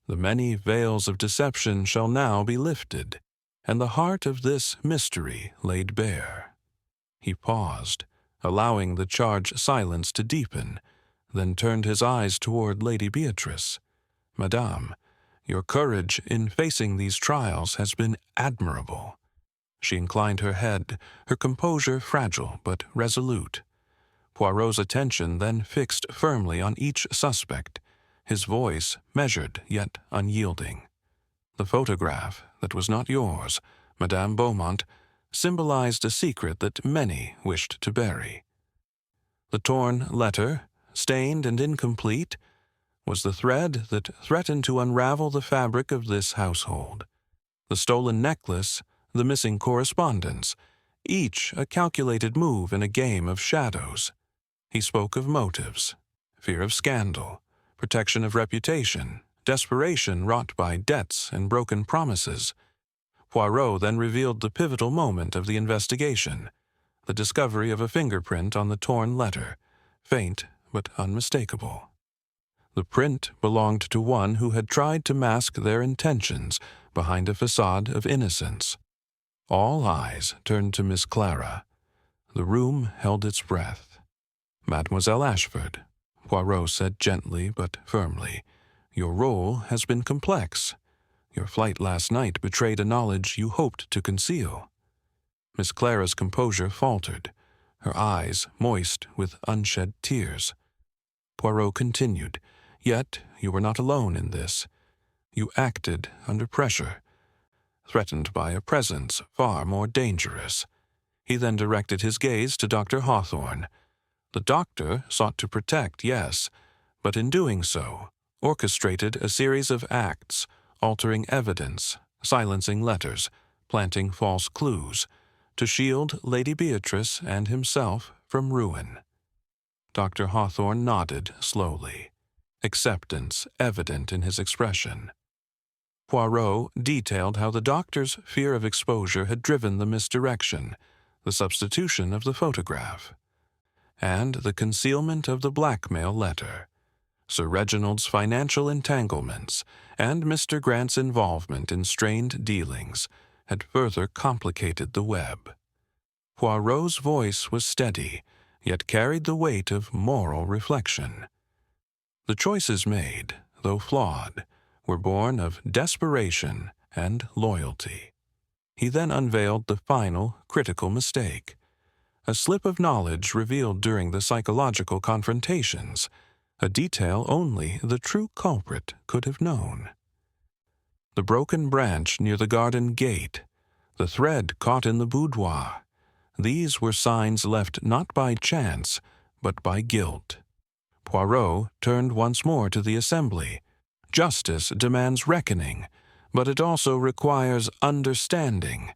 The many veils of deception shall now be lifted, and the heart of this mystery laid bare." He paused, allowing the charged silence to deepen, then turned his eyes toward Lady Beatrice. "Madame, your courage in facing these trials has been admirable." She inclined her head, her composure fragile but resolute. Poirot's attention then fixed firmly on each suspect, his voice measured yet unyielding. "The photograph that was not yours, Madame Beaumont, symbolized a secret that many wished to bury. The torn letter, stained and incomplete, was the thread that threatened to unravel the fabric of this household. The stolen necklace, the missing correspondence, each a calculated move in a game of shadows. He spoke of motives, fear of scandal, protection of reputation, desperation wrought by debts and broken promises. Poirot then revealed the pivotal moment of the investigation, the discovery of a fingerprint on the torn letter, faint but unmistakable. The print belonged to one who had tried to mask their intentions behind a facade of innocence. All eyes turned to Miss Clara. The room held its breath. "Mademoiselle Ashford," Poirot said gently but firmly, "your role has been complex. Your flight last night betrayed a knowledge you hoped to conceal." Miss Clara's composure faltered, her eyes moist with unshed tears. Poirot continued, "Yet you were not alone in this. You acted under pressure, threatened by a presence far more dangerous." He then directed his gaze to Dr. Hawthorne. The doctor sought to protect, yes, but in doing so, orchestrated a series of acts, altering evidence, silencing letters, planting false clues, to shield Lady Beatrice and himself from ruin. Dr. Hawthorne nodded slowly, acceptance evident in his expression. Poirot detailed how the doctor's fear of exposure had driven the misdirection, the substitution of the photograph, and the concealment of the blackmail letter. Sir Reginald's financial entanglements and Mr. Grant's involvement in strained dealings had further complicated the web. Poirot's voice was steady, yet carried the weight of moral reflection. The choices made, though flawed, were born of desperation and loyalty. He then unveiled the final, critical mistake. A slip of knowledge revealed during the psychological confrontations, a detail only the true culprit could have known. The broken branch near the garden gate, the thread caught in the boudoir, these were signs left not by chance, but by guilt. Poirot turned once more to the assembly. Justice demands reckoning, but it also requires understanding.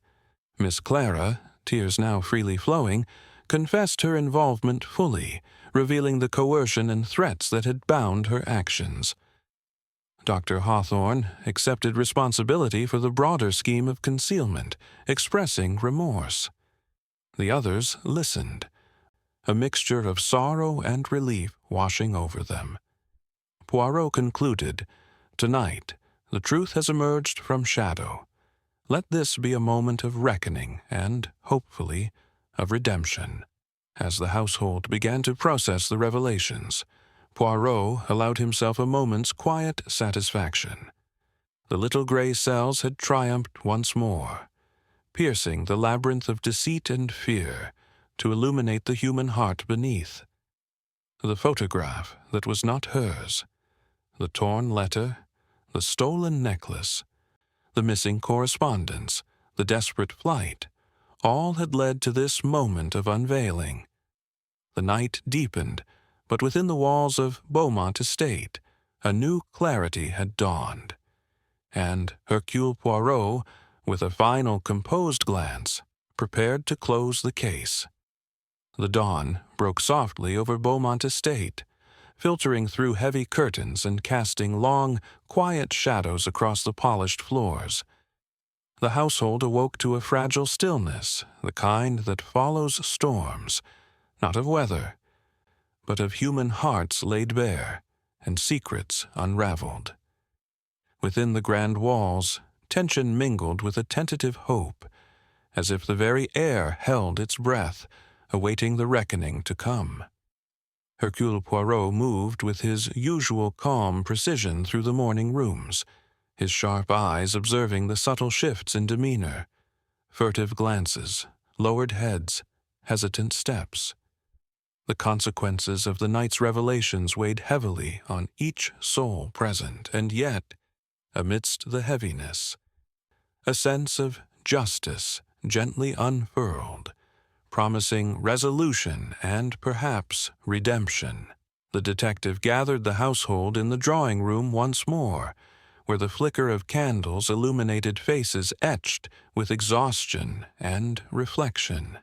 Miss Clara, tears now freely flowing, confessed her involvement fully, revealing the coercion and threats that had bound her actions. Dr. Hawthorne accepted responsibility for the broader scheme of concealment, expressing remorse. The others listened, a mixture of sorrow and relief washing over them. Poirot concluded, "Tonight, the truth has emerged from shadow. Let this be a moment of reckoning and, hopefully, of redemption." As the household began to process the revelations, Poirot allowed himself a moment's quiet satisfaction. The little gray cells had triumphed once more, piercing the labyrinth of deceit and fear to illuminate the human heart beneath. The photograph that was not hers, the torn letter, the stolen necklace, the missing correspondence, the desperate flight, all had led to this moment of unveiling. The night deepened, but within the walls of Beaumont Estate, a new clarity had dawned, and Hercule Poirot, with a final composed glance, prepared to close the case. The dawn broke softly over Beaumont Estate, filtering through heavy curtains and casting long, quiet shadows across the polished floors. The household awoke to a fragile stillness, the kind that follows storms, not of weather, but of human hearts laid bare and secrets unraveled. Within the grand walls, tension mingled with a tentative hope, as if the very air held its breath, awaiting the reckoning to come. Hercule Poirot moved with his usual calm precision through the morning rooms, his sharp eyes observing the subtle shifts in demeanor, furtive glances, lowered heads, hesitant steps. The consequences of the night's revelations weighed heavily on each soul present, and yet, amidst the heaviness, a sense of justice gently unfurled, promising resolution and perhaps redemption. The detective gathered the household in the drawing-room once more, where the flicker of candles illuminated faces etched with exhaustion and reflection.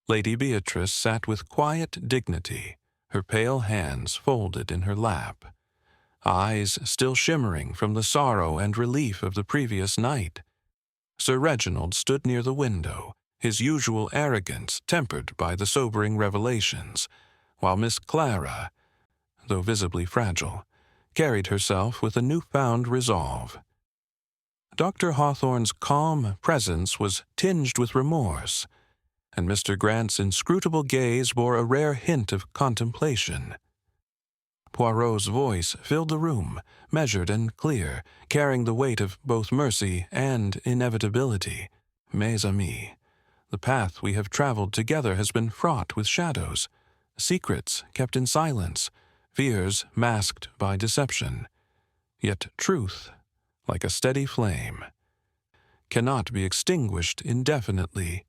Lady Beatrice sat with quiet dignity, her pale hands folded in her lap, eyes still shimmering from the sorrow and relief of the previous night. Sir Reginald stood near the window, his usual arrogance tempered by the sobering revelations, while Miss Clara, though visibly fragile, carried herself with a newfound resolve. Dr. Hawthorne's calm presence was tinged with remorse, and Mr. Grant's inscrutable gaze bore a rare hint of contemplation. Poirot's voice filled the room, measured and clear, carrying the weight of both mercy and inevitability. "Mes amis, the path we have traveled together has been fraught with shadows, secrets kept in silence, fears masked by deception. Yet truth, like a steady flame, cannot be extinguished indefinitely."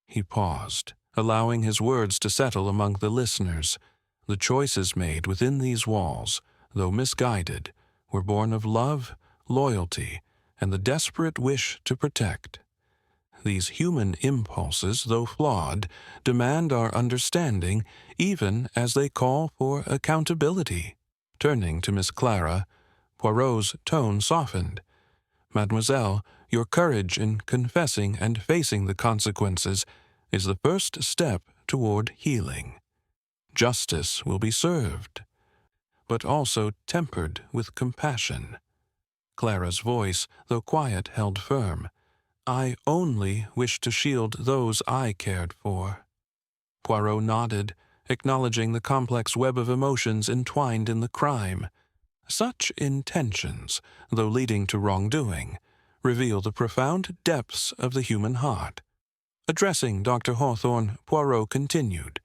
He paused, allowing his words to settle among the listeners. The choices made within these walls, though misguided, were born of love, loyalty, and the desperate wish to protect. These human impulses, though flawed, demand our understanding, even as they call for accountability. Turning to Miss Clara, Poirot's tone softened. "Mademoiselle, your courage in confessing and facing the consequences is the first step toward healing. Justice will be served, but also tempered with compassion." Clara's voice, though quiet, held firm. "I only wish to shield those I cared for." Poirot nodded, acknowledging the complex web of emotions entwined in the crime. Such intentions, though leading to wrongdoing, reveal the profound depths of the human heart. Addressing Dr. Hawthorne, Poirot continued,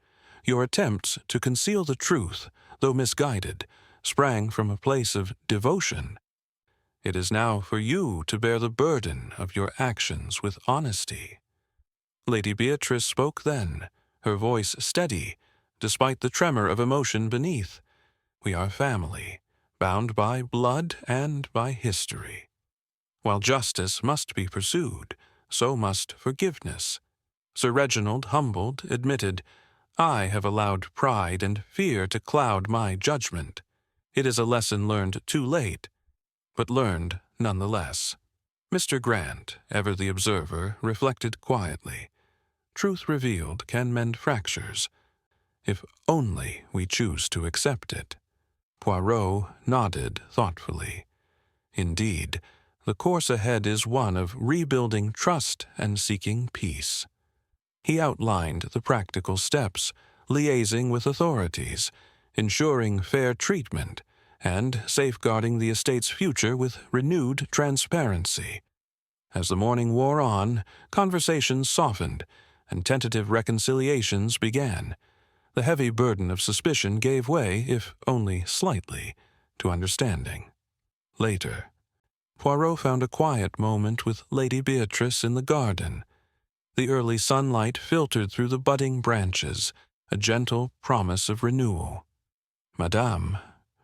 "Your attempts to conceal the truth, though misguided, sprang from a place of devotion. It is now for you to bear the burden of your actions with honesty." Lady Beatrice spoke then, her voice steady, despite the tremor of emotion beneath. "We are family, bound by blood and by history. While justice must be pursued, so must forgiveness. Sir Reginald, humbled, admitted, "I have allowed pride and fear to cloud my judgment. It is a lesson learned too late, but learned nonetheless." Mr. Grant, ever the observer, reflected quietly. Truth revealed can mend fractures, if only we choose to accept it. Poirot nodded thoughtfully. Indeed, the course ahead is one of rebuilding trust and seeking peace. He outlined the practical steps, liaising with authorities, ensuring fair treatment, and safeguarding the estate's future with renewed transparency. As the morning wore on, conversations softened, and tentative reconciliations began. The heavy burden of suspicion gave way, if only slightly, to understanding. Later, Poirot found a quiet moment with Lady Beatrice in the garden. The early sunlight filtered through the budding branches, a gentle promise of renewal. "Madame,"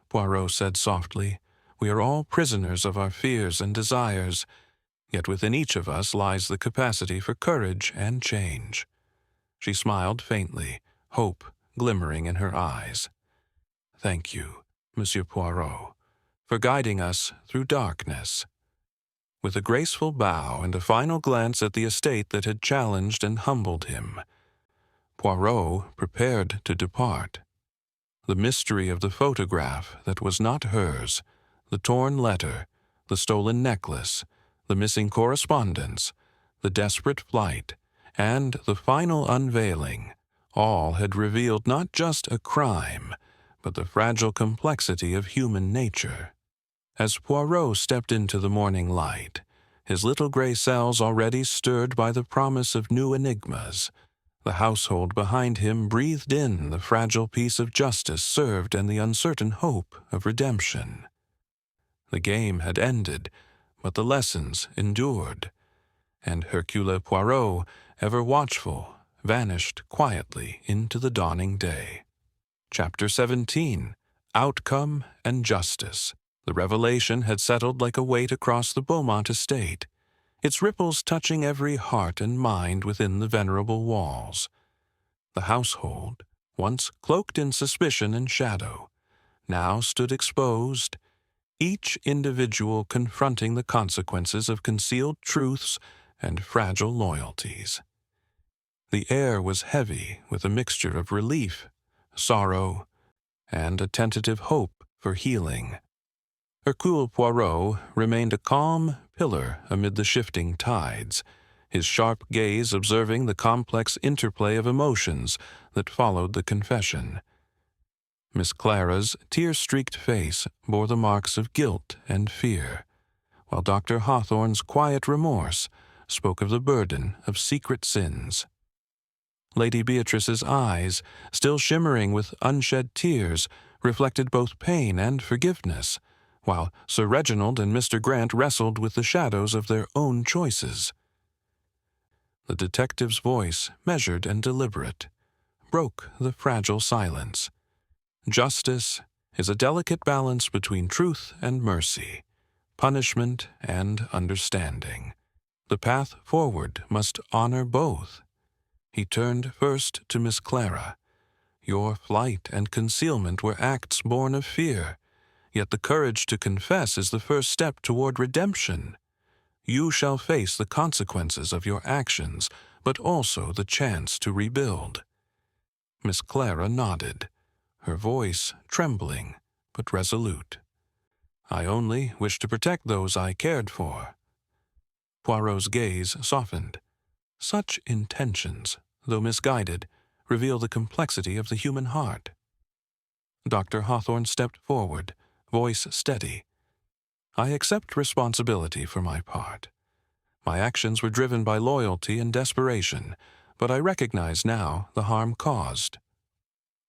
Poirot said softly, "we are all prisoners of our fears and desires, yet within each of us lies the capacity for courage and change." She smiled faintly, hope glimmering in her eyes. "Thank you, Monsieur Poirot, for guiding us through darkness." With a graceful bow and a final glance at the estate that had challenged and humbled him, Poirot prepared to depart. The mystery of the photograph that was not hers, the torn letter, the stolen necklace, the missing correspondence, the desperate flight, and the final unveiling, all had revealed not just a crime, but the fragile complexity of human nature. As Poirot stepped into the morning light, his little gray cells already stirred by the promise of new enigmas, the household behind him breathed in the fragile peace of justice served and the uncertain hope of redemption. The game had ended, but the lessons endured, and Hercule Poirot, ever watchful, vanished quietly into the dawning day. Chapter 17. Outcome and Justice. The revelation had settled like a weight across the Beaumont estate, its ripples touching every heart and mind within the venerable walls. The household, once cloaked in suspicion and shadow, now stood exposed, each individual confronting the consequences of concealed truths and fragile loyalties. The air was heavy with a mixture of relief, sorrow, and a tentative hope for healing. Hercule Poirot remained a calm pillar amid the shifting tides, his sharp gaze observing the complex interplay of emotions that followed the confession. Miss Clara's tear-streaked face bore the marks of guilt and fear, while Dr. Hawthorne's quiet remorse spoke of the burden of secret sins. Lady Beatrice's eyes, still shimmering with unshed tears, reflected both pain and forgiveness, while Sir Reginald and Mr. Grant wrestled with the shadows of their own choices. The detective's voice, measured and deliberate, broke the fragile silence. Justice is a delicate balance between truth and mercy, punishment and understanding. The path forward must honor both. He turned first to Miss Clara. "Your flight and concealment were acts born of fear. Yet the courage to confess is the first step toward redemption. You shall face the consequences of your actions, but also the chance to rebuild." Miss Clara nodded, her voice trembling but resolute. "I only wish to protect those I cared for." Poirot's gaze softened. Such intentions, though misguided, reveal the complexity of the human heart. Dr. Hawthorne stepped forward, voice steady. "I accept responsibility for my part. My actions were driven by loyalty and desperation, but I recognize now the harm caused."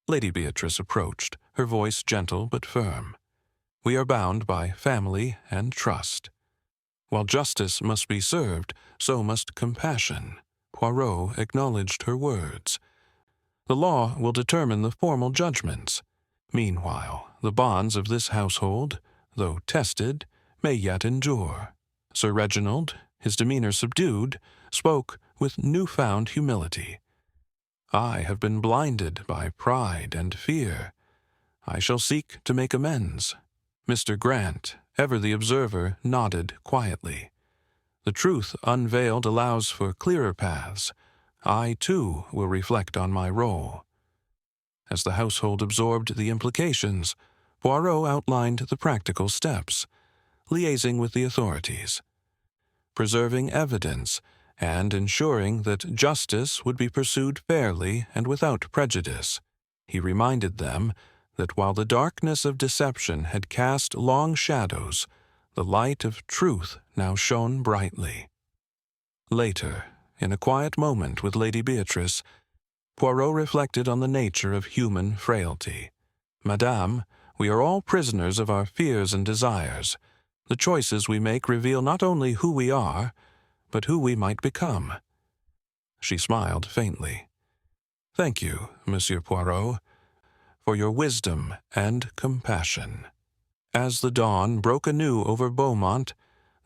Lady Beatrice approached, her voice gentle but firm. "We are bound by family and trust. While justice must be served, so must compassion." Poirot acknowledged her words. "The law will determine the formal judgments. Meanwhile, the bonds of this household, though tested, may yet endure." Sir Reginald, his demeanor subdued, spoke with newfound humility. "I have been blinded by pride and fear. I shall seek to make amends." Mr. Grant, ever the observer, nodded quietly. The truth unveiled allows for clearer paths. I, too, will reflect on my role. As the household absorbed the implications, Poirot outlined the practical steps, liaising with the authorities, preserving evidence, and ensuring that justice would be pursued fairly and without prejudice. He reminded them that while the darkness of deception had cast long shadows, the light of truth now shone brightly. Later, in a quiet moment with Lady Beatrice, Poirot reflected on the nature of human frailty. "Madame, we are all prisoners of our fears and desires. The choices we make reveal not only who we are, but who we might become." She smiled faintly. "Thank you, Monsieur Poirot, for your wisdom and compassion." As the dawn broke anew over Beaumont,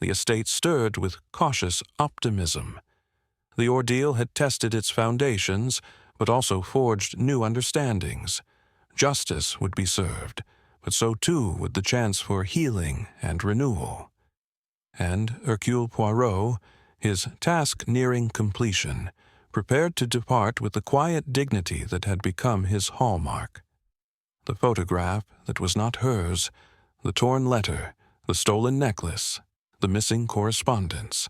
the estate stirred with cautious optimism. The ordeal had tested its foundations, but also forged new understandings. Justice would be served, but so too would the chance for healing and renewal. And Hercule Poirot, his task nearing completion, prepared to depart with the quiet dignity that had become his hallmark. The photograph that was not hers, the torn letter, the stolen necklace, the missing correspondence,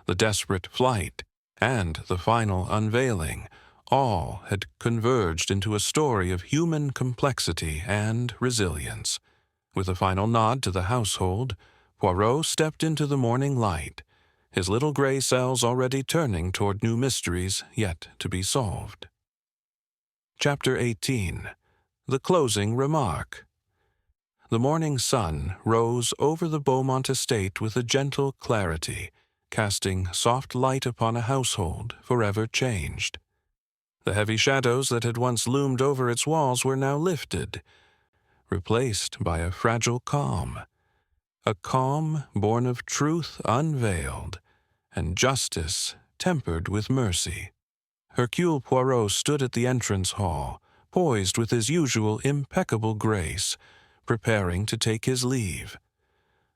the desperate flight, and the final unveiling, all had converged into a story of human complexity and resilience. With a final nod to the household, Poirot stepped into the morning light, his little gray cells already turning toward new mysteries yet to be solved. Chapter 18. The Closing Remark. The morning sun rose over the Beaumont estate with a gentle clarity, casting soft light upon a household forever changed. The heavy shadows that had once loomed over its walls were now lifted, replaced by a fragile calm, a calm born of truth unveiled and justice tempered with mercy. Hercule Poirot stood at the entrance hall, poised with his usual impeccable grace, preparing to take his leave.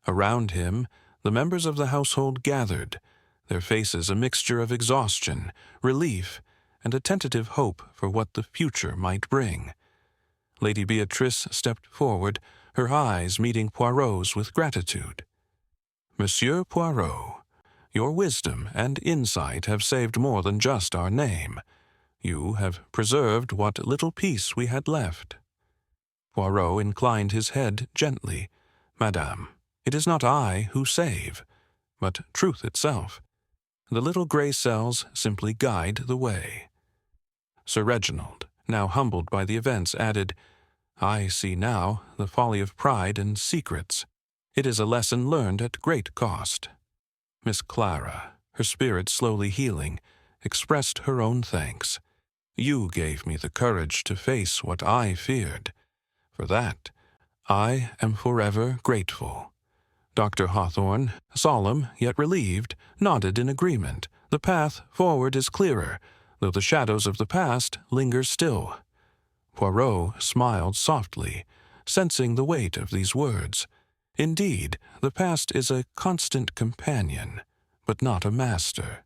Around him, the members of the household gathered, their faces a mixture of exhaustion, relief, and a tentative hope for what the future might bring. Lady Beatrice stepped forward, her eyes meeting Poirot's with gratitude. "Monsieur Poirot, your wisdom and insight have saved more than just our name. You have preserved what little peace we had left." Poirot inclined his head gently. "Madame, it is not I who save, but truth itself. The little gray cells simply guide the way." Sir Reginald, now humbled by the events, added, "I see now the folly of pride and secrets. It is a lesson learned at great cost." Miss Clara, her spirit slowly healing, expressed her own thanks. "You gave me the courage to face what I feared. For that, I am forever grateful." Dr. Hawthorne, solemn yet relieved, nodded in agreement. The path forward is clearer, though the shadows of the past linger still. Poirot smiled softly, sensing the weight of these words. Indeed, the past is a constant companion, but not a master.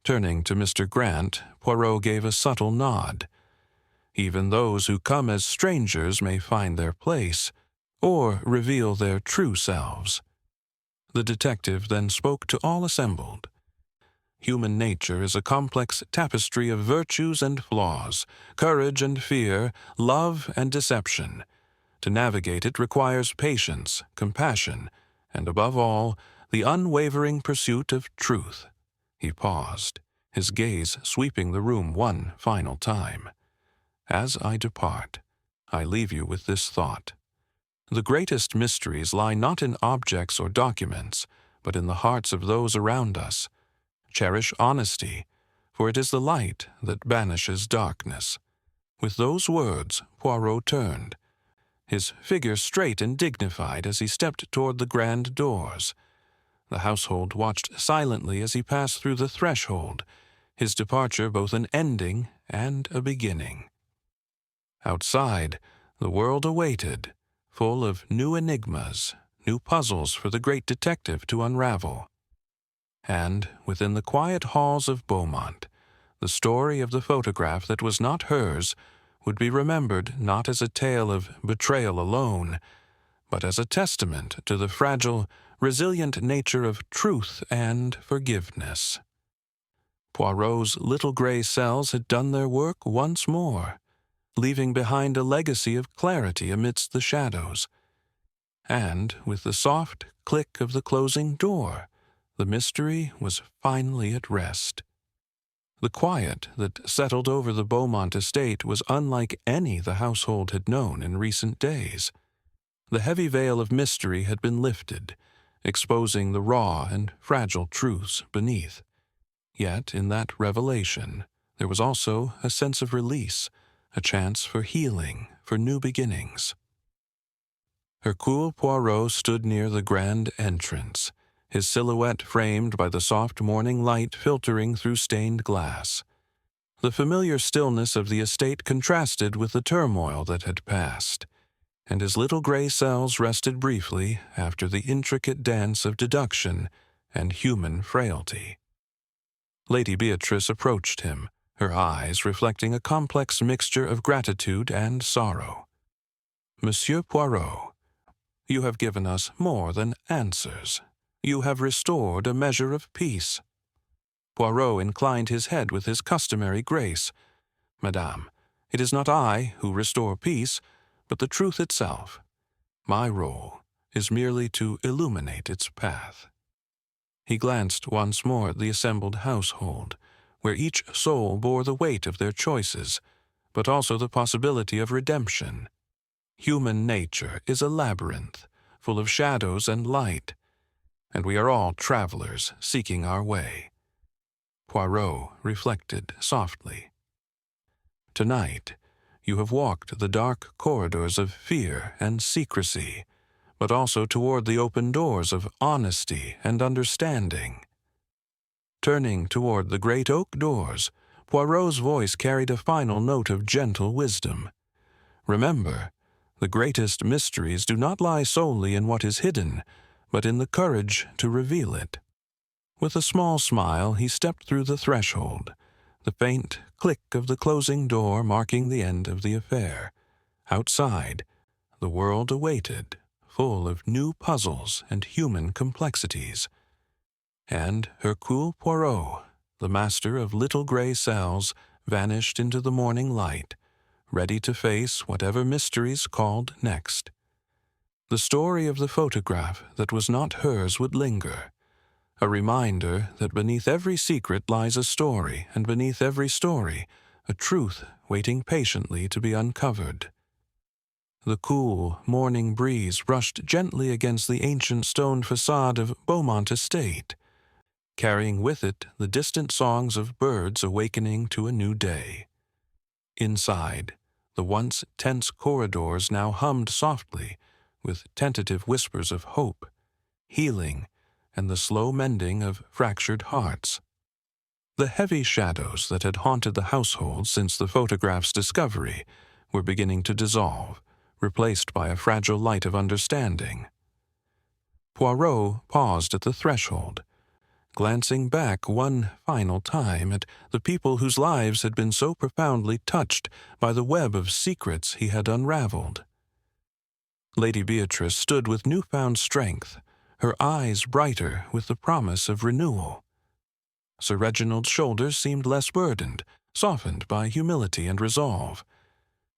Turning to Mr. Grant, Poirot gave a subtle nod. "Even those who come as strangers may find their place, or reveal their true selves." The detective then spoke to all assembled. "Human nature is a complex tapestry of virtues and flaws, courage and fear, love and deception. To navigate it requires patience, compassion, and above all, the unwavering pursuit of truth." He paused, his gaze sweeping the room one final time. "As I depart, I leave you with this thought. The greatest mysteries lie not in objects or documents, but in the hearts of those around us. Cherish honesty, for it is the light that banishes darkness." With those words, Poirot turned, his figure straight and dignified as he stepped toward the grand doors. The household watched silently as he passed through the threshold, his departure both an ending and a beginning. Outside, the world awaited, full of new enigmas, new puzzles for the great detective to unravel. And, within the quiet halls of Beaumont, the story of the photograph that was not hers would be remembered not as a tale of betrayal alone, but as a testament to the fragile, resilient nature of truth and forgiveness. Poirot's little gray cells had done their work once more, leaving behind a legacy of clarity amidst the shadows. And, with the soft click of the closing door, the mystery was finally at rest. The quiet that settled over the Beaumont estate was unlike any the household had known in recent days. The heavy veil of mystery had been lifted, exposing the raw and fragile truths beneath. Yet, in that revelation, there was also a sense of release, a chance for healing, for new beginnings. Hercule Poirot stood near the grand entrance, his silhouette framed by the soft morning light filtering through stained glass. The familiar stillness of the estate contrasted with the turmoil that had passed, and his little gray cells rested briefly after the intricate dance of deduction and human frailty. Lady Beatrice approached him, her eyes reflecting a complex mixture of gratitude and sorrow. "Monsieur Poirot, you have given us more than answers. You have restored a measure of peace." Poirot inclined his head with his customary grace. "Madame, it is not I who restore peace, but the truth itself. My role is merely to illuminate its path." He glanced once more at the assembled household, where each soul bore the weight of their choices, but also the possibility of redemption. Human nature is a labyrinth, full of shadows and light, and we are all travelers seeking our way. Poirot reflected softly. "Tonight, you have walked the dark corridors of fear and secrecy, but also toward the open doors of honesty and understanding." Turning toward the great oak doors, Poirot's voice carried a final note of gentle wisdom. "Remember, the greatest mysteries do not lie solely in what is hidden, but in the courage to reveal it." With a small smile, he stepped through the threshold, the faint click of the closing door marking the end of the affair. Outside, the world awaited, full of new puzzles and human complexities. And Hercule Poirot, the master of little gray cells, vanished into the morning light, ready to face whatever mysteries called next. The story of the photograph that was not hers would linger, a reminder that beneath every secret lies a story, and beneath every story, a truth waiting patiently to be uncovered. The cool, morning breeze brushed gently against the ancient stone facade of Beaumont Estate, carrying with it the distant songs of birds awakening to a new day. Inside, the once tense corridors now hummed softly, with tentative whispers of hope, healing, and the slow mending of fractured hearts. The heavy shadows that had haunted the household since the photograph's discovery were beginning to dissolve, replaced by a fragile light of understanding. Poirot paused at the threshold, glancing back one final time at the people whose lives had been so profoundly touched by the web of secrets he had unraveled. Lady Beatrice stood with newfound strength, her eyes brighter with the promise of renewal. Sir Reginald's shoulders seemed less burdened, softened by humility and resolve.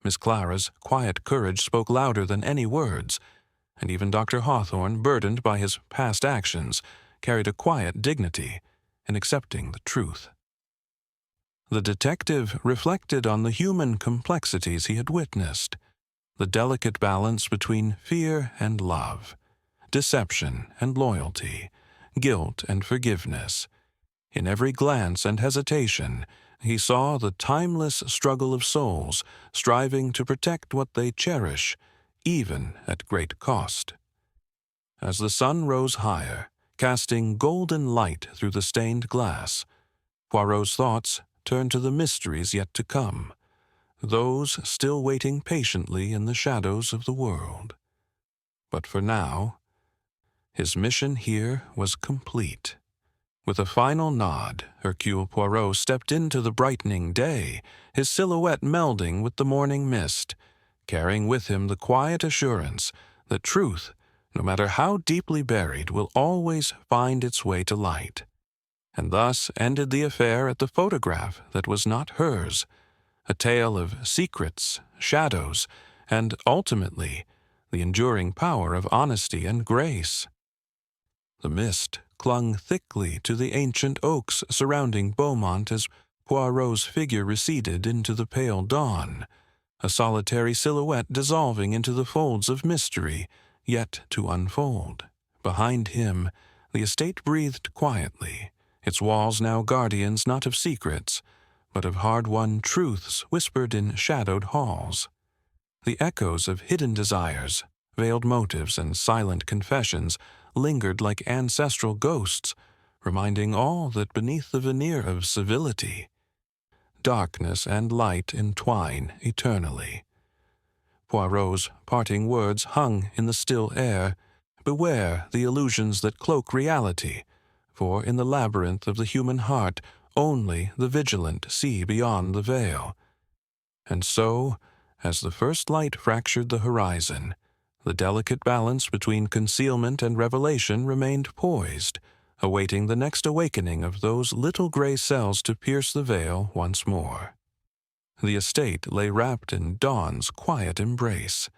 Miss Clara's quiet courage spoke louder than any words, and even Dr. Hawthorne, burdened by his past actions, carried a quiet dignity in accepting the truth. The detective reflected on the human complexities he had witnessed, the delicate balance between fear and love, deception and loyalty, guilt and forgiveness. In every glance and hesitation, he saw the timeless struggle of souls striving to protect what they cherish, even at great cost. As the sun rose higher, casting golden light through the stained glass. Poirot's thoughts turned to the mysteries yet to come, those still waiting patiently in the shadows of the world. But for now, his mission here was complete. With a final nod, Hercule Poirot stepped into the brightening day, his silhouette melding with the morning mist, carrying with him the quiet assurance that truth, no matter how deeply buried, will always find its way to light. And thus ended the affair at the photograph that was not hers, a tale of secrets, shadows, and, ultimately, the enduring power of honesty and grace. The mist clung thickly to the ancient oaks surrounding Beaumont as Poirot's figure receded into the pale dawn, a solitary silhouette dissolving into the folds of mystery yet to unfold. Behind him, the estate breathed quietly, its walls now guardians not of secrets, but of hard-won truths whispered in shadowed halls. The echoes of hidden desires, veiled motives, and silent confessions lingered like ancestral ghosts, reminding all that beneath the veneer of civility, darkness and light entwine eternally. Poirot's parting words hung in the still air. Beware the illusions that cloak reality, for in the labyrinth of the human heart only the vigilant see beyond the veil. And so, as the first light fractured the horizon, the delicate balance between concealment and revelation remained poised, awaiting the next awakening of those little gray cells to pierce the veil once more. The estate lay wrapped in dawn's quiet embrace,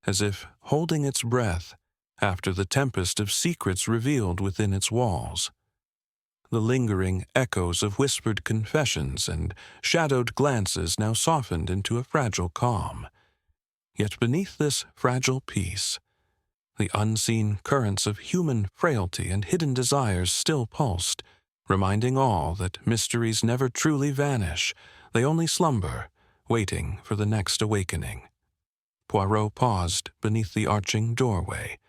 as if holding its breath after the tempest of secrets revealed within its walls. The lingering echoes of whispered confessions and shadowed glances now softened into a fragile calm. Yet beneath this fragile peace, the unseen currents of human frailty and hidden desires still pulsed, reminding all that mysteries never truly vanish, they only slumber, waiting for the next awakening. Poirot paused beneath the arching doorway,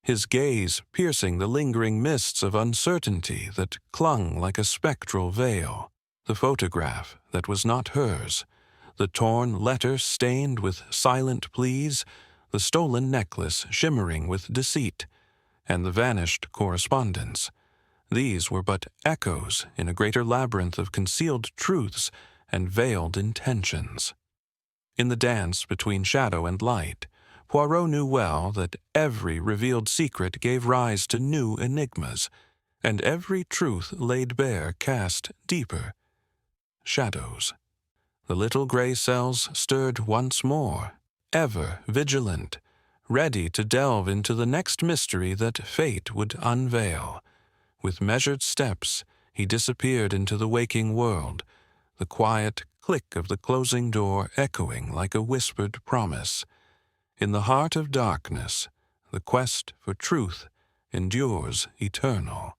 his gaze piercing the lingering mists of uncertainty that clung like a spectral veil. The photograph that was not hers, the torn letter stained with silent pleas, the stolen necklace shimmering with deceit, and the vanished correspondence. These were but echoes in a greater labyrinth of concealed truths and veiled intentions. In the dance between shadow and light, Poirot knew well that every revealed secret gave rise to new enigmas, and every truth laid bare cast deeper shadows. The little gray cells stirred once more, ever vigilant, ready to delve into the next mystery that fate would unveil. With measured steps, he disappeared into the waking world, the quiet click of the closing door echoing like a whispered promise. In the heart of darkness, the quest for truth endures eternal.